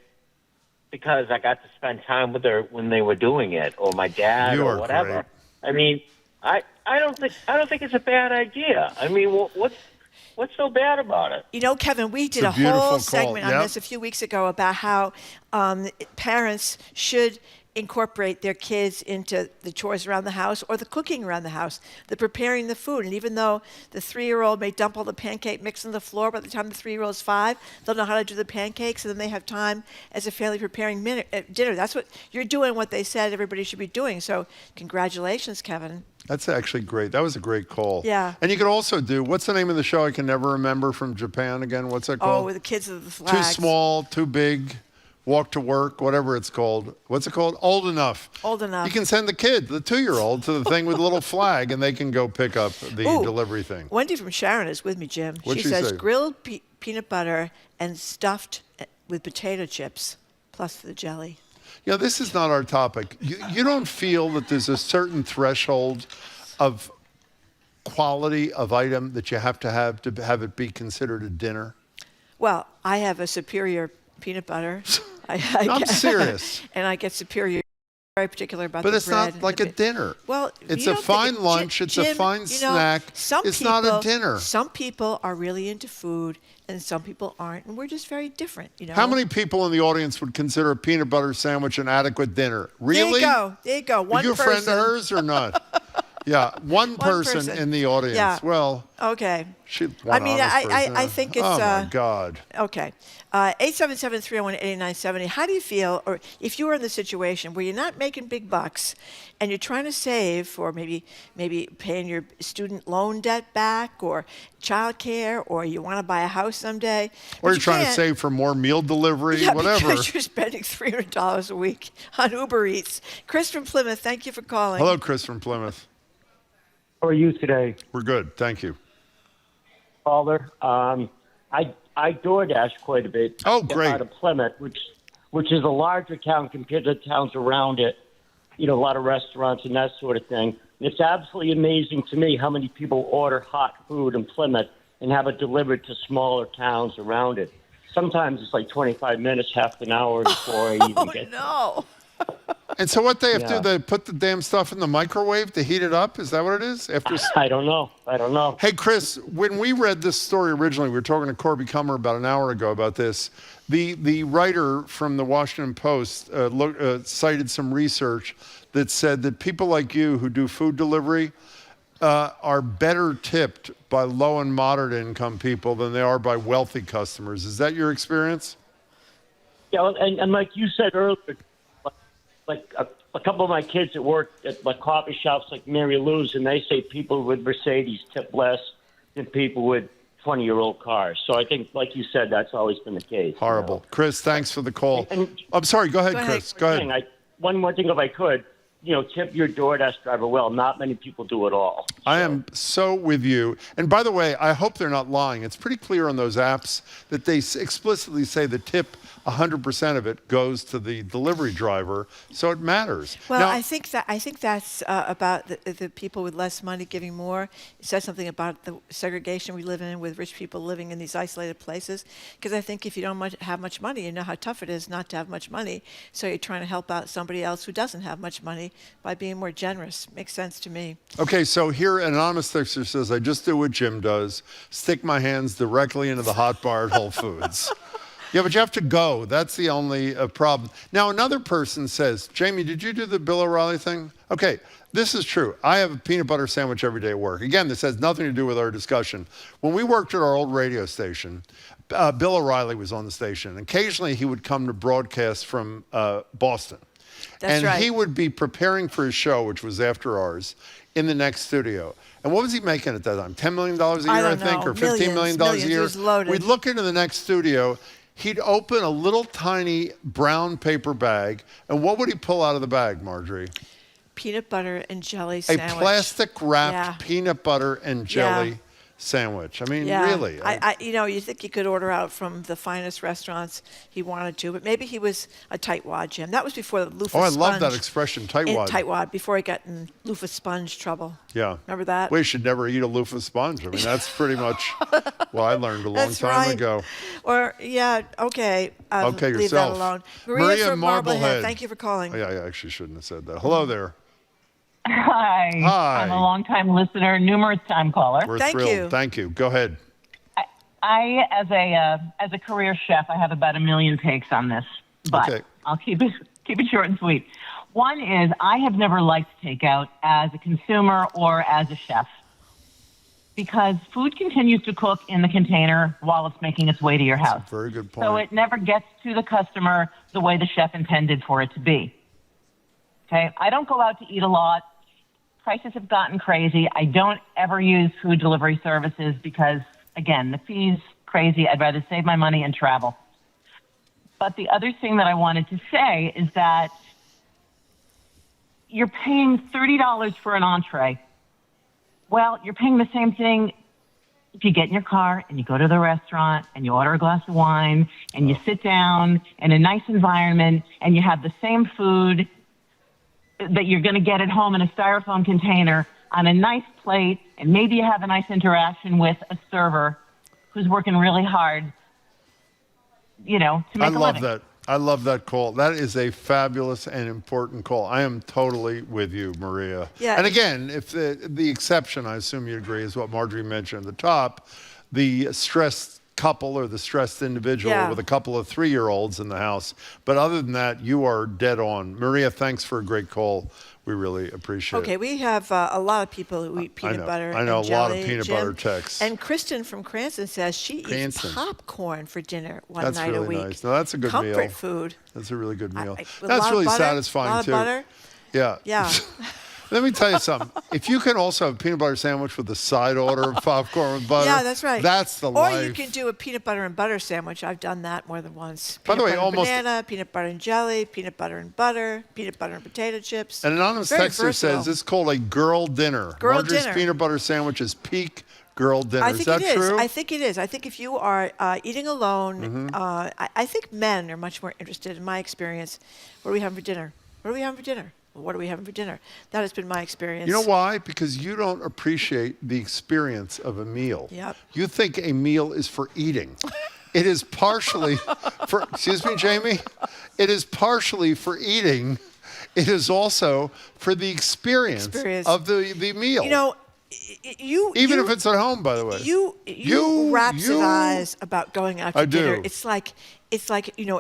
Speaker 17: because I got to spend time with her when they were doing it, or my dad, or whatever.
Speaker 1: Great.
Speaker 17: I mean, I don't think it's a bad idea. I mean, what's so bad about it?
Speaker 2: You know, Kevin, we did a whole segment on this a few weeks ago about how parents should incorporate their kids into the chores around the house or the cooking around the house, the preparing the food. And even though the 3-year-old may dump all the pancake mix on the floor, by the time the 3-year-old's 5, they'll know how to do the pancakes, and then they have time as a family preparing dinner. That's what you're doing, what they said everybody should be doing. So congratulations, Kevin.
Speaker 1: That's actually great. That was a great call.
Speaker 2: Yeah.
Speaker 1: And you could also do, what's the name of the show I can never remember from Japan again? What's that called?
Speaker 2: Oh, with the kids of the flags.
Speaker 1: Too small, too big, walk to work, whatever it's called. What's it called? Old Enough.
Speaker 2: Old Enough.
Speaker 1: You can send the kid, the 2-year-old, to the thing with a little flag, and they can go pick up the delivery thing.
Speaker 2: Wendy from Sharon is with me, Jim.
Speaker 1: What'd
Speaker 2: she says
Speaker 1: say?
Speaker 2: grilled peanut butter and stuffed with potato chips, plus the jelly.
Speaker 1: Yeah, this is not our topic. You don't feel that there's a certain threshold of quality of item that you have to have it be considered a dinner?
Speaker 2: Well, I have a superior peanut butter.
Speaker 1: I'm serious.
Speaker 2: And I get superior, very particular about the bread.
Speaker 1: But it's not like a dinner.
Speaker 2: Well,
Speaker 1: it's a fine lunch. It's a fine snack. It's not a dinner.
Speaker 2: Some people are really into food, and some people aren't, and we're just very different.
Speaker 1: How many people in the audience would consider a peanut butter sandwich an adequate dinner? Really?
Speaker 2: There you go. One
Speaker 1: Are you a
Speaker 2: person.
Speaker 1: friend of hers or not? Yeah, one person in the audience.
Speaker 2: Yeah.
Speaker 1: Well,
Speaker 2: okay.
Speaker 1: I
Speaker 2: think it's.
Speaker 1: Oh my God.
Speaker 2: Okay, 877-301-8970. How do you feel, or if you were in the situation where you're not making big bucks, and you're trying to save for maybe paying your student loan debt back, or childcare, or you want to buy a house someday,
Speaker 1: or you're trying to save for more meal delivery, whatever.
Speaker 2: Because you're spending $300 a week on Uber Eats. Chris from Plymouth, thank you for calling.
Speaker 1: Hello, Chris from Plymouth.
Speaker 20: How are you today?
Speaker 1: We're good, thank you.
Speaker 20: Caller, I DoorDash quite a bit.
Speaker 1: Oh, great!
Speaker 20: Out of Plymouth, which is a larger town compared to the towns around it. You know, a lot of restaurants and that sort of thing. And it's absolutely amazing to me how many people order hot food in Plymouth and have it delivered to smaller towns around it. Sometimes it's like 25 minutes, half an hour before I even get there.
Speaker 2: No.
Speaker 1: And so what they have to do, they put the damn stuff in the microwave to heat it up? Is that what it is?
Speaker 20: I don't know.
Speaker 1: Hey, Chris, when we read this story originally, we were talking to Corby Kummer about an hour ago about this. The writer from the Washington Post cited some research that said that people like you who do food delivery are better tipped by low and moderate income people than they are by wealthy customers. Is that your experience?
Speaker 20: Yeah, and like you said earlier, like a couple of my kids that work at like coffee shops like Mary Lou's, and they say people with Mercedes tip less than people with 20-year-old cars. So I think, like you said, that's always been the case.
Speaker 1: Horrible.
Speaker 20: You know?
Speaker 1: Chris, thanks for the call. I'm sorry. Go ahead, Chris. Go ahead.
Speaker 20: One more thing, if I could. Tip your DoorDash driver well. Not many people do it all. So.
Speaker 1: I am so with you. And by the way, I hope they're not lying. It's pretty clear on those apps that they explicitly say the tip, 100% of it goes to the delivery driver, so it matters.
Speaker 2: Well,
Speaker 1: now,
Speaker 2: I think that's about the people with less money giving more. It says something about the segregation we live in with rich people living in these isolated places. Because I think if you don't have much money, you know how tough it is not to have much money. So you're trying to help out somebody else who doesn't have much money by being more generous. Makes sense to me.
Speaker 1: Okay, so here an anonymous texter says, I just do what Jim does, stick my hands directly into the hot bar at Whole Foods. Yeah, but you have to go. That's the only problem. Now, another person says, Jamie, did you do the Bill O'Reilly thing? Okay, this is true. I have a peanut butter sandwich every day at work. Again, this has nothing to do with our discussion. When we worked at our old radio station, Bill O'Reilly was on the station. Occasionally, he would come to broadcast from Boston.
Speaker 2: That's right.
Speaker 1: He would be preparing for his show, which was after ours, in the next studio. And what was he making at that time? $10 million a year, I think, or $15 million a year?
Speaker 2: It was loaded.
Speaker 1: We'd look into the next studio. He'd open a little tiny brown paper bag, and what would he pull out of the bag, Marjorie?
Speaker 2: Peanut butter and jelly sandwich.
Speaker 1: A plastic-wrapped peanut butter and jelly sandwich. I mean, really.
Speaker 2: You think you could order out from the finest restaurants he wanted to, but maybe he was a tightwad, Jim. That was before the loofah sponge.
Speaker 1: Oh, I love that expression, tightwad.
Speaker 2: Tightwad, before he got in loofah sponge trouble.
Speaker 1: Yeah.
Speaker 2: Remember that?
Speaker 1: We should never eat a loofah sponge. I mean, that's pretty much what I learned a long time ago.
Speaker 2: Or, okay.
Speaker 1: Okay,
Speaker 2: leave
Speaker 1: yourself.
Speaker 2: that alone.
Speaker 1: Maria
Speaker 2: from
Speaker 1: Marblehead.
Speaker 2: Thank you for calling.
Speaker 1: Oh, yeah, I actually shouldn't have said that. Hello there.
Speaker 21: Hi.
Speaker 1: Hi.
Speaker 21: I'm a long-time listener, numerous time caller.
Speaker 1: We're thrilled. Thank you. Go ahead.
Speaker 21: I as a career chef, I have about 1 million takes on this, but I'll keep it short and sweet. One is I have never liked takeout as a consumer or as a chef because food continues to cook in the container while it's making its way to your house.
Speaker 1: That's a very good point.
Speaker 21: So it never gets to the customer the way the chef intended for it to be. Okay, I don't go out to eat a lot. Prices have gotten crazy. I don't ever use food delivery services because, again, the fee's crazy. I'd rather save my money and travel. But the other thing that I wanted to say is that you're paying $30 for an entree. Well, you're paying the same thing if you get in your car and you go to the restaurant and you order a glass of wine and you sit down in a nice environment and you have the same food that you're going to get at home in a styrofoam container on a nice plate, and maybe you have a nice interaction with a server who's working really hard, to make a living.
Speaker 1: I love that. I love that call. That is a fabulous and important call. I am totally with you, Maria.
Speaker 2: Yeah.
Speaker 1: And again, if the exception, I assume you agree, is what Marjorie mentioned at the top, the stressed couple or the stressed individual with a couple of 3-year-olds in the house. But other than that, you are dead on. Maria, thanks for a great call. We really appreciate it.
Speaker 2: Okay, we have a lot of people who eat peanut butter
Speaker 1: I know
Speaker 2: and
Speaker 1: a
Speaker 2: jelly,
Speaker 1: lot of peanut butter texts.
Speaker 2: And Kristen from Cranston says she eats popcorn for dinner one night
Speaker 1: really
Speaker 2: a week.
Speaker 1: Nice. No, that's a good meal.
Speaker 2: Comfort food.
Speaker 1: That's a really good meal.
Speaker 2: With
Speaker 1: That's really
Speaker 2: butter,
Speaker 1: satisfying,
Speaker 2: a lot
Speaker 1: too.
Speaker 2: Of butter.
Speaker 1: Yeah.
Speaker 2: Yeah.
Speaker 1: Let me tell you something. If you can also have a peanut butter sandwich with a side order of popcorn with butter,
Speaker 2: yeah, that's right.
Speaker 1: That's the
Speaker 2: or
Speaker 1: life.
Speaker 2: Or you can do a peanut butter and butter sandwich. I've done that more than once.
Speaker 1: By the way,
Speaker 2: peanut butter
Speaker 1: almost
Speaker 2: and banana, peanut butter and jelly, peanut butter and butter, peanut butter and potato chips.
Speaker 1: An anonymous
Speaker 2: Very
Speaker 1: texter
Speaker 2: versatile.
Speaker 1: says this is called a girl dinner.
Speaker 2: Girl
Speaker 1: Marjorie's
Speaker 2: dinner.
Speaker 1: peanut butter sandwich is peak girl dinner.
Speaker 2: I think
Speaker 1: is that
Speaker 2: it is.
Speaker 1: true?
Speaker 2: I think it is. I think if you are eating alone, I think men are much more interested, in my experience. What are we having for dinner? What are we having for dinner? What are we having for dinner? That has been my experience.
Speaker 1: You know why? Because you don't appreciate the experience of a meal.
Speaker 2: Yep.
Speaker 1: You think a meal is for eating. It is partially for, excuse me, Jamie? It is partially for eating. It is also for the experience. Of the meal.
Speaker 2: You know,
Speaker 1: even if it's at home, by the way.
Speaker 2: You rhapsodize about going out to dinner.
Speaker 1: do.
Speaker 2: It's like,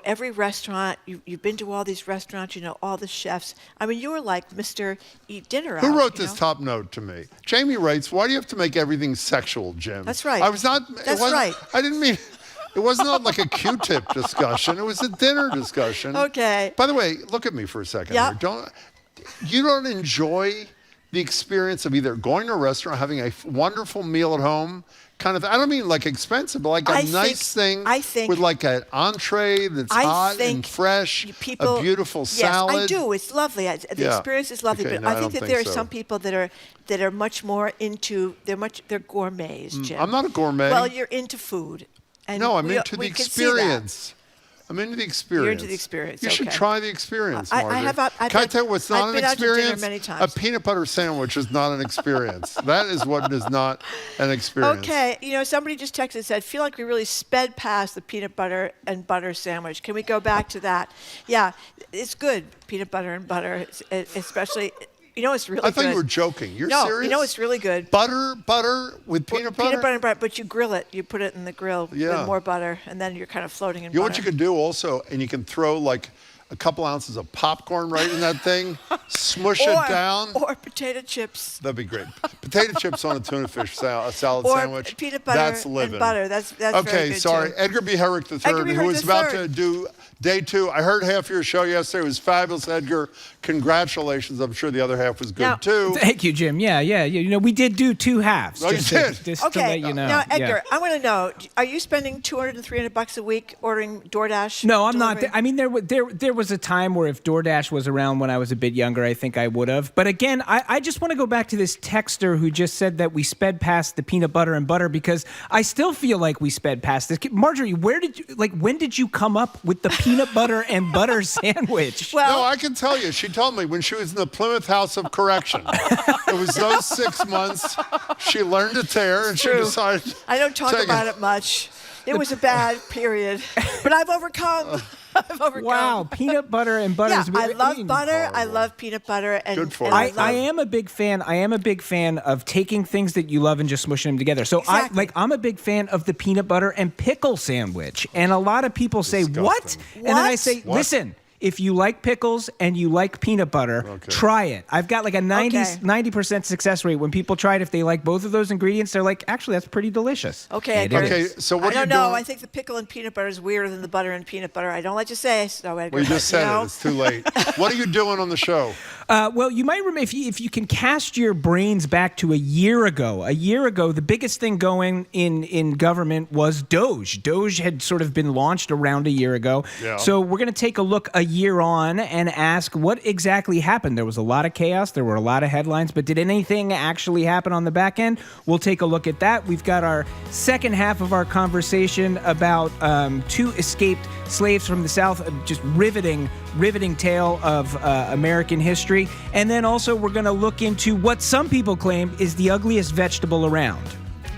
Speaker 2: every restaurant, you've been to all these restaurants, all the chefs. I mean, you were like Mr. Eat Dinner Out.
Speaker 1: Who wrote this top note to me? Jamie writes, why do you have to make everything sexual, Jim?
Speaker 2: That's right.
Speaker 1: I was not.
Speaker 2: That's right.
Speaker 1: I didn't mean. It was not like a Q-tip discussion. It was a dinner discussion.
Speaker 2: Okay.
Speaker 1: By the way, look at me for a second.
Speaker 2: Yep.
Speaker 1: Here. You don't enjoy the experience of either going to a restaurant, having a wonderful meal at home, kind of, I don't mean like expensive, but like a nice thing with like an entree that's hot and fresh, a beautiful salad.
Speaker 2: Yes, I do. It's lovely. The experience is lovely.
Speaker 1: Okay,
Speaker 2: but
Speaker 1: no,
Speaker 2: I think that there are
Speaker 1: so.
Speaker 2: some people that are much more into, they're gourmets, Jim.
Speaker 1: I'm not a gourmet.
Speaker 2: Well, you're into food. And
Speaker 1: no, I'm into the experience. I'm into the experience.
Speaker 2: You're into the experience.
Speaker 1: You should try the experience,
Speaker 2: I
Speaker 1: Margaret.
Speaker 2: have.
Speaker 1: Can I tell you what's not an experience?
Speaker 2: I've been out to dinner many times.
Speaker 1: A peanut butter sandwich is not an experience. That is what is not an experience.
Speaker 2: Okay, somebody just texted and said, feel like we really sped past the peanut butter and butter sandwich. Can we go back to that? Yeah, it's good, peanut butter and butter, especially. It's really good.
Speaker 1: I thought you were joking. You're serious?
Speaker 2: It's really good.
Speaker 1: Butter with peanut butter?
Speaker 2: Peanut butter and butter, but you grill it. You put it in the grill with more butter, and then you're kind of floating in butter.
Speaker 1: You know what you can do also? And you can throw like a couple ounces of popcorn right in that thing, smush it down.
Speaker 2: Or potato chips.
Speaker 1: That'd be great. Potato chips on a tuna fish salad sandwich.
Speaker 2: Or peanut butter
Speaker 1: That's living.
Speaker 2: and butter. That's
Speaker 1: okay,
Speaker 2: very good
Speaker 1: sorry.
Speaker 2: too.
Speaker 1: Edgar B. Herrick III, who was about to do day 2. I heard half your show yesterday. It was fabulous, Edgar. Congratulations. I'm sure the other half was good too.
Speaker 4: Thank you, Jim. Yeah. We did do 2 halves.
Speaker 1: Oh, you did?
Speaker 4: Just to let you know.
Speaker 2: Now, Edgar, I want to know, are you spending $200 and $300 a week ordering DoorDash?
Speaker 4: No, I'm not. I mean, there was a time where if DoorDash was around when I was a bit younger, I think I would have. But again, I just want to go back to this texter who just said that we sped past the peanut butter and butter, because I still feel like we sped past this. Marjorie, when did you come up with the peanut butter and butter sandwich?
Speaker 1: Well, no, I can tell you. She told me when she was in the Plymouth House of Correction. It was those 6 months. She learned to tear, and she decided.
Speaker 2: I don't talk about it much. It was a bad period, but I've overcome.
Speaker 4: Wow, peanut butter and butter.
Speaker 2: Yeah, I love butter. I love peanut butter. And,
Speaker 1: good for
Speaker 2: and
Speaker 1: you.
Speaker 4: I am a big fan. I am a big fan of taking things that you love and just smushing them together. So I'm a big fan of the peanut butter and pickle sandwich. And a lot of people say, what? And then I say, listen. if you like pickles and you like peanut butter, try it. I've got like a 90% success rate. When people try it, if they like both of those ingredients, they're like, actually, that's pretty delicious.
Speaker 2: Okay,
Speaker 1: so what
Speaker 2: I
Speaker 1: are you
Speaker 2: don't know.
Speaker 1: doing?
Speaker 2: I think the pickle and peanut butter is weirder than the butter and peanut butter. I don't like to say so, Edgar.
Speaker 1: We just said it. It's too late. What are you doing on the show?
Speaker 4: Well, you might remember, if you can cast your brains back to a year ago. A year ago, the biggest thing going in government was Doge. Doge had sort of been launched around a year ago.
Speaker 1: Yeah.
Speaker 4: So we're going to take a look a year on and ask what exactly happened. There was a lot of chaos. There were a lot of headlines, but did anything actually happen on the back end? We'll take a look at that. We've got our second half of our conversation about 2 escaped slaves from the South, just riveting tale of American history. And then also we're going to look into what some people claim is the ugliest vegetable around.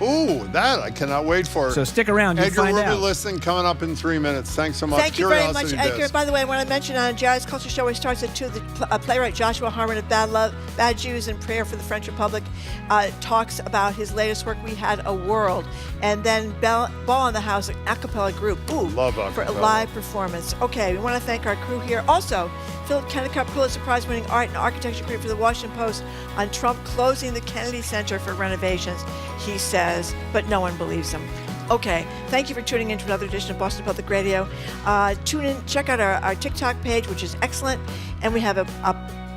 Speaker 1: Ooh, that I cannot wait for.
Speaker 4: So stick around. You'll
Speaker 1: Edgar,
Speaker 4: find
Speaker 1: we'll
Speaker 4: out.
Speaker 1: be listening coming up in 3 minutes. Thanks so much.
Speaker 2: Thank you very much,
Speaker 1: Curiosity
Speaker 2: Edgar.
Speaker 1: Desk.
Speaker 2: By the way, I want to mention on Jared's Culture Show, which starts at 2, the playwright Joshua Harmon of Bad Jews and Prayer for the French Republic talks about his latest work, We Had a World. And then Ball in the House, an a cappella group. Ooh,
Speaker 1: love a
Speaker 2: for a
Speaker 1: cappella.
Speaker 2: live performance. Okay, we want to thank our crew here. Also, Philip Kennicott, Pulitzer Prize-winning art and architecture critic for the Washington Post on Trump closing the Kennedy Center for renovations, he says, but no one believes him. Okay, thank you for tuning in to another edition of Boston Public Radio. Tune in, check out our TikTok page, which is excellent, and we have a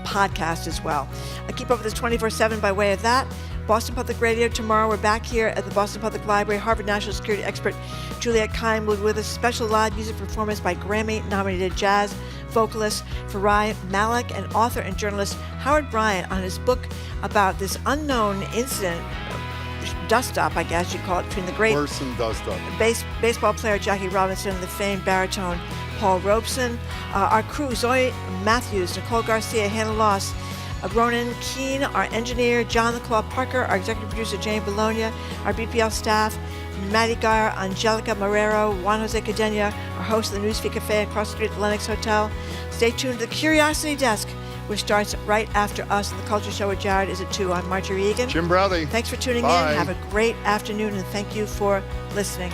Speaker 2: podcast as well. Keep up with us 24/7 by way of that. Boston Public Radio. Tomorrow we're back here at the Boston Public Library. Harvard National Security expert Juliette Kine will be with us. Special live music performance by Grammy-nominated jazz vocalist Farai Malik and author and journalist Howard Bryant on his book about this unknown incident, dust-up, I guess you'd call it, between the great
Speaker 1: Worse than dust-up.
Speaker 2: baseball player Jackie Robinson and the famed baritone Paul Robeson. Our crew, Zoe Matthews, Nicole Garcia, Hannah Loss, Ronan Keene, our engineer, John the Claw Parker, our executive producer, Jane Bologna, our BPL staff, Maddie Gar, Angelica Marrero, Juan Jose Cadena, our host of the Newsfeed Cafe across the street at the Lennox Hotel. Stay tuned to the Curiosity Desk, which starts right after us. And the Culture Show with Jared is at 2. I'm Marjorie Egan.
Speaker 1: Jim Browdy.
Speaker 2: Thanks for tuning
Speaker 1: Bye.
Speaker 2: in. Have a great afternoon, and thank you for listening.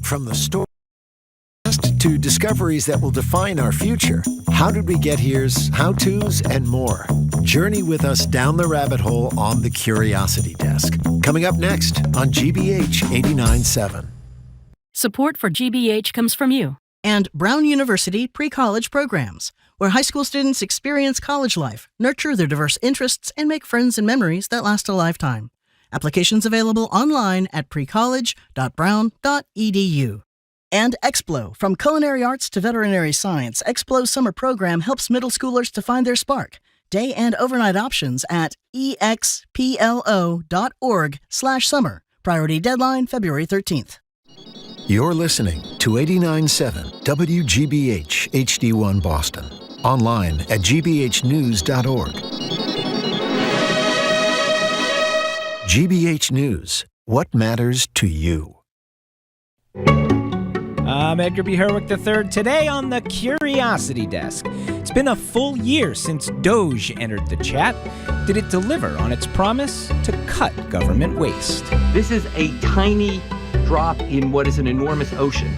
Speaker 6: From the story to discoveries that will define our future, how did we get here's, how-tos, and more. Journey with us down the rabbit hole on the Curiosity Desk. Coming up next on GBH 89.7.
Speaker 18: Support for GBH comes from you.
Speaker 19: And Brown University pre-college programs, where high school students experience college life, nurture their diverse interests, and make friends and memories that last a lifetime. Applications available online at precollege.brown.edu. And Explo, from culinary arts to veterinary science, Explo's summer program helps middle schoolers to find their spark. Day and overnight options at explo.org/summer. Priority deadline February 13th.
Speaker 6: You're listening to 89.7 WGBH HD1 Boston. Online at gbhnews.org. GBH News. What matters to you?
Speaker 4: I'm Edgar B. Herwick III. Today on the Curiosity Desk. It's been a full year since Doge entered the chat. Did it deliver on its promise to cut government waste?
Speaker 5: This is a tiny drop in what is an enormous ocean.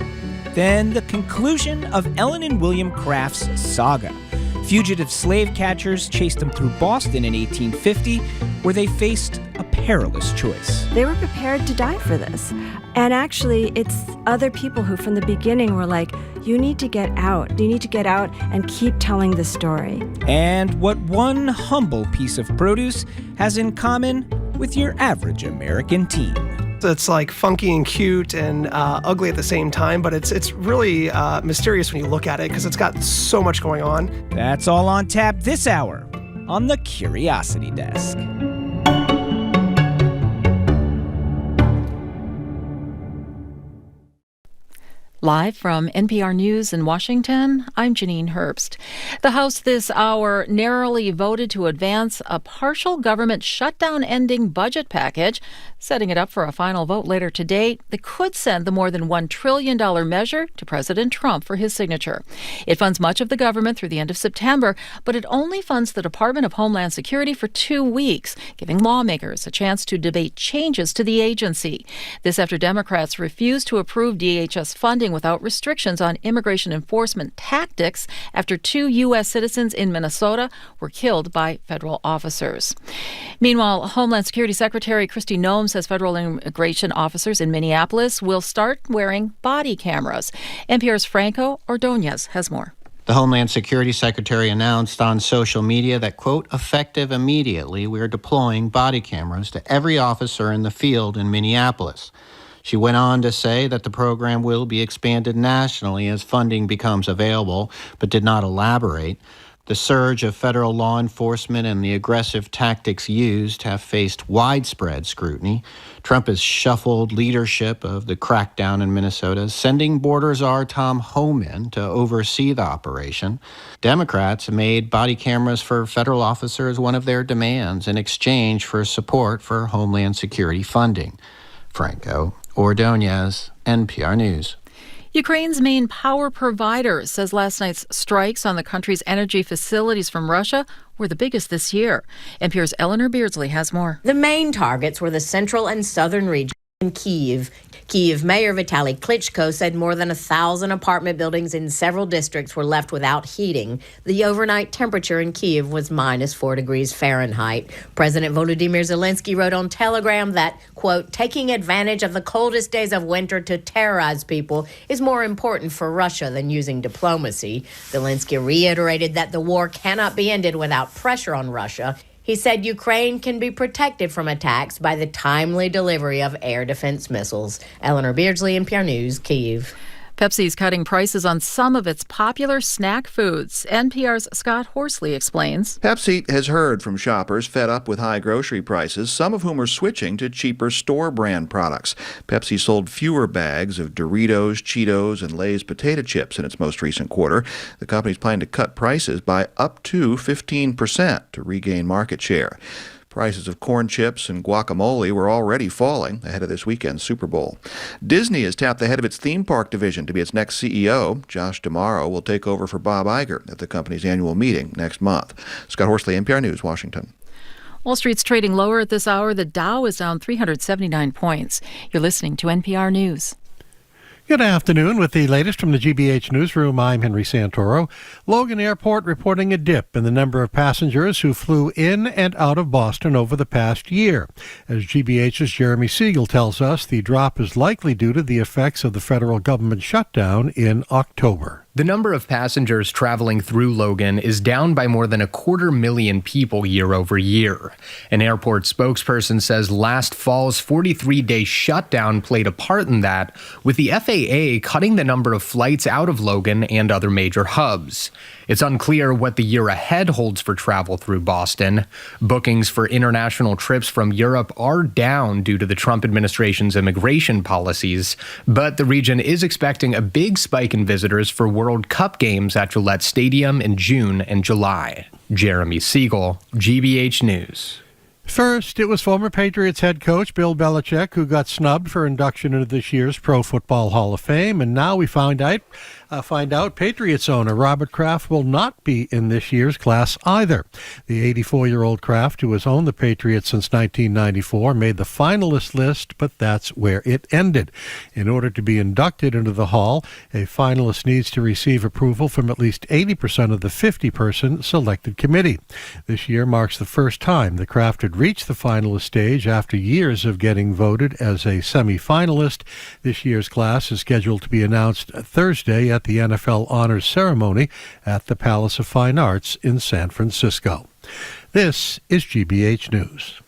Speaker 4: Then the conclusion of Ellen and William Craft's saga. Fugitive slave catchers chased them through Boston in 1850, where they faced a perilous choice.
Speaker 22: They were prepared to die for this. And actually, it's other people who from the beginning were like, you need to get out. You need to get out and keep telling the story.
Speaker 4: And what one humble piece of produce has in common with your average American teen.
Speaker 23: It's like funky and cute and ugly at the same time, but it's really mysterious when you look at it because it's got so much going on.
Speaker 4: That's all on tap this hour on the Curiosity Desk.
Speaker 18: Live from NPR News in Washington, I'm Janine Herbst. The House this hour narrowly voted to advance a partial government shutdown-ending budget package, setting it up for a final vote later today that could send the more than $1 trillion measure to President Trump for his signature. It funds much of the government through the end of September, but it only funds the Department of Homeland Security for 2 weeks, giving lawmakers a chance to debate changes to the agency. This after Democrats refused to approve DHS funding without restrictions on immigration enforcement tactics after 2 U.S. citizens in Minnesota were killed by federal officers. Meanwhile, Homeland Security Secretary Kristi Noem says federal immigration officers in Minneapolis will start wearing body cameras. NPR's Franco Ordonez has more.
Speaker 3: The Homeland Security Secretary announced on social media that, quote, effective immediately, we are deploying body cameras to every officer in the field in Minneapolis. She went on to say that the program will be expanded nationally as funding becomes available, but did not elaborate. The surge of federal law enforcement and the aggressive tactics used have faced widespread scrutiny. Trump has shuffled leadership of the crackdown in Minnesota, sending Border Czar Tom Homan to oversee the operation. Democrats made body cameras for federal officers one of their demands in exchange for support for Homeland Security funding. Franco Ordonez, NPR News.
Speaker 18: Ukraine's main power provider says last night's strikes on the country's energy facilities from Russia were the biggest this year. NPR's Eleanor Beardsley has more.
Speaker 7: The main targets were the central and southern region in Kyiv. Kyiv Mayor Vitaly Klitschko said more than 1,000 apartment buildings in several districts were left without heating. The overnight temperature in Kyiv was -4 degrees Fahrenheit. President Volodymyr Zelensky wrote on Telegram that, quote, taking advantage of the coldest days of winter to terrorize people is more important for Russia than using diplomacy. Zelensky reiterated that the war cannot be ended without pressure on Russia. He said Ukraine can be protected from attacks by the timely delivery of air defense missiles. Eleanor Beardsley, NPR News, Kyiv.
Speaker 18: Pepsi's cutting prices on some of its popular snack foods. NPR's Scott Horsley explains.
Speaker 8: Pepsi has heard from shoppers fed up with high grocery prices, some of whom are switching to cheaper store brand products. Pepsi sold fewer bags of Doritos, Cheetos, and Lay's potato chips in its most recent quarter. The company's planning to cut prices by up to 15% to regain market share. Prices of corn chips and guacamole were already falling ahead of this weekend's Super Bowl. Disney has tapped the head of its theme park division to be its next CEO. Josh D'Amaro will take over for Bob Iger at the company's annual meeting next month. Scott Horsley, NPR News, Washington.
Speaker 18: Wall Street's trading lower at this hour. The Dow is down 379 points. You're listening to NPR News.
Speaker 24: Good afternoon. With the latest from the GBH Newsroom, I'm Henry Santoro. Logan Airport reporting a dip in the number of passengers who flew in and out of Boston over the past year. As GBH's Jeremy Siegel tells us, the drop is likely due to the effects of the federal government shutdown in October.
Speaker 25: The number of passengers traveling through Logan is down by more than 250,000 people year over year. An airport spokesperson says last fall's 43-day shutdown played a part in that, with the FAA cutting the number of flights out of Logan and other major hubs. It's unclear what the year ahead holds for travel through Boston. Bookings for international trips from Europe are down due to the Trump administration's immigration policies, but the region is expecting a big spike in visitors for World Cup games at Gillette Stadium in June and July. Jeremy Siegel, GBH News.
Speaker 24: First, it was former Patriots head coach Bill Belichick who got snubbed for induction into this year's Pro Football Hall of Fame, and now we find out Patriots owner Robert Kraft will not be in this year's class either. The 84-year-old Kraft, who has owned the Patriots since 1994, made the finalist list, but that's where it ended. In order to be inducted into the Hall, a finalist needs to receive approval from at least 80% of the 50-person selected committee. This year marks the first time the Kraft had reached the finalist stage after years of getting voted as a semi-finalist. This year's class is scheduled to be announced Thursday at the NFL Honors Ceremony at the Palace of Fine Arts in San Francisco. This is GBH News.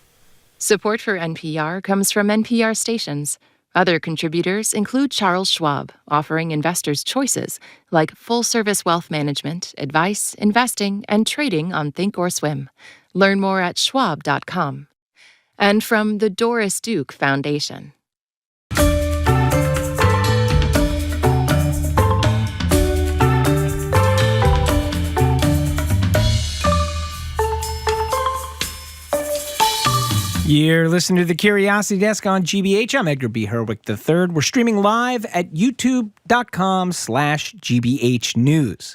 Speaker 26: Support for NPR comes from NPR stations. Other contributors include Charles Schwab, offering investors choices like full-service wealth management, advice, investing, and trading on Thinkorswim. Learn more at schwab.com. And from the Doris Duke Foundation.
Speaker 4: You're listening to The Curiosity Desk on GBH. I'm Edgar B. Herwick III. We're streaming live at youtube.com/GBH News.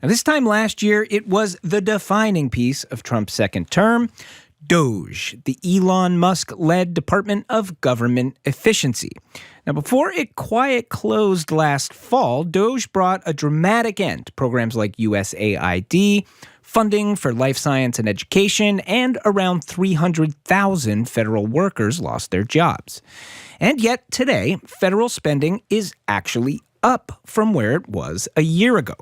Speaker 4: Now, this time last year, it was the defining piece of Trump's second term, Doge, the Elon Musk-led Department of Government Efficiency. Now, before it quiet closed last fall, Doge brought a dramatic end to programs like USAID, funding for life science and education, and around 300,000 federal workers lost their jobs. And yet today, federal spending is actually up from where it was a year ago.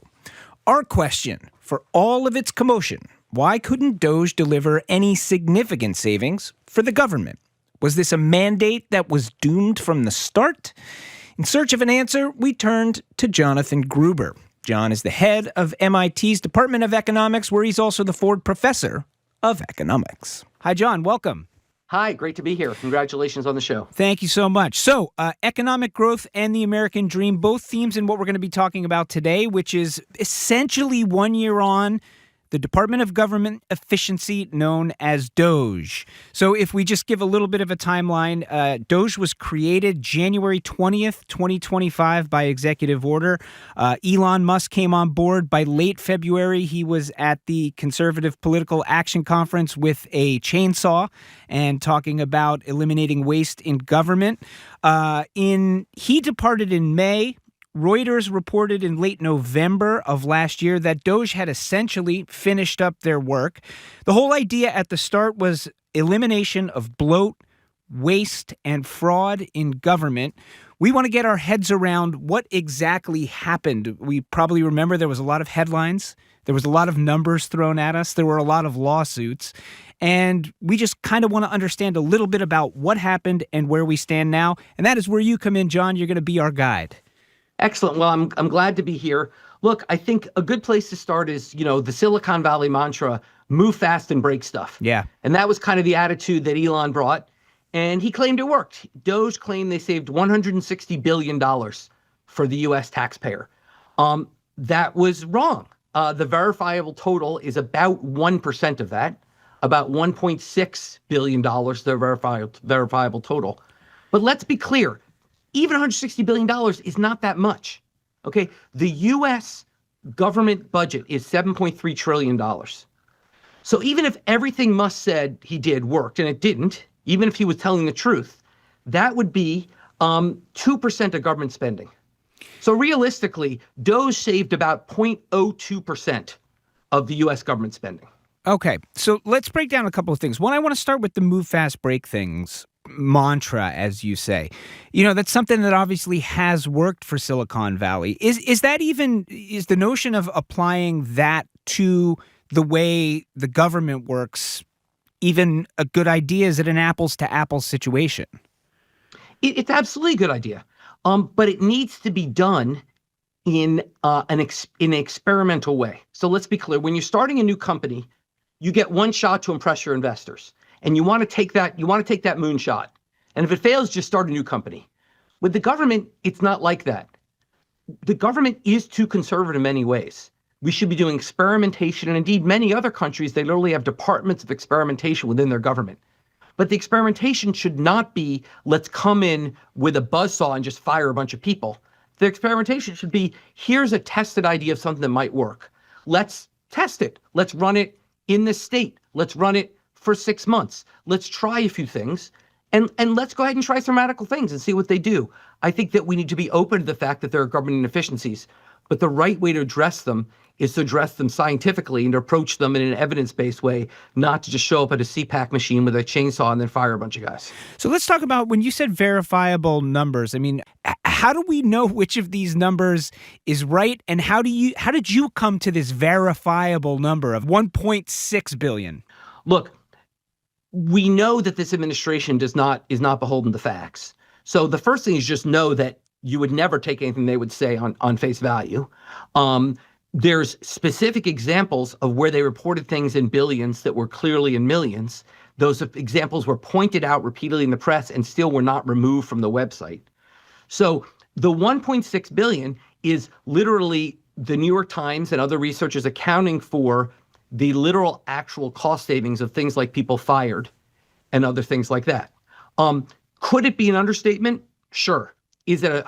Speaker 4: Our question, for all of its commotion, why couldn't Doge deliver any significant savings for the government? Was this a mandate that was doomed from the start? In search of an answer, we turned to Jonathan Gruber. John is the head of MIT's Department of Economics, where he's also the Ford Professor of Economics. Hi, John. Welcome.
Speaker 5: Hi, great to be here. Congratulations on the show.
Speaker 4: Thank you so much. So, economic growth and the American dream, both themes in what we're going to be talking about today, which is essentially 1 year on the Department of Government Efficiency, known as Doge. So if we just give a little bit of a timeline, Doge was created January 20th, 2025 by executive order. Elon Musk came on board by late February. He was at the Conservative Political Action Conference with a chainsaw and talking about eliminating waste in government. He departed in May. Reuters reported in late November of last year that Doge had essentially finished up their work. The whole idea at the start was elimination of bloat, waste, and fraud in government. We want to get our heads around what exactly happened. We probably remember there was a lot of headlines. There was a lot of numbers thrown at us. There were a lot of lawsuits. And we just kind of want to understand a little bit about what happened and where we stand now. And that is where you come in, John. You're going to be our guide.
Speaker 5: Excellent. Well, I'm glad to be here. Look, I think a good place to start is, the Silicon Valley mantra, move fast and break stuff.
Speaker 4: Yeah.
Speaker 5: And that was kind of the attitude that Elon brought. And he claimed it worked. Doge claimed they saved $160 billion for the U.S. taxpayer. That was wrong. The verifiable total is about 1% of that, about $1.6 billion, the verifiable total. But let's be clear. Even $160 billion is not that much, okay? The U.S. government budget is $7.3 trillion. So even if everything Musk said he did worked, and it didn't, even if he was telling the truth, that would be 2% of government spending. So realistically, Doge saved about 0.02% of the U.S. government spending.
Speaker 4: Okay, so let's break down a couple of things. One, I want to start with the move fast, break things mantra, as you say. That's something that obviously has worked for Silicon Valley. Is the notion of applying that to the way the government works even a good idea? Is it an apples to apples situation?
Speaker 5: It's absolutely a good idea. But it needs to be done in an experimental way. So let's be clear. When you're starting a new company, you get one shot to impress your investors. And you want to take that moonshot. And if it fails, just start a new company. With the government, it's not like that. The government is too conservative in many ways. We should be doing experimentation. And indeed, many other countries, they literally have departments of experimentation within their government. But the experimentation should not be, let's come in with a buzzsaw and just fire a bunch of people. The experimentation should be, here's a tested idea of something that might work. Let's test it. Let's run it in this state. Let's run it for 6 months. Let's try a few things and let's go ahead and try some radical things and see what they do. I think that we need to be open to the fact that there are government inefficiencies, but the right way to address them is to address them scientifically and to approach them in an evidence-based way, not to just show up at a CPAC machine with a chainsaw and then fire a bunch of guys.
Speaker 4: So let's talk about when you said verifiable numbers. I mean, how do we know which of these numbers is right, and how did you come to this verifiable number of 1.6 billion?
Speaker 5: Look, we know that this administration is not beholden to facts. So the first thing is just know that you would never take anything they would say on face value. There's specific examples of where they reported things in billions that were clearly in millions. Those examples were pointed out repeatedly in the press and still were not removed from the website. So the 1.6 billion is literally the New York Times and other researchers accounting for the literal actual cost savings of things like people fired and other things like that. Could it be an understatement? Sure. Is it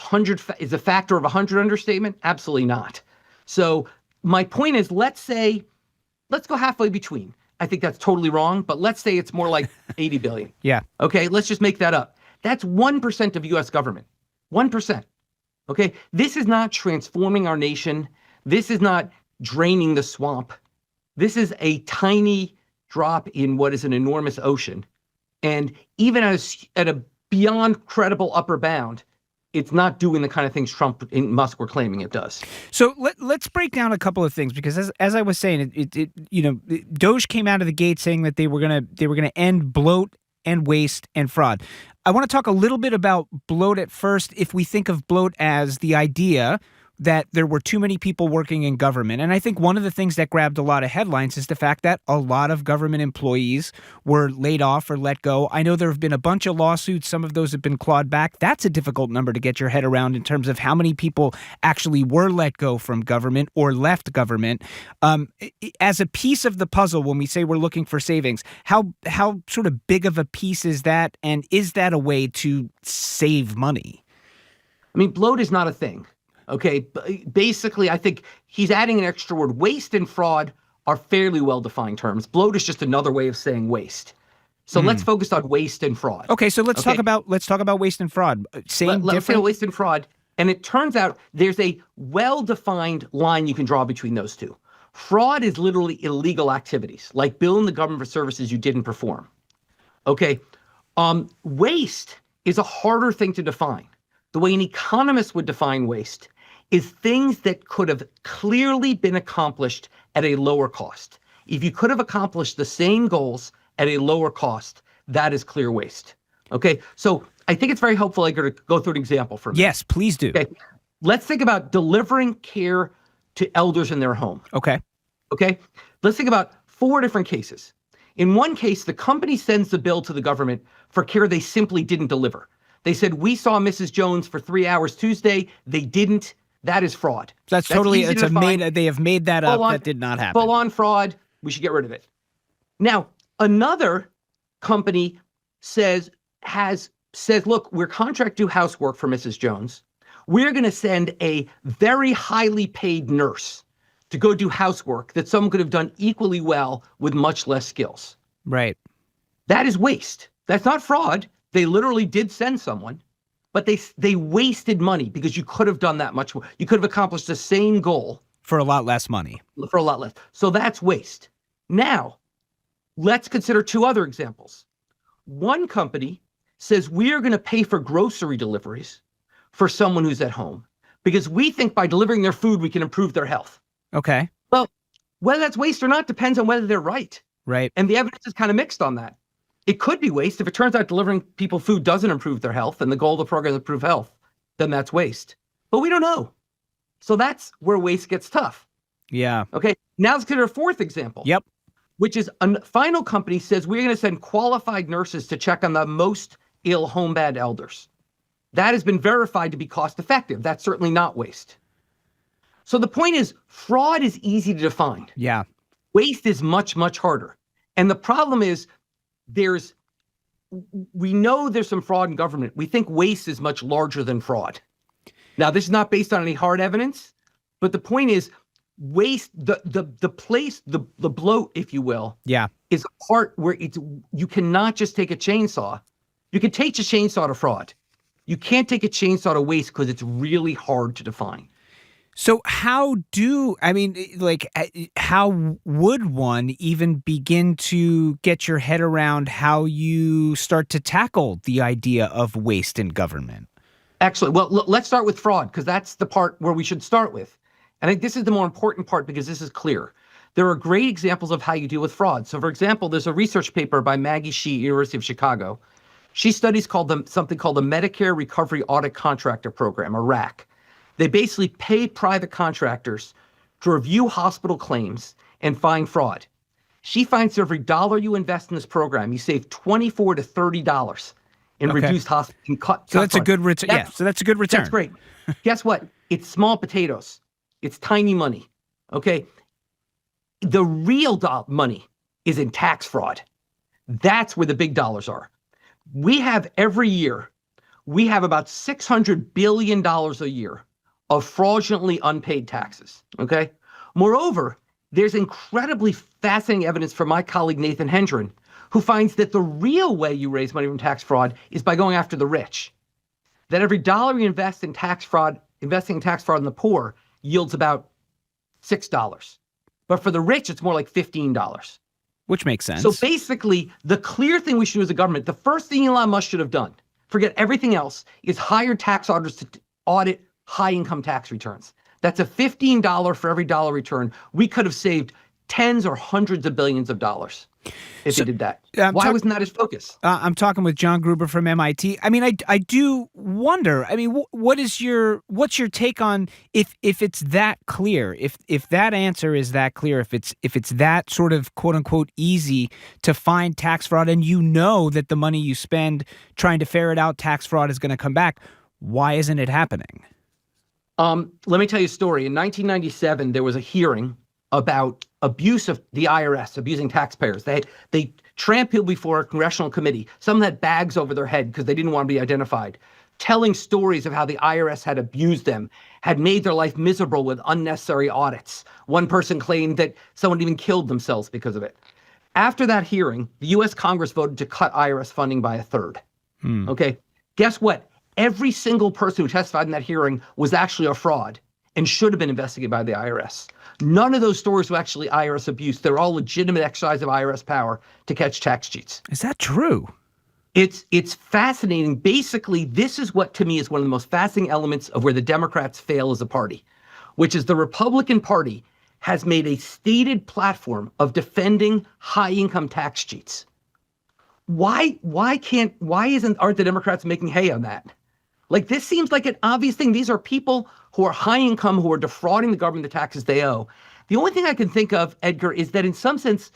Speaker 5: is a factor of 100 understatement? Absolutely not. So my point is, let's go halfway between. I think that's totally wrong, but let's say it's more like 80 billion.
Speaker 4: Yeah.
Speaker 5: Okay, let's just make that up. That's 1% of U.S. government. 1%. Okay, this is not transforming our nation. This is not draining the swamp. This is a tiny drop in what is an enormous ocean. And even at a beyond credible upper bound, it's not doing the kind of things Trump and Musk were claiming it does.
Speaker 4: So let's break down a couple of things, because as I was saying, Doge came out of the gate saying that they were gonna end bloat and waste and fraud. I want to talk a little bit about bloat at first. If we think of bloat as the idea that there were too many people working in government. And I think one of the things that grabbed a lot of headlines is the fact that a lot of government employees were laid off or let go. I know there have been a bunch of lawsuits. Some of those have been clawed back. That's a difficult number to get your head around in terms of how many people actually were let go from government or left government. As a piece of the puzzle, when we say we're looking for savings, how sort of big of a piece is that? And is that a way to save money?
Speaker 5: I mean, bloat is not a thing. Okay, basically, I think he's adding an extra word. Waste and fraud are fairly well-defined terms. Bloat is just another way of saying waste. So let's focus on waste and fraud.
Speaker 4: Okay, so let's talk about waste and fraud.
Speaker 5: Let's say waste and fraud, and it turns out there's a well-defined line you can draw between those two. Fraud is literally illegal activities, like billing the government for services you didn't perform. Okay, waste is a harder thing to define. The way an economist would define waste is things that could have clearly been accomplished at a lower cost. If you could have accomplished the same goals at a lower cost, that is clear waste. Okay, so I think it's very helpful, Edgar, to go through an example for me.
Speaker 4: Yes, please do.
Speaker 5: Okay, let's think about delivering care to elders in their home.
Speaker 4: Okay,
Speaker 5: let's think about 4 different cases. In one case, the company sends the bill to the government for care they simply didn't deliver. They said, we saw Mrs. Jones for 3 hours Tuesday. They didn't. That is fraud.
Speaker 4: That's totally, they have made that up. That did not happen.
Speaker 5: Full on fraud. We should get rid of it. Now, another company says, look, we're contract do housework for Mrs. Jones. We're going to send a very highly paid nurse to go do housework that someone could have done equally well with much less skills.
Speaker 4: Right.
Speaker 5: That is waste. That's not fraud. They literally did send someone, but they wasted money because you could have done that much more. You could have accomplished the same goal
Speaker 4: for a lot less money.
Speaker 5: For a lot less. So that's waste. Now, let's consider 2 other examples. One company says we are going to pay for grocery deliveries for someone who's at home because we think by delivering their food, we can improve their health.
Speaker 4: Okay.
Speaker 5: Well, whether that's waste or not depends on whether they're right.
Speaker 4: Right.
Speaker 5: And the evidence is kind of mixed on that. It could be waste. If it turns out delivering people food doesn't improve their health and the goal of the program is to improve health, then that's waste. But we don't know. So that's where waste gets tough.
Speaker 4: Yeah.
Speaker 5: Okay. Now let's consider a 4th example.
Speaker 4: Yep.
Speaker 5: Which is a final company says we're going to send qualified nurses to check on the most ill homebound elders. That has been verified to be cost effective. That's certainly not waste. So the point is, fraud is easy to define.
Speaker 4: Yeah.
Speaker 5: Waste is much, much harder. And the problem is, we know there's some fraud in government. We think waste is much larger than fraud. Now, this is not based on any hard evidence, but the point is waste, the bloat, if you will, is a part where you cannot just take a chainsaw. You can take a chainsaw to fraud. You can't take a chainsaw to waste because it's really hard to define.
Speaker 4: So how would one even begin to get your head around how you start to tackle the idea of waste in government?
Speaker 5: Excellent. Well, let's start with fraud because that's the part where we should start with. And I think this is the more important part because this is clear. There are great examples of how you deal with fraud. So, for example, there's a research paper by Maggie Shee, University of Chicago. She studies something called the Medicare Recovery Audit Contractor Program, or RAC. They basically pay private contractors to review hospital claims and find fraud. She finds for every $1 you invest in this program, you save $24 to $30 in reduced hospital costs.
Speaker 4: So that's a good return. Yeah, so that's a good return.
Speaker 5: That's great. Guess what? It's small potatoes. It's tiny money. Okay. The real money is in tax fraud. That's where the big dollars are. We have every year, we have about $600 billion a year of fraudulently unpaid taxes, okay? Moreover, there's incredibly fascinating evidence from my colleague Nathan Hendren, who finds that the real way you raise money from tax fraud is by going after the rich. That every dollar you invest in tax fraud, investing in tax fraud in the poor yields about $6. But for the rich, it's more like $15.
Speaker 4: Which makes sense.
Speaker 5: So basically, the clear thing we should do as a government, the first thing Elon Musk should have done, forget everything else, is hire tax auditors to audit high-income tax returns. That's a $15 for every dollar return. We could have saved tens or hundreds of billions of dollars if he did that. Why wasn't that his focus?
Speaker 4: I'm talking with John Gruber from MIT. I mean, I do wonder. I mean, what's your take on if it's that clear? If that answer is that clear, if it's that sort of quote unquote easy to find tax fraud, and you know that the money you spend trying to ferret out tax fraud is going to come back, why isn't it happening?
Speaker 5: Let me tell you a story. In 1997, there was a hearing about abuse of the IRS, abusing taxpayers. They tramped people before a congressional committee. Some had bags over their head because they didn't want to be identified, telling stories of how the IRS had abused them, had made their life miserable with unnecessary audits. One person claimed that someone even killed themselves because of it. After that hearing, the U.S. Congress voted to cut IRS funding by a third. Okay, guess what? Every single person who testified in that hearing was actually a fraud and should have been investigated by the IRS. None of those stories were actually IRS abuse. They're all legitimate exercise of IRS power to catch tax cheats.
Speaker 4: Is that true?
Speaker 5: It's fascinating. Basically, this is what to me is one of the most fascinating elements of where the Democrats fail as a party, which is the Republican Party has made a stated platform of defending high-income tax cheats. Why aren't the Democrats making hay on that? Like, this seems like an obvious thing. These are people who are high income, who are defrauding the government the taxes they owe. The only thing I can think of, Edgar, is that in some sense,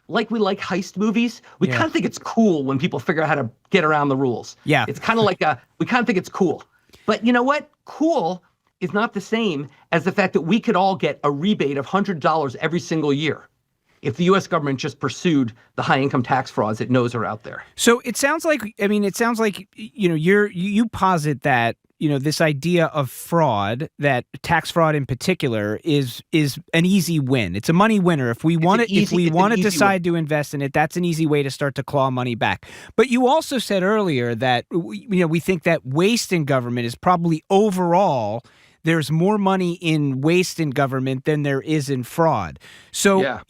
Speaker 5: like we like heist movies, we kind of think it's cool when people figure out how to get around the rules.
Speaker 4: Yeah.
Speaker 5: It's kind of like we kind of think it's cool. But you know what? Cool is not the same as the fact that we could all get a rebate of $100 every single year if the U.S. government just pursued the high-income tax frauds it knows are out there.
Speaker 4: So it sounds like, you posit that, this idea of fraud, that tax fraud in particular, is an easy win. It's a money winner. If we want to decide to invest in it, that's an easy way to start to claw money back. But you also said earlier that, we think that waste in government is probably overall, there's more money in waste in government than there is in fraud. So,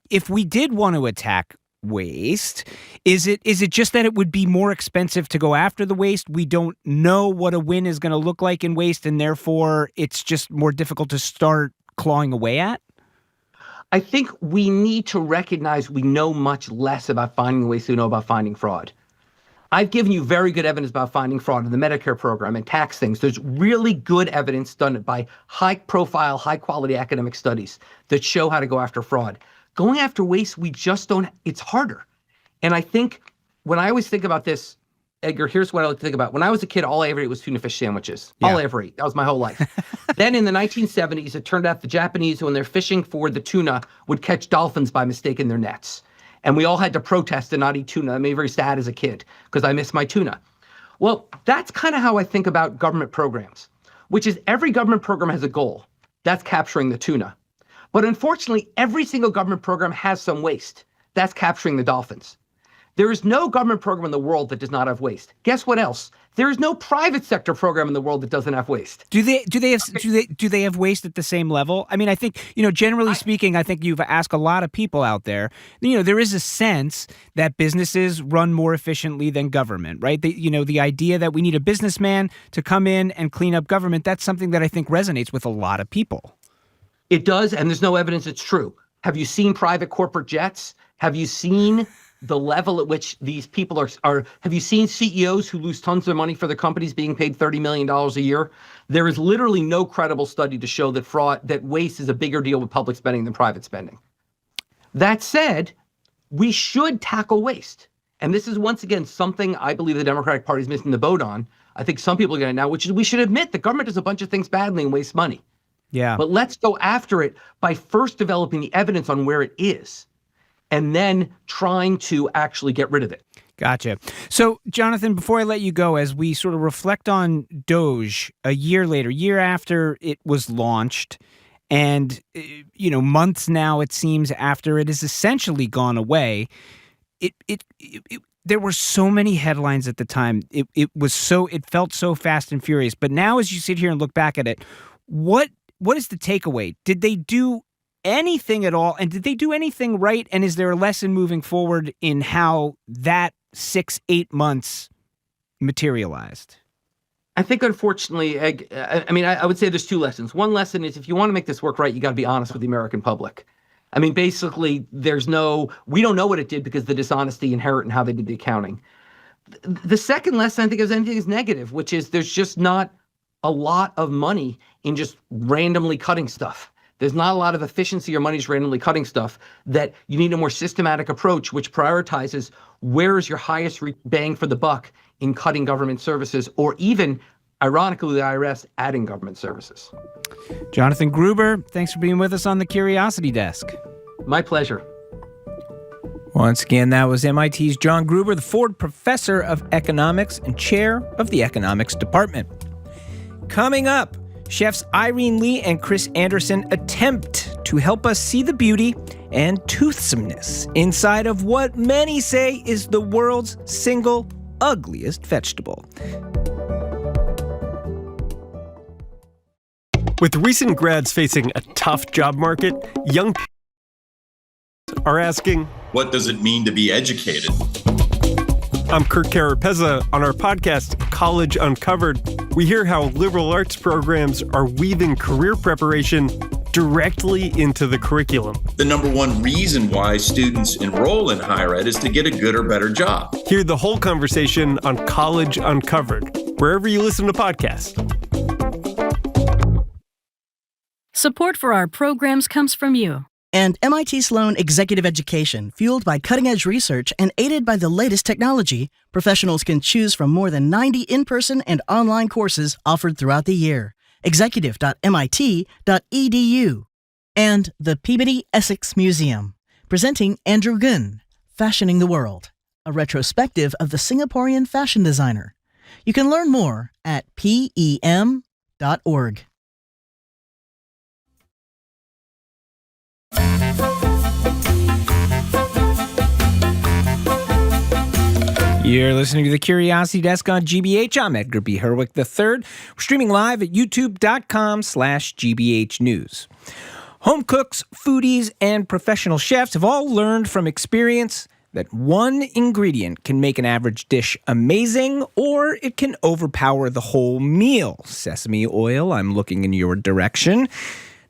Speaker 4: if we did want to attack waste, is it just that it would be more expensive to go after the waste? We don't know what a win is going to look like in waste, and therefore it's just more difficult to start clawing away at?
Speaker 5: I think we need to recognize we know much less about finding waste than we know about finding fraud. I've given you very good evidence about finding fraud in the Medicare program and tax things. There's really good evidence done by high-profile, high-quality academic studies that show how to go after fraud. Going after waste, we just don't, it's harder. And I think when I always think about this, Edgar, here's what I like to think about. When I was a kid, all I ever ate was tuna fish sandwiches. Yeah. All I ever ate. That was my whole life. Then in the 1970s, it turned out the Japanese, when they're fishing for the tuna, would catch dolphins by mistake in their nets. And we all had to protest and not eat tuna. That made me very sad as a kid because I miss my tuna. Well, that's kind of how I think about government programs, which is every government program has a goal. That's capturing the tuna. But unfortunately, every single government program has some waste. That's capturing the dolphins. There is no government program in the world that does not have waste. Guess what else? There is no private sector program in the world that doesn't have waste.
Speaker 4: Do they have waste at the same level? I mean, I think, generally speaking, I think you've asked a lot of people out there, there is a sense that businesses run more efficiently than government, right? The idea that we need a businessman to come in and clean up government, that's something that I think resonates with a lot of people.
Speaker 5: It does, and there's no evidence it's true. Have you seen private corporate jets? Have you seen the level at which these people are, have you seen CEOs who lose tons of money for their companies being paid $30 million a year? There is literally no credible study to show that waste is a bigger deal with public spending than private spending. That said, we should tackle waste. And this is once again something I believe the Democratic Party is missing the boat on. I think some people are getting it now, which is we should admit the government does a bunch of things badly and wastes money.
Speaker 4: Yeah.
Speaker 5: But let's go after it by first developing the evidence on where it is. and then trying to actually get rid of it.
Speaker 4: Gotcha. So, Jonathan, before I let you go, as we sort of reflect on Doge a year later, year after it was launched, and, months now, it seems, after it has essentially gone away, there were so many headlines at the time. It felt so fast and furious. But now, as you sit here and look back at it, what is the takeaway? Did they do anything at all? And did they do anything right? And is there a lesson moving forward in how that 6-8 months materialized?
Speaker 5: I think, unfortunately, I would say there's two lessons. One lesson is if you want to make this work right, you got to be honest with the American public. I mean, basically, we don't know what it did because the dishonesty inherent in how they did the accounting. The second lesson, I think, is negative, which is there's just not a lot of money in just randomly cutting stuff. There's not a lot of efficiency or money just randomly cutting stuff, that you need a more systematic approach which prioritizes where is your highest bang for the buck in cutting government services, or even, ironically, the IRS adding government services.
Speaker 4: Jonathan Gruber, thanks for being with us on the Curiosity Desk.
Speaker 5: My pleasure.
Speaker 4: Once again, that was MIT's John Gruber, the Ford Professor of Economics and Chair of the Economics Department. Coming up, chefs Irene Lee and Chris Anderson attempt to help us see the beauty and toothsomeness inside of what many say is the world's single ugliest vegetable.
Speaker 9: With recent grads facing a tough job market, young people are asking,
Speaker 10: what does it mean to be educated?
Speaker 9: I'm Kirk Carapezza. On our podcast, College Uncovered, we hear how liberal arts programs are weaving career preparation directly into the curriculum.
Speaker 10: The number one reason why students enroll in higher ed is to get a good or better job.
Speaker 9: Hear the whole conversation on College Uncovered, wherever you listen to podcasts.
Speaker 11: Support for our programs comes from you.
Speaker 19: And MIT Sloan Executive Education, fueled by cutting-edge research and aided by the latest technology, professionals can choose from more than 90 in-person and online courses offered throughout the year. Executive.mit.edu. And the Peabody Essex Museum, presenting Andrew Gunn, Fashioning the World, a retrospective of the Singaporean fashion designer. You can learn more at pem.org.
Speaker 4: You're listening to the Curiosity Desk on GBH. I'm Edgar B. Herwick III. We're streaming live at youtube.com/GBH News. Home cooks, foodies, and professional chefs have all learned from experience that one ingredient can make an average dish amazing, or it can overpower the whole meal. Sesame oil, I'm looking in your direction.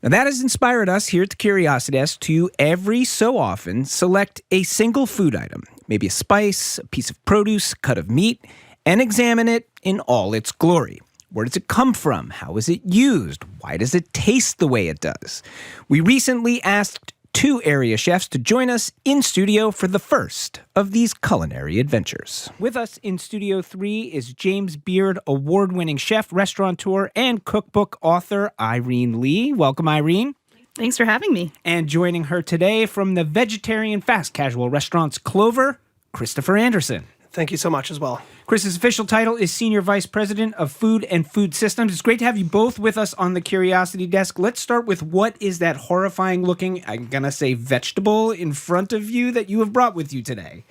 Speaker 4: Now, that has inspired us here at the Curiosity Desk to every so often select a single food item, maybe a spice, a piece of produce, a cut of meat, and examine it in all its glory. Where does it come from? How is it used? Why does it taste the way it does? We recently asked 2 area chefs to join us in studio for the first of these culinary adventures. With us in Studio 3 is James Beard award-winning chef, restaurateur, and cookbook author Irene Lee. Welcome, Irene.
Speaker 12: Thanks for having me.
Speaker 4: And joining her today from the vegetarian fast casual restaurants Clover, Christopher Anderson.
Speaker 23: Thank you so much as well.
Speaker 4: Chris's official title is Senior Vice President of Food and Food Systems. It's great to have you both with us on the Curiosity Desk. Let's start with what is that horrifying looking, I'm going to say vegetable in front of you that you have brought with you today?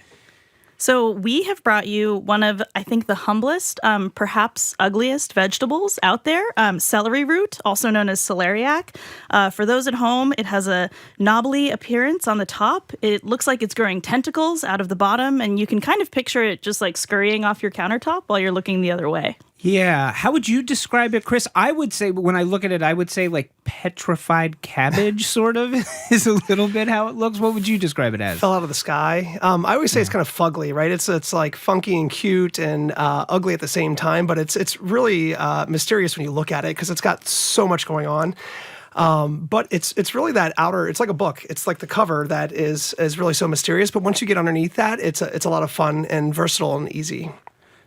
Speaker 12: So we have brought you one of, I think, the humblest, perhaps ugliest vegetables out there, celery root, also known as celeriac. For those at home, it has a knobbly appearance on the top. It looks like it's growing tentacles out of the bottom, and you can kind of picture it just like scurrying off your countertop while you're looking the other way.
Speaker 4: Yeah. How would you describe it, Chris? I would say, when I look at it, I would say like petrified cabbage, sort of, is a little bit how it looks. What would you describe it as?
Speaker 23: Fell out of the sky. I always say it's kind of fugly, right? It's like funky and cute and ugly at the same time, but it's really mysterious when you look at it because it's got so much going on. But it's really that outer, it's like a book. It's like the cover that is really so mysterious. But once you get underneath that, it's a lot of fun and versatile and easy.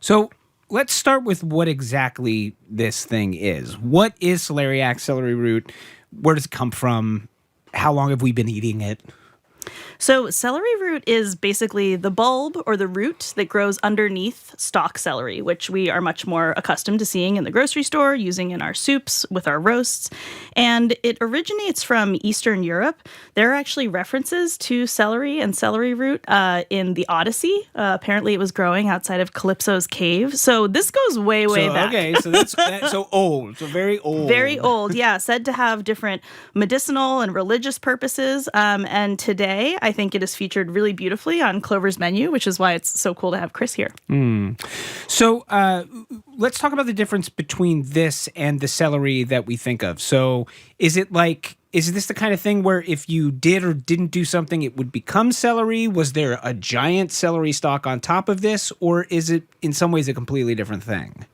Speaker 4: So let's start with what exactly this thing is. What is celeriac, celery root? Where does it come from? How long have we been eating it?
Speaker 12: So celery root is basically the bulb or the root that grows underneath stalk celery, which we are much more accustomed to seeing in the grocery store, using in our soups, with our roasts. And it originates from Eastern Europe. There are actually references to celery and celery root in the Odyssey. Apparently it was growing outside of Calypso's cave. So this goes way back.
Speaker 4: Okay, so that's so old, so very old.
Speaker 12: Very old, yeah. Said to have different medicinal and religious purposes. And today, I think it is featured really beautifully on Clover's menu, which is why it's so cool to have Chris here.
Speaker 4: So let's talk about the difference between this and the celery that we think of. So is this the kind of thing where if you did or didn't do something, it would become celery? Was there a giant celery stalk on top of this? Or is it in some ways a completely different thing?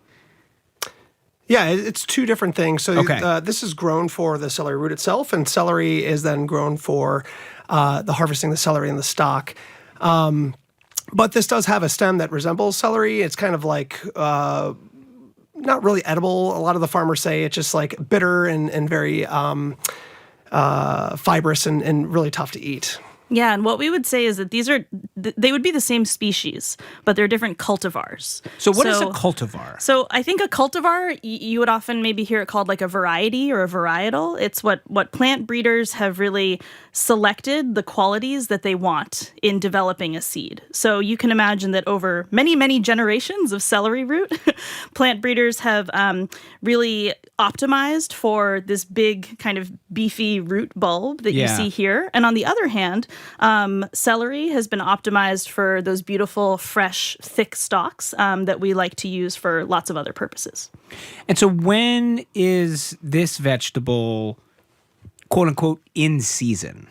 Speaker 23: Yeah, it's two different things. So this is grown for the celery root itself, and celery is then grown for the harvesting the celery and the stalk. But this does have a stem that resembles celery. It's kind of like not really edible. A lot of the farmers say it's just like bitter and very fibrous and really tough to eat.
Speaker 12: Yeah, and what we would say is that they would be the same species, but they're different cultivars.
Speaker 4: So what is a cultivar?
Speaker 12: So I think a cultivar, you would often maybe hear it called like a variety or a varietal. It's what plant breeders have really selected the qualities that they want in developing a seed. So you can imagine that over many, many generations of celery root, plant breeders have really optimized for this big kind of beefy root bulb that you see here. And on the other hand, celery has been optimized for those beautiful, fresh, thick stalks that we like to use for lots of other purposes.
Speaker 4: And so when is this vegetable, quote unquote, in season?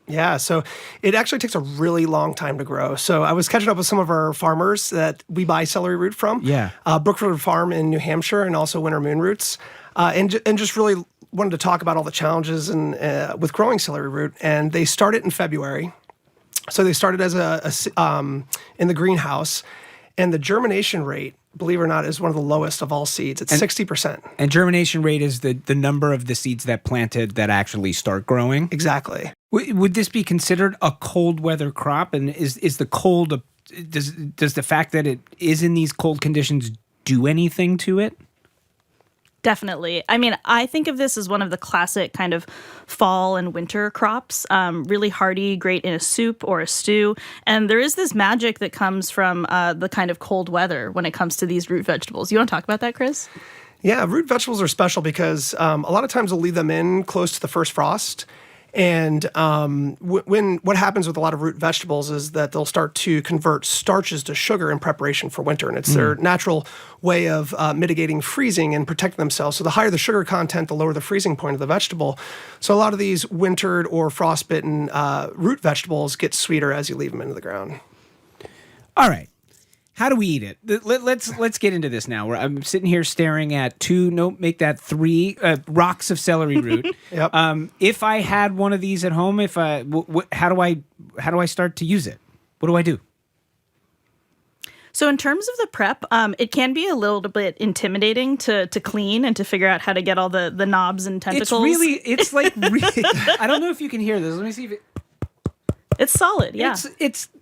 Speaker 23: Yeah, so it actually takes a really long time to grow. So I was catching up with some of our farmers that we buy celery root from.
Speaker 4: Yeah.
Speaker 23: Brookford Farm in New Hampshire and also Winter Moon Roots. And just really wanted to talk about all the challenges and with growing celery root. And they started in February. So they started as in the greenhouse. And the germination rate, believe it or not, is one of the lowest of all seeds. It's 60%.
Speaker 4: And germination rate is the number of the seeds that planted that actually start growing?
Speaker 23: Exactly.
Speaker 4: Would this be considered a cold weather crop? And is the cold, does the fact that it is in these cold conditions do anything to it?
Speaker 12: Definitely. I mean, I think of this as one of the classic kind of fall and winter crops, really hearty, great in a soup or a stew. And there is this magic that comes from the kind of cold weather when it comes to these root vegetables. You want to talk about that, Chris?
Speaker 23: Yeah, root vegetables are special because a lot of times we'll leave them in close to the first frost. And what happens with a lot of root vegetables is that they'll start to convert starches to sugar in preparation for winter. And it's their natural way of mitigating freezing and protecting themselves. So the higher the sugar content, the lower the freezing point of the vegetable. So a lot of these wintered or frostbitten root vegetables get sweeter as you leave them into the ground.
Speaker 4: All right. How do we eat it? Let's get into this now. I'm sitting here staring at three rocks of celery root.
Speaker 23: Yep.
Speaker 4: If I had one of these at home, how do I start to use it? What do I do?
Speaker 12: So in terms of the prep, it can be a little bit intimidating to clean and to figure out how to get all the knobs and tentacles.
Speaker 4: It's like really, I don't know if you can hear this. Let me see if
Speaker 12: it's solid. Yeah.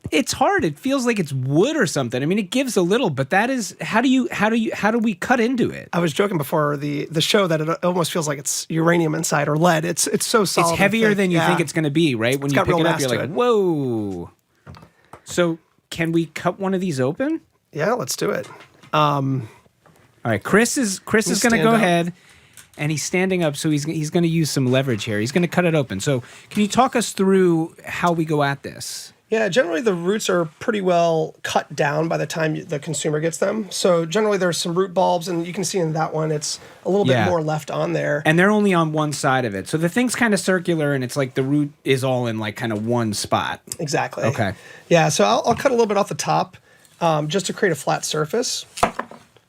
Speaker 4: It's hard. It feels like it's wood or something. I mean, it gives a little, but that is how do we cut into it?
Speaker 23: I was joking before the show that it almost feels like it's uranium inside or lead. It's so solid.
Speaker 4: It's heavier than you think it's going to be, right? When you pick it up, you're like, whoa. So can we cut one of these open?
Speaker 23: Yeah, let's do it.
Speaker 4: All right, Chris is going to go ahead. And he's standing up, so he's going to use some leverage here. He's going to cut it open. So can you talk us through how we go at this?
Speaker 23: Yeah, generally the roots are pretty well cut down by the time the consumer gets them. So generally there's some root bulbs, and you can see in that one it's a little bit more left on there.
Speaker 4: And they're only on one side of it. So the thing's kind of circular, and it's like the root is all in like kind of one spot.
Speaker 23: Exactly.
Speaker 4: Okay.
Speaker 23: Yeah, so I'll cut a little bit off the top just to create a flat surface.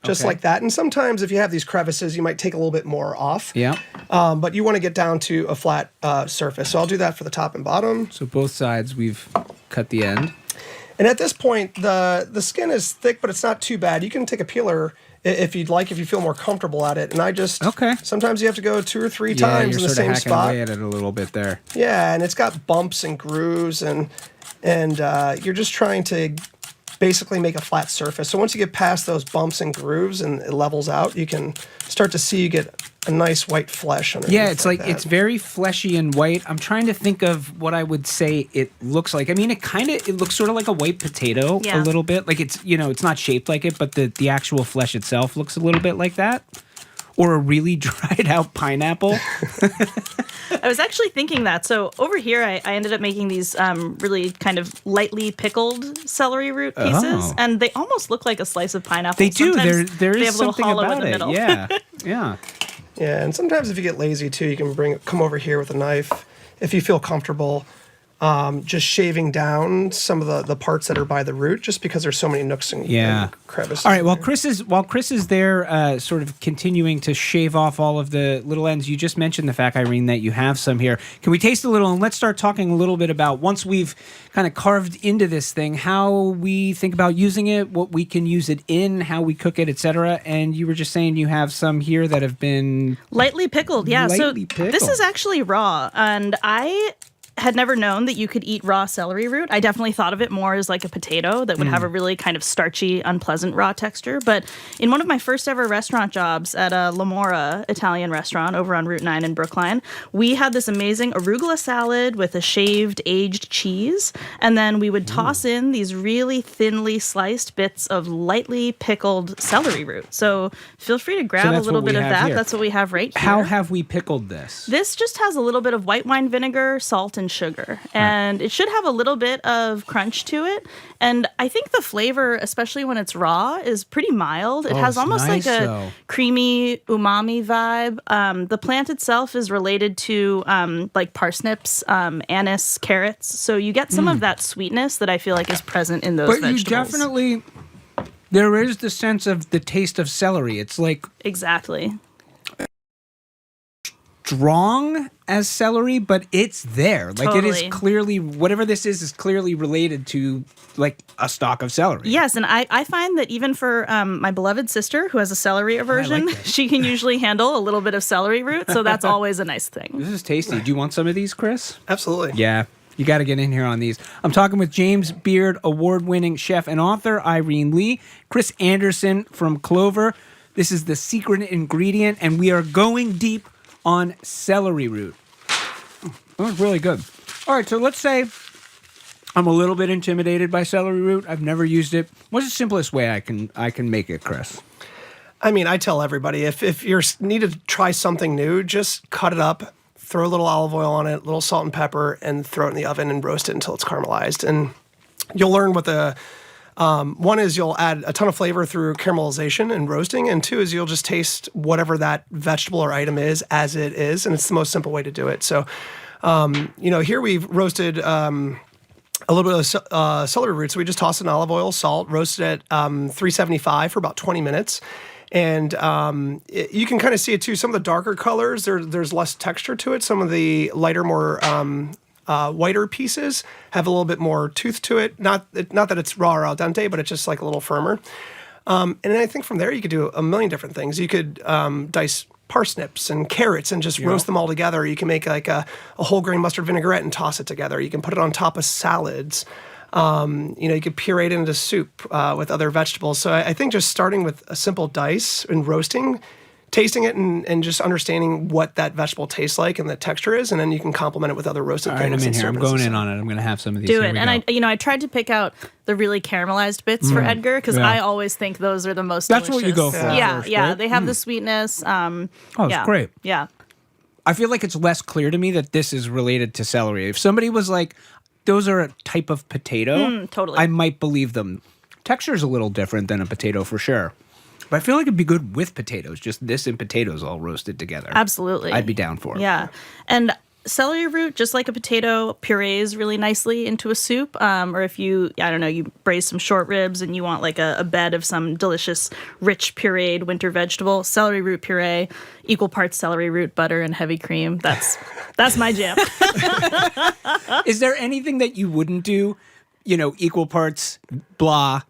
Speaker 23: Just like that. And sometimes if you have these crevices, you might take a little bit more off.
Speaker 4: Yeah.
Speaker 23: But you want to get down to a flat surface. So I'll do that for the top and bottom.
Speaker 4: So both sides we've cut the end.
Speaker 23: And at this point, the skin is thick, but it's not too bad. You can take a peeler if you'd like, if you feel more comfortable at it. And I just sometimes you have to go 2 or 3 times in the same spot.
Speaker 4: Away at it a little bit there.
Speaker 23: Yeah, and it's got bumps and grooves, and you're just trying to basically make a flat surface. So once you get past those bumps and grooves and it levels out, you can start to see you get a nice white flesh underneath.
Speaker 4: Yeah, it's like
Speaker 23: that.
Speaker 4: it's very fleshy and white. I'm trying to think of what I would say it looks like. I mean, it looks sort of like a white potato a little bit. Like it's it's not shaped like it, but the actual flesh itself looks a little bit like that. Or a really dried out pineapple.
Speaker 12: I was actually thinking that. So over here, I ended up making these really kind of lightly pickled celery root pieces, and they almost look like a slice of pineapple.
Speaker 4: They do.
Speaker 12: Sometimes
Speaker 4: There
Speaker 12: they
Speaker 4: is
Speaker 12: have a little
Speaker 4: something
Speaker 12: hollow
Speaker 4: about
Speaker 12: in the
Speaker 4: it.
Speaker 12: middle.
Speaker 4: Yeah, yeah.
Speaker 23: Yeah, and sometimes if you get lazy too, you can come over here with a knife if you feel comfortable. Just shaving down some of the parts that are by the root, just because there's so many nooks and crevices.
Speaker 4: All right. While Chris is there, sort of continuing to shave off all of the little ends. You just mentioned the fact, Irene, that you have some here. Can we taste a little, and let's start talking a little bit about, once we've kind of carved into this thing, how we think about using it, what we can use it in, how we cook it, etc. And you were just saying you have some here that have been
Speaker 12: lightly pickled. Yeah.
Speaker 4: Lightly pickled.
Speaker 12: This is actually raw, and I had never known that you could eat raw celery root. I definitely thought of it more as like a potato that would have a really kind of starchy, unpleasant raw texture. But in one of my first ever restaurant jobs at a La Mora Italian restaurant over on Route 9 in Brookline, we had this amazing arugula salad with a shaved, aged cheese. And then we would toss in these really thinly sliced bits of lightly pickled celery root. So feel free to grab a little bit of that. Here. That's what we have right here.
Speaker 4: How have we pickled this?
Speaker 12: This just has a little bit of white wine vinegar, salt, and sugar, and it should have a little bit of crunch to it. And I think the flavor, especially when it's raw, is pretty mild. It has almost
Speaker 4: nice,
Speaker 12: like a
Speaker 4: though.
Speaker 12: creamy umami vibe. The plant itself is related to like parsnips, anise, carrots, so you get some of that sweetness that I feel like is present in those vegetables.
Speaker 4: You definitely, there is the sense of the taste of celery. It's like
Speaker 12: exactly
Speaker 4: strong as celery, but it's there. Like it is clearly, whatever this is clearly related to like a stalk of celery.
Speaker 12: Yes, and I find that even for my beloved sister who has a celery aversion, she can usually handle a little bit of celery root, so that's always a nice thing.
Speaker 4: This is tasty. Do you want some of these, Chris?
Speaker 23: Absolutely.
Speaker 4: Yeah. You got to get in here on these. I'm talking with James Beard award-winning chef and author Irene Lee, Chris Anderson from Clover. This is The Secret Ingredient, and we are going deep on celery root. Oh, it's really good. All right, so let's say I'm a little bit intimidated by celery root. I've never used it. What's the simplest way I can make it, Chris?
Speaker 23: I mean, I tell everybody, if you need to try something new, just cut it up, throw a little olive oil on it, a little salt and pepper, and throw it in the oven and roast it until it's caramelized. And you'll learn what the one is you'll add a ton of flavor through caramelization and roasting, and two is you'll just taste whatever that vegetable or item is as it is, and it's the most simple way to do it. So, here we've roasted a little bit of celery root. So we just tossed in olive oil, salt, roasted at 375 for about 20 minutes. And you can kind of see it too. Some of the darker colors, there's less texture to it. Some of the lighter, more whiter pieces have a little bit more tooth to it. Not that it's raw or al dente, but it's just like a little firmer. And I think from there you could do a million different things. You could dice parsnips and carrots and just roast them all together. You can make like a whole grain mustard vinaigrette and toss it together. You can put it on top of salads. You could puree it into soup with other vegetables. So I think just starting with a simple dice and roasting, tasting it and just understanding what that vegetable tastes like and the texture is, and then you can complement it with other roasted things.
Speaker 4: All right, I'm in here. I'm going in on it. I'm going to have some of these.
Speaker 12: Do it. And I tried to pick out the really caramelized bits for Edgar because I always think those are the most delicious.
Speaker 4: That's what you go for.
Speaker 12: Yeah,
Speaker 4: first,
Speaker 12: yeah.
Speaker 4: right?
Speaker 12: They have the sweetness.
Speaker 4: It's great.
Speaker 12: Yeah.
Speaker 4: I feel like it's less clear to me that this is related to celery. If somebody was like, those are a type of potato,
Speaker 12: totally.
Speaker 4: I might believe them. Texture is a little different than a potato for sure. But I feel like it'd be good with potatoes, just this and potatoes all roasted together.
Speaker 12: Absolutely.
Speaker 4: I'd be down for it.
Speaker 12: Yeah. And celery root, just like a potato, purees really nicely into a soup. Or if you braise some short ribs and you want like a bed of some delicious, rich pureed winter vegetable, celery root puree, equal parts celery root, butter, and heavy cream. That's my jam.
Speaker 4: Is there anything that you wouldn't do, equal parts blah,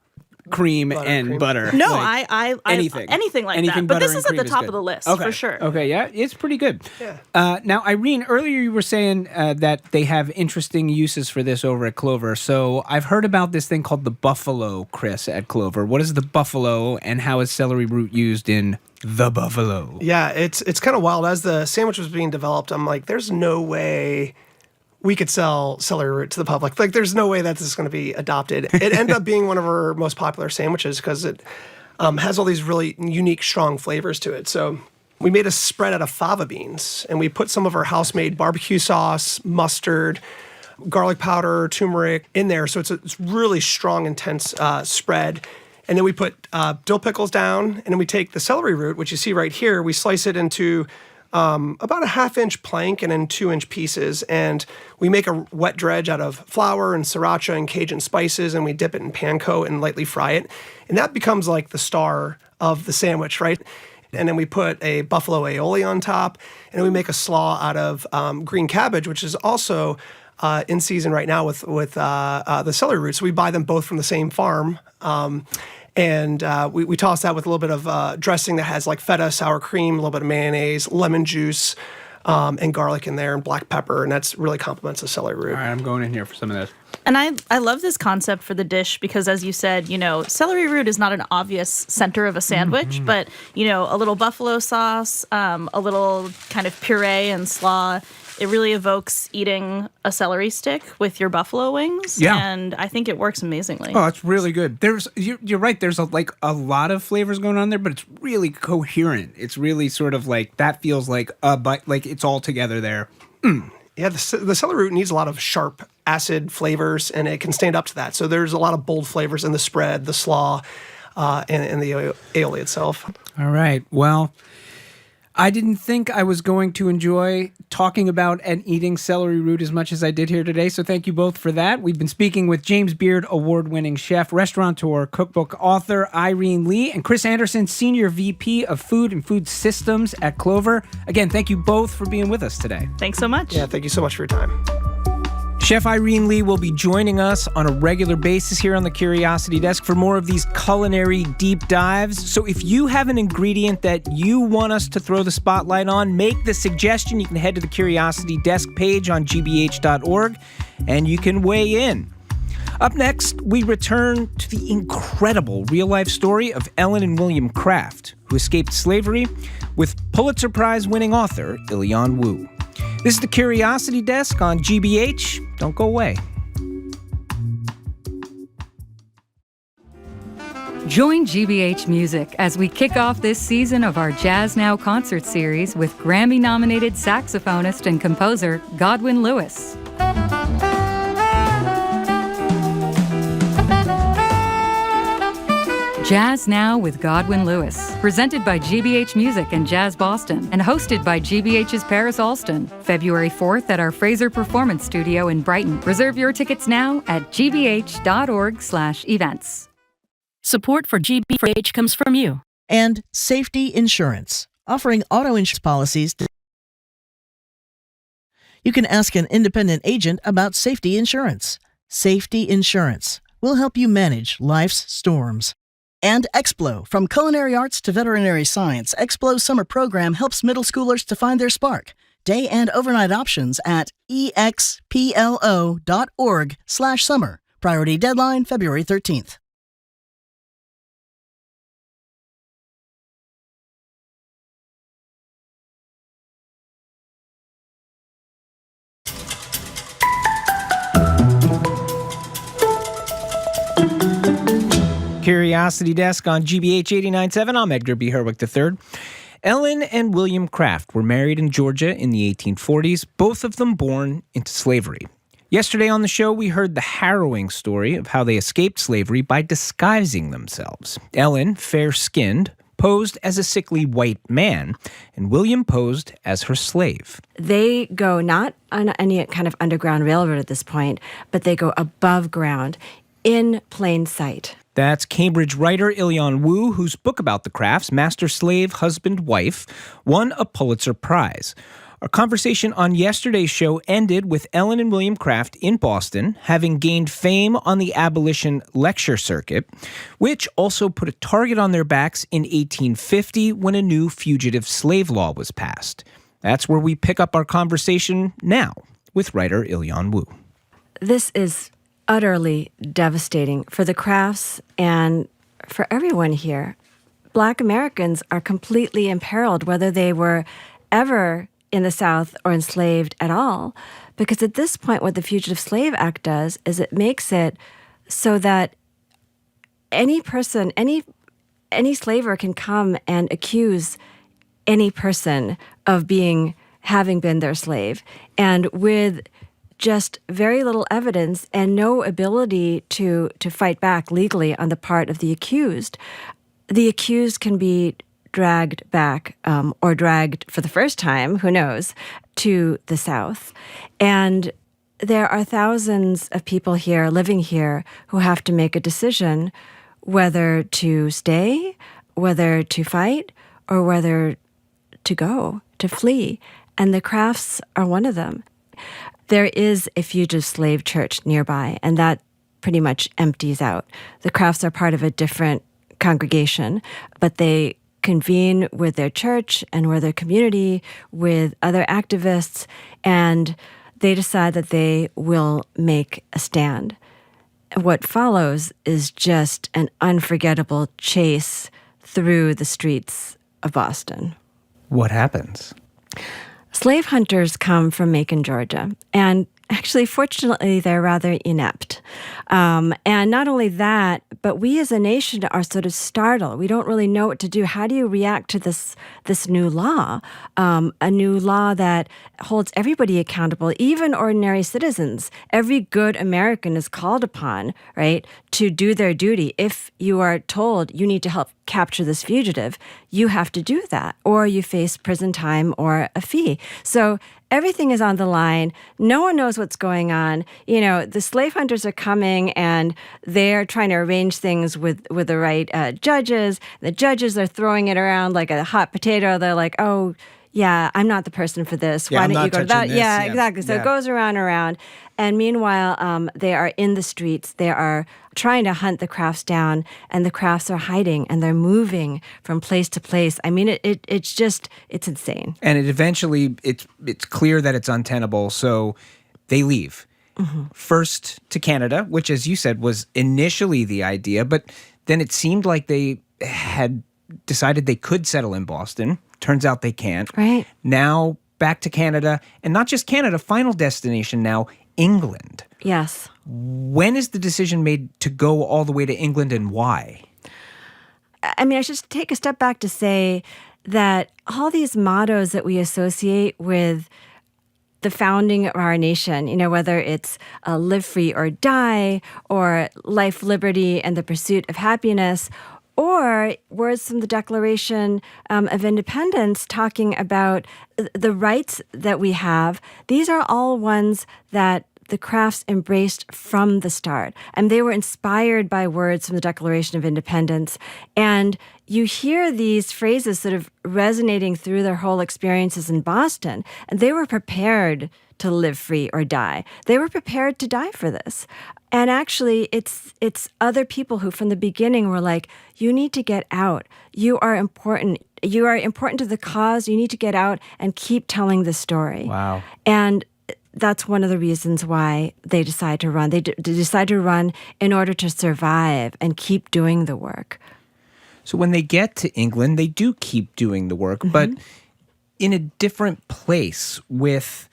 Speaker 4: cream and butter.
Speaker 12: No,
Speaker 4: Like,
Speaker 12: I anything like that. But
Speaker 4: butter
Speaker 12: this
Speaker 4: and
Speaker 12: is at the
Speaker 4: cream
Speaker 12: top
Speaker 4: good.
Speaker 12: of the list
Speaker 4: Okay.
Speaker 12: for sure.
Speaker 4: Okay, yeah, it's pretty good. Yeah. Now, Irene, earlier you were saying that they have interesting uses for this over at Clover. So I've heard about this thing called the buffalo, Chris, at Clover. What is the buffalo, and how is celery root used in the buffalo?
Speaker 23: Yeah, it's kind of wild. As the sandwich was being developed, I'm like, there's no way we could sell celery root to the public. Like, there's no way that this is going to be adopted. It ended up being one of our most popular sandwiches because it has all these really unique, strong flavors to it. So we made a spread out of fava beans, and we put some of our house-made barbecue sauce, mustard, garlic powder, turmeric in there. So it's really strong, intense spread. And then we put dill pickles down, and then we take the celery root, which you see right here, we slice it into about a 1/2-inch plank and then 2-inch pieces. And we make a wet dredge out of flour and sriracha and Cajun spices, and we dip it in panko and lightly fry it. And that becomes like the star of the sandwich, right? And then we put a buffalo aioli on top, and then we make a slaw out of green cabbage, which is also in season right now with the celery root. So we buy them both from the same farm. And we toss that with a little bit of dressing that has like feta, sour cream, a little bit of mayonnaise, lemon juice, and garlic in there, and black pepper, and that's really complements the celery root.
Speaker 4: All right, I'm going in here for some of this.
Speaker 12: And I love this concept for the dish because, as you said, celery root is not an obvious center of a sandwich, but, a little buffalo sauce, a little kind of puree and slaw, it really evokes eating a celery stick with your buffalo wings.
Speaker 4: Yeah.
Speaker 12: And I think it works amazingly.
Speaker 4: Oh, it's really good. You're right. There's a lot of flavors going on there, but it's really coherent. It's really sort of like, that feels like a bite, like it's all together there.
Speaker 23: Yeah, the celery root needs a lot of sharp acid flavors, and it can stand up to that. So there's a lot of bold flavors in the spread, the slaw, and the aioli itself.
Speaker 4: All right. Well, I didn't think I was going to enjoy talking about and eating celery root as much as I did here today, so thank you both for that. We've been speaking with James Beard award-winning chef, restaurateur, cookbook author Irene Lee, and Chris Anderson, Senior VP of Food and Food Systems at Clover. Again, thank you both for being with us today.
Speaker 12: Thanks so much.
Speaker 23: Yeah, thank you so much for your time.
Speaker 4: Chef Irene Lee will be joining us on a regular basis here on the Curiosity Desk for more of these culinary deep dives. So if you have an ingredient that you want us to throw the spotlight on, make the suggestion. You can head to the Curiosity Desk page on gbh.org and you can weigh in. Up next, we return to the incredible real-life story of Ellen and William Craft, who escaped slavery, with Pulitzer Prize-winning author Ilian Wu. This is the Curiosity Desk on GBH. Don't go away.
Speaker 13: Join GBH Music as we kick off this season of our Jazz Now concert series with Grammy-nominated saxophonist and composer Godwin Lewis. Jazz Now with Godwin Lewis, presented by GBH Music and Jazz Boston, and hosted by GBH's Paris Alston, February 4th at our Fraser Performance Studio in Brighton. Reserve your tickets now at gbh.org/events.
Speaker 11: Support for GBH comes from you.
Speaker 19: And Safety Insurance, offering auto insurance policies. You can ask an independent agent about safety insurance. Safety Insurance will help you manage life's storms. And Explo, from culinary arts to veterinary science, Explo's summer program helps middle schoolers to find their spark. Day and overnight options at explo.org/summer. Priority deadline February 13th.
Speaker 4: Curiosity Desk on GBH 89.7. I'm Edgar B. Herwick III. Ellen and William Craft were married in Georgia in the 1840s, both of them born into slavery. Yesterday on the show, we heard the harrowing story of how they escaped slavery by disguising themselves. Ellen, fair-skinned, posed as a sickly white man, and William posed as her slave.
Speaker 22: They go not on any kind of underground railroad at this point, but they go above ground in plain sight.
Speaker 4: That's Cambridge writer Ilian Wu, whose book about the Crafts, Master, Slave, Husband, Wife, won a Pulitzer Prize. Our conversation on yesterday's show ended with Ellen and William Craft in Boston, having gained fame on the abolition lecture circuit, which also put a target on their backs in 1850 when a new fugitive slave law was passed. That's where we pick up our conversation now with writer Il-Yeon Woo.
Speaker 22: This is utterly devastating for the Crafts and for everyone here. Black Americans are completely imperiled, whether they were ever in the South or enslaved at all, because at this point what the Fugitive Slave Act does is it makes it so that any person, any slaver can come and accuse any person of having been their slave, and with just very little evidence and no ability to fight back legally on the part of the accused can be dragged back or dragged for the first time, who knows, to the South. And there are thousands of people here, living here, who have to make a decision whether to stay, whether to fight, or whether to go, to flee. And the Crafts are one of them. There is a fugitive slave church nearby, and that pretty much empties out. The Crafts are part of a different congregation, but they convene with their church and with their community, with other activists, and they decide that they will make a stand. What follows is just an unforgettable chase through the streets of Boston.
Speaker 4: What happens?
Speaker 22: Slave hunters come from Macon, Georgia, and actually, fortunately, they're rather inept. And not only that, but we as a nation are sort of startled. We don't really know what to do. How do you react to this new law? A new law that holds everybody accountable, even ordinary citizens. Every good American is called upon, right, to do their duty. If you are told you need to help capture this fugitive, you have to do that, or you face prison time or a fee. So everything is on the line. No one knows what's going on. You know, the slave hunters are coming and they're trying to arrange things with the right judges. The judges are throwing it around like a hot potato. They're like, oh, yeah, I'm not the person for this.
Speaker 4: Yeah,
Speaker 22: Why
Speaker 4: I'm
Speaker 22: don't
Speaker 4: not
Speaker 22: you go to
Speaker 4: touching
Speaker 22: that?
Speaker 4: this.
Speaker 22: Yeah,
Speaker 4: Yeah.
Speaker 22: exactly. So
Speaker 4: Yeah.
Speaker 22: it goes around and around. And meanwhile, they are in the streets. They are trying to hunt the Crafts down, and the Crafts are hiding, and they're moving from place to place. I mean, it's insane.
Speaker 4: And it's clear that it's untenable, so they leave.
Speaker 22: Mm-hmm.
Speaker 4: First to Canada, which, as you said, was initially the idea, but then it seemed like they had decided they could settle in Boston. Turns out they can't.
Speaker 22: Right.
Speaker 4: Now back to Canada, and not just Canada, final destination now, England.
Speaker 22: Yes.
Speaker 4: When is the decision made to go all the way to England, and why?
Speaker 22: I mean, I should take a step back to say that all these mottos that we associate with the founding of our nation, you know, whether it's live free or die, or life, liberty, and the pursuit of happiness, or words from the Declaration of Independence talking about the rights that we have, these are all ones that the Crafts embraced from the start. And they were inspired by words from the Declaration of Independence. And you hear these phrases sort of resonating through their whole experiences in Boston. And they were prepared to live free or die. They were prepared to die for this. And actually, it's other people who from the beginning were like, you need to get out. You are important. You are important to the cause. You need to get out and keep telling the story.
Speaker 4: Wow.
Speaker 22: And that's one of the reasons why they decide to run. They decide to run in order to survive and keep doing the work.
Speaker 4: So when they get to England, they do keep doing the work, but in a different place with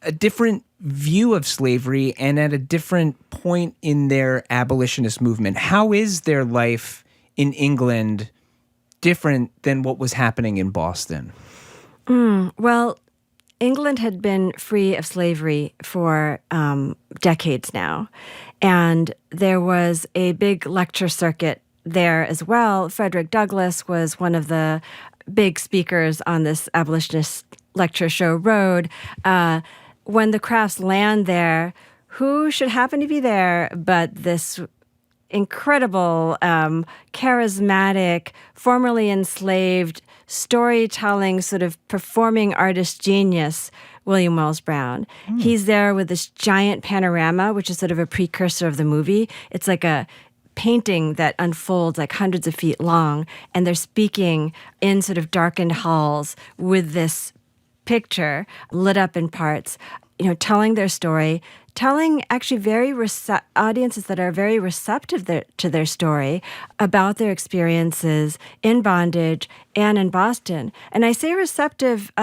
Speaker 4: a different view of slavery and at a different point in their abolitionist movement. How is their life in England different than what was happening in Boston?
Speaker 22: Well, England had been free of slavery for decades now, and there was a big lecture circuit there as well. Frederick Douglass was one of the big speakers on this abolitionist lecture show road. When the Crafts land there, who should happen to be there but this incredible, charismatic, formerly enslaved, storytelling, sort of performing artist genius, William Wells Brown. He's there with this giant panorama, which is sort of a precursor of the movie. It's like a painting that unfolds like hundreds of feet long, and they're speaking in sort of darkened halls with this picture lit up in parts, telling their story, telling actually audiences that are very receptive to their story about their experiences in bondage and in Boston. And I say receptive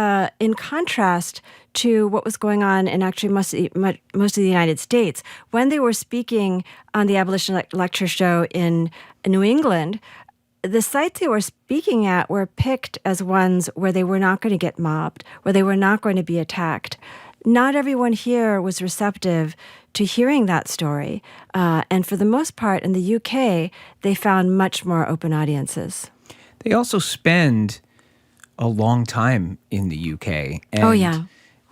Speaker 22: in contrast to what was going on in actually most of the United States. When they were speaking on the abolition lecture show in New England, the sites they were speaking at were picked as ones where they were not going to get mobbed, where they were not going to be attacked. Not everyone here was receptive to hearing that story. And for the most part, in the UK, they found much more open audiences.
Speaker 4: They also spend a long time in the UK. And,
Speaker 22: oh, yeah.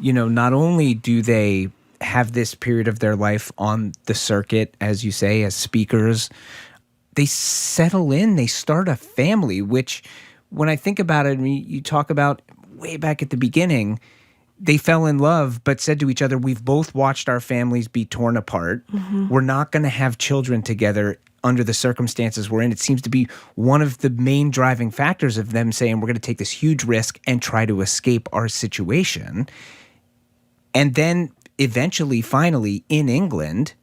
Speaker 4: Not only do they have this period of their life on the circuit, as you say, as speakers, they settle in, they start a family, which when I think about it, you talk about way back at the beginning, they fell in love, but said to each other, we've both watched our families be torn apart. Mm-hmm. We're not going to have children together under the circumstances we're in. It seems to be one of the main driving factors of them saying we're going to take this huge risk and try to escape our situation. And then eventually, finally, in England,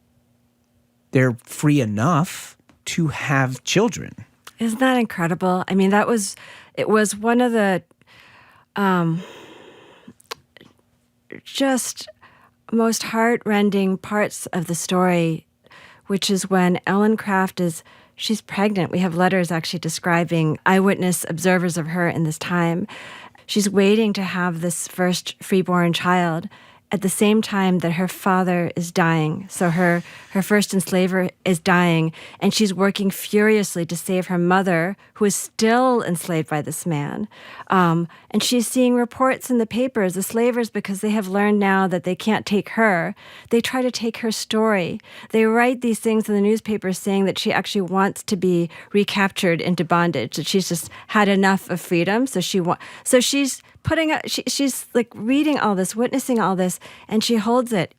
Speaker 4: they're free enough to have children.
Speaker 22: Isn't that incredible? I mean, it was one of the just most heart-rending parts of the story, which is when Ellen Craft she's pregnant. We have letters actually describing eyewitness observers of her in this time. She's waiting to have this first freeborn child at the same time that her father is dying. So her first enslaver is dying, and she's working furiously to save her mother, who is still enslaved by this man. And she's seeing reports in the papers, the slavers, because they have learned now that they can't take her, they try to take her story. They write these things in the newspapers saying that she actually wants to be recaptured into bondage, that she's just had enough of freedom. So she's putting up, she's like reading all this, witnessing all this, and she holds it.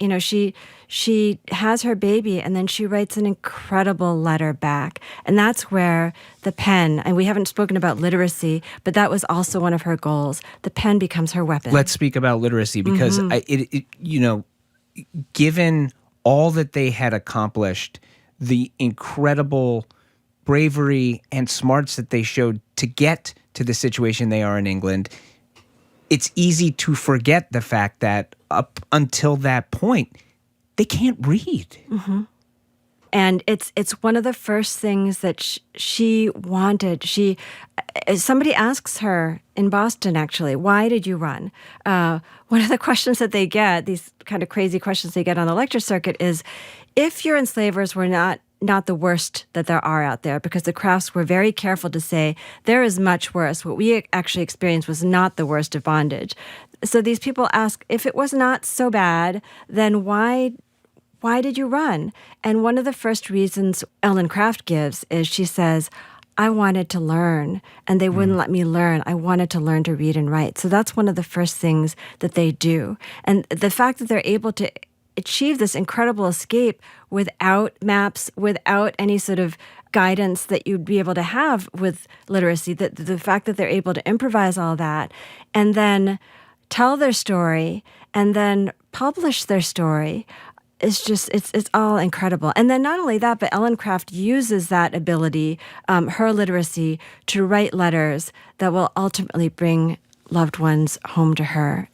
Speaker 22: She has her baby, and then she writes an incredible letter back. And that's where the pen, and we haven't spoken about literacy, but that was also one of her goals. The pen becomes her weapon.
Speaker 4: Let's speak about literacy, because given all that they had accomplished, the incredible bravery and smarts that they showed to get to the situation they are in England, it's easy to forget the fact that up until that point, they can't read.
Speaker 22: Mm-hmm. And it's one of the first things that she wanted. Somebody asks her in Boston, actually, why did you run? One of the questions that they get, these kind of crazy questions they get on the lecture circuit, is if your enslavers were not the worst that there are out there, because the Crafts were very careful to say there is much worse. What we actually experienced was not the worst of bondage. So these people ask, if it was not so bad, then why did you run? And one of the first reasons Ellen Craft gives is she says, I wanted to learn, and they wouldn't let me learn. I wanted to learn to read and write. So that's one of the first things that they do. And the fact that they're able to achieve this incredible escape without maps, without any sort of guidance that you'd be able to have with literacy, the fact that they're able to improvise all that and then tell their story and then publish their story, it's just, it's all incredible. And then not only that, but Ellen Craft uses that ability, her literacy, to write letters that will ultimately bring loved ones home to her.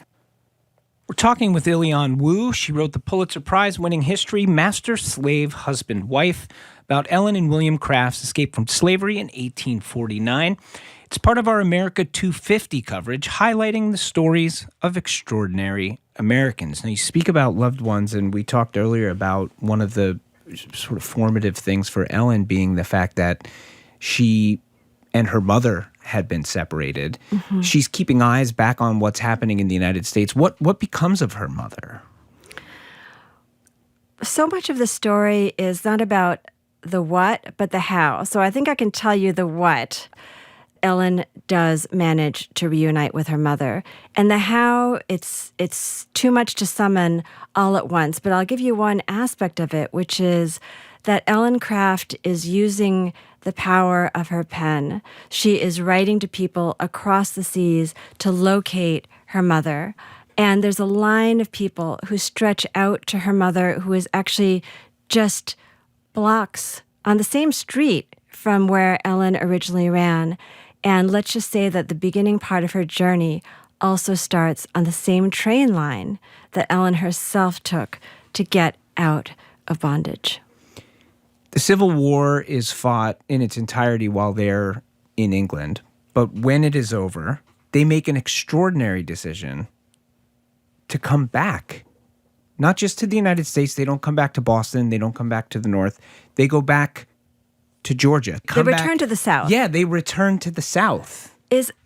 Speaker 4: We're talking with Ilian Wu. She wrote the Pulitzer Prize-winning history, Master, Slave, Husband, Wife, about Ellen and William Craft's escape from slavery in 1849. It's part of our America 250 coverage, highlighting the stories of extraordinary Americans. Now, you speak about loved ones, and we talked earlier about one of the sort of formative things for Ellen being the fact that she and her mother had been separated. Mm-hmm. She's keeping eyes back on what's happening in the United States. What becomes of her mother?
Speaker 22: So much of the story is not about the what, but the how. So I think I can tell you the what. Ellen does manage to reunite with her mother. And the how, it's too much to summon all at once. But I'll give you one aspect of it, which is that Ellen Craft is using the power of her pen. She is writing to people across the seas to locate her mother. And there's a line of people who stretch out to her mother, who is actually just blocks on the same street from where Ellen originally ran. And let's just say that the beginning part of her journey also starts on the same train line that Ellen herself took to get out of bondage.
Speaker 4: The Civil War is fought in its entirety while they're in England. But when it is over, they make an extraordinary decision to come back. Not just to the United States. They don't come back to Boston. They don't come back to the North. They go back to Georgia.
Speaker 22: They return to the South.
Speaker 4: Yeah, they return to the South.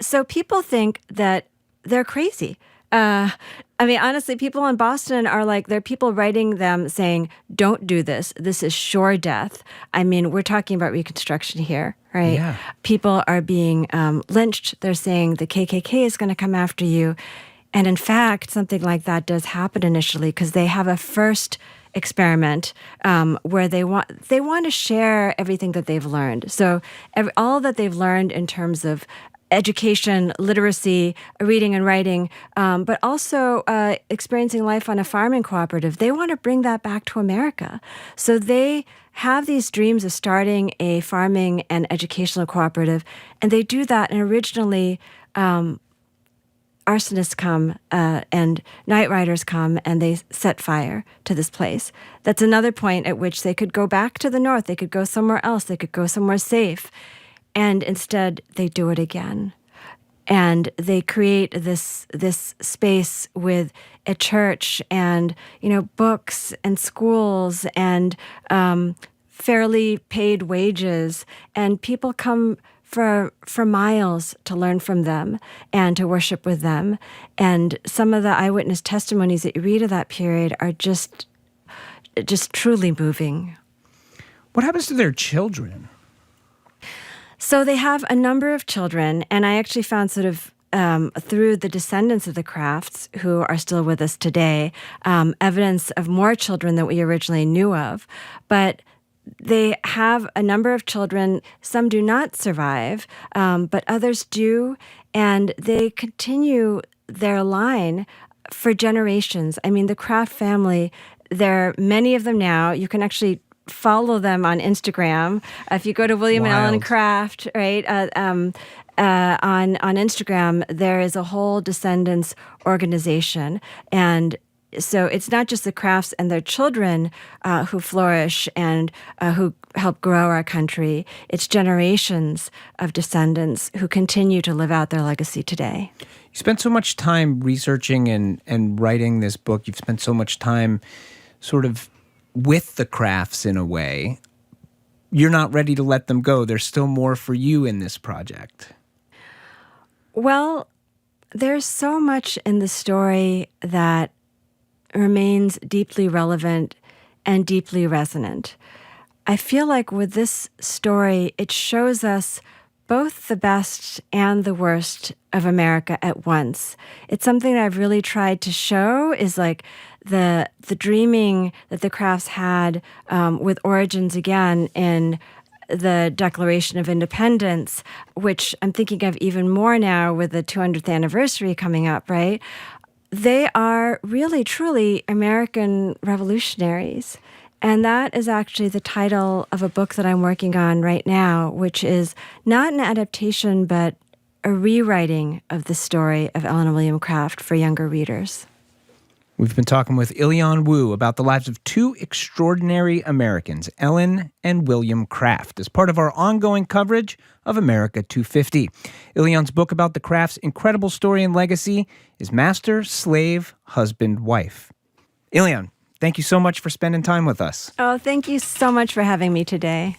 Speaker 22: So people think that they're crazy. I mean, honestly, people in Boston are like, there are people writing them saying, don't do this. This is sure death. I mean, we're talking about Reconstruction here, right?
Speaker 4: Yeah.
Speaker 22: People are being lynched. They're saying the KKK is going to come after you. And in fact, something like that does happen initially because they have a first experiment where they want to share everything that they've learned. So all that they've learned in terms of education, literacy, reading and writing, but also experiencing life on a farming cooperative, they want to bring that back to America. So they have these dreams of starting a farming and educational cooperative, and they do that. And originally, arsonists come and night riders come and they set fire to this place. That's another point at which they could go back to the north. They could go somewhere else. They could go somewhere safe. And instead, they do it again. And they create this space with a church and, books and schools and fairly paid wages. And people come for miles to learn from them and to worship with them. And some of the eyewitness testimonies that you read of that period are just truly moving.
Speaker 4: What happens to their children?
Speaker 22: So they have a number of children, and I actually found sort of through the descendants of the Crafts, who are still with us today, evidence of more children than we originally knew of. But they have a number of children. Some do not survive, but others do, and they continue their line for generations. I mean, the Craft family, there are many of them now. You can actually follow them on Instagram. If you go to William and Ellen Craft, right, on Instagram, there is a whole descendants organization. And so it's not just the Crafts and their children who flourish and who help grow our country. It's generations of descendants who continue to live out their legacy today.
Speaker 4: You spent so much time researching and writing this book. You've spent so much time sort of with the Crafts in a way. You're not ready to let them go. There's still more for you in this project.
Speaker 22: Well, there's so much in the story that remains deeply relevant and deeply resonant. I feel like with this story, it shows us both the best and the worst of America at once. It's something that I've really tried to show is like the dreaming that the Crafts had with origins again in the Declaration of Independence, which I'm thinking of even more now with the 200th anniversary coming up, right? They are really, truly American revolutionaries. And that is actually the title of a book that I'm working on right now, which is not an adaptation, but a rewriting of the story of Ellen and William Craft for younger readers.
Speaker 4: We've been talking with Ilian Wu about the lives of two extraordinary Americans, Ellen and William Craft, as part of our ongoing coverage of America 250. Ilian's book about the Crafts' incredible story and legacy is Master, Slave, Husband, Wife. Ilian, thank you so much for spending time with us.
Speaker 22: Oh, thank you so much for having me today.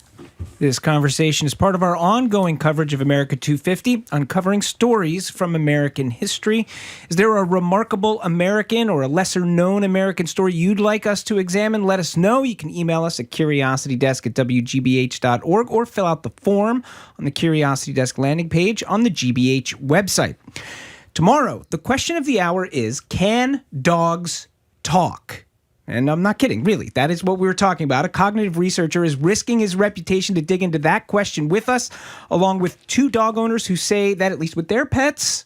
Speaker 4: This conversation is part of our ongoing coverage of America 250, uncovering stories from American history. Is there a remarkable American or a lesser-known American story you'd like us to examine? Let us know. You can email us at curiositydesk@wgbh.org or fill out the form on the Curiosity Desk landing page on the GBH website. Tomorrow, the question of the hour is, can dogs talk? And I'm not kidding, really. That is what we were talking about. A cognitive researcher is risking his reputation to dig into that question with us, along with two dog owners who say that, at least with their pets,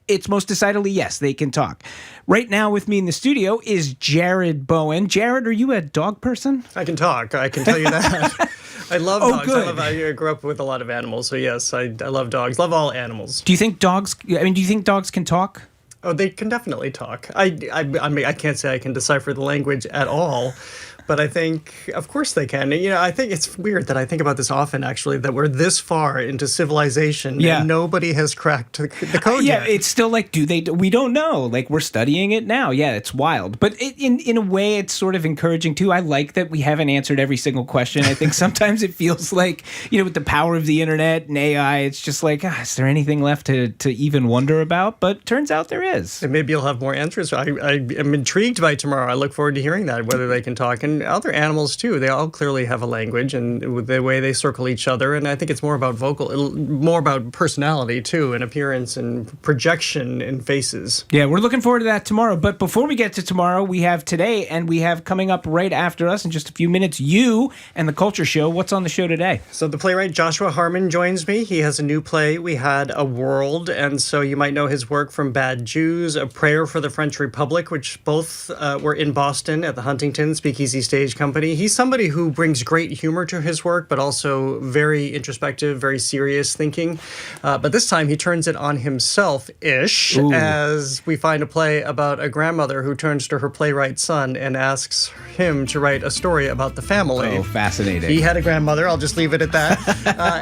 Speaker 4: it's most decidedly yes, they can talk. Right now with me in the studio is Jared Bowen. Jared, are you a dog person?
Speaker 14: I can talk. I can tell you that. I love dogs.
Speaker 4: Good.
Speaker 14: I grew up with a lot of animals, so yes, I love dogs. Love all animals.
Speaker 4: Do you think dogs can talk?
Speaker 14: Oh, they can definitely talk. I mean, I can't say I can decipher the language at all, but I think, of course they can. You know, I think it's weird that I think about this often, actually, that we're this far into civilization and nobody has cracked the code yet.
Speaker 4: Yeah, it's still like, we don't know. Like, we're studying it now. Yeah, it's wild. But in a way, it's sort of encouraging, too. I like that we haven't answered every single question. I think sometimes it feels like, with the power of the internet and AI, it's just like, is there anything left to even wonder about? But turns out there is.
Speaker 14: And maybe you'll have more answers. I am intrigued by tomorrow. I look forward to hearing that, whether they can talk. And other animals, too. They all clearly have a language and with the way they circle each other. And I think it's more about more about personality, too, and appearance and projection in faces.
Speaker 4: Yeah, we're looking forward to that tomorrow. But before we get to tomorrow, we have today, and we have coming up right after us in just a few minutes, you and the Culture Show. What's on the show today?
Speaker 14: So the playwright Joshua Harmon joins me. He has a new play, We Had a World. And so you might know his work from Bad Jews, A Prayer for the French Republic, which both were in Boston at the Huntington Speakeasy Stage Company. He's somebody who brings great humor to his work, but also very introspective, very serious thinking. But this time he turns it on himself-ish, as we find a play about a grandmother who turns to her playwright son and asks him to write a story about the family.
Speaker 4: Oh, fascinating.
Speaker 14: He had a grandmother. I'll just leave it at that.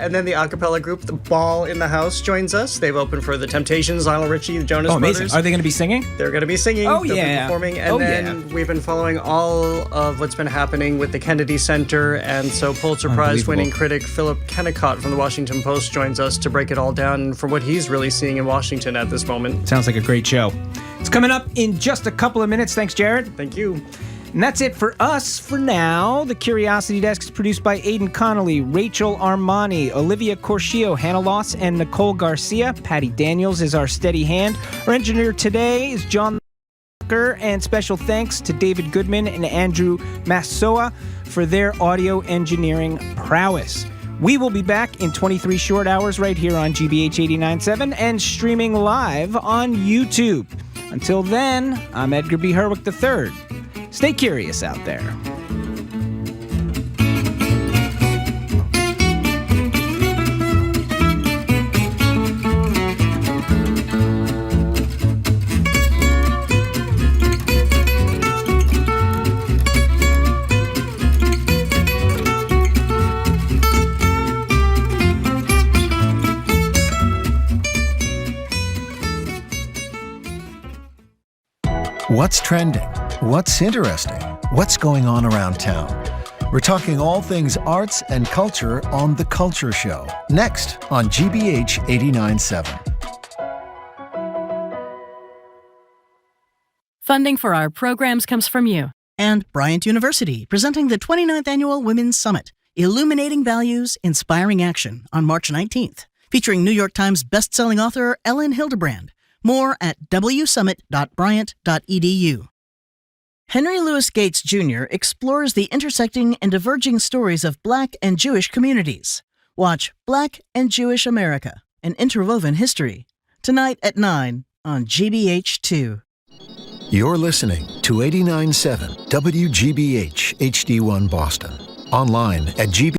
Speaker 14: And then the a cappella group, The Ball in the House, joins us. They've opened for the Temptations, Lionel Richie, the Jonas
Speaker 4: Brothers.
Speaker 14: Amazing.
Speaker 4: Are they going to be singing?
Speaker 14: They're going to be singing.
Speaker 4: Oh,
Speaker 14: They'll
Speaker 4: yeah.
Speaker 14: be performing. And we've been following all of what's been happening with the Kennedy Center, and so Pulitzer Prize-winning critic Philip Kennicott from the Washington Post joins us to break it all down for what he's really seeing in Washington at this moment.
Speaker 4: Sounds like a great show. It's coming up in just a couple of minutes. Thanks, Jared.
Speaker 14: Thank you.
Speaker 4: And that's it for us for now. The Curiosity Desk is produced by Aidan Connolly, Rachel Armani, Olivia Corshio, Hannah Loss, and Nicole Garcia. Patty Daniels is our steady hand. Our engineer today is John, and special thanks to David Goodman and Andrew Massoa for their audio engineering prowess. We will be back in 23 short hours right here on GBH 89.7 and streaming live on YouTube. Until then, I'm Edgar B. Herwick III. Stay curious out there.
Speaker 6: What's trending? What's interesting? What's going on around town? We're talking all things arts and culture on The Culture Show, next on GBH 89.7.
Speaker 11: Funding for our programs comes from you.
Speaker 19: And Bryant University, presenting the 29th Annual Women's Summit, Illuminating Values, Inspiring Action, on March 19th, featuring New York Times bestselling author Ellen Hildebrand. More at wsummit.bryant.edu. Henry Louis Gates Jr. explores the intersecting and diverging stories of Black and Jewish communities. Watch Black and Jewish America, An Interwoven History, tonight at 9 on GBH2.
Speaker 6: You're listening to 89.7 WGBH HD1 Boston. Online at GB.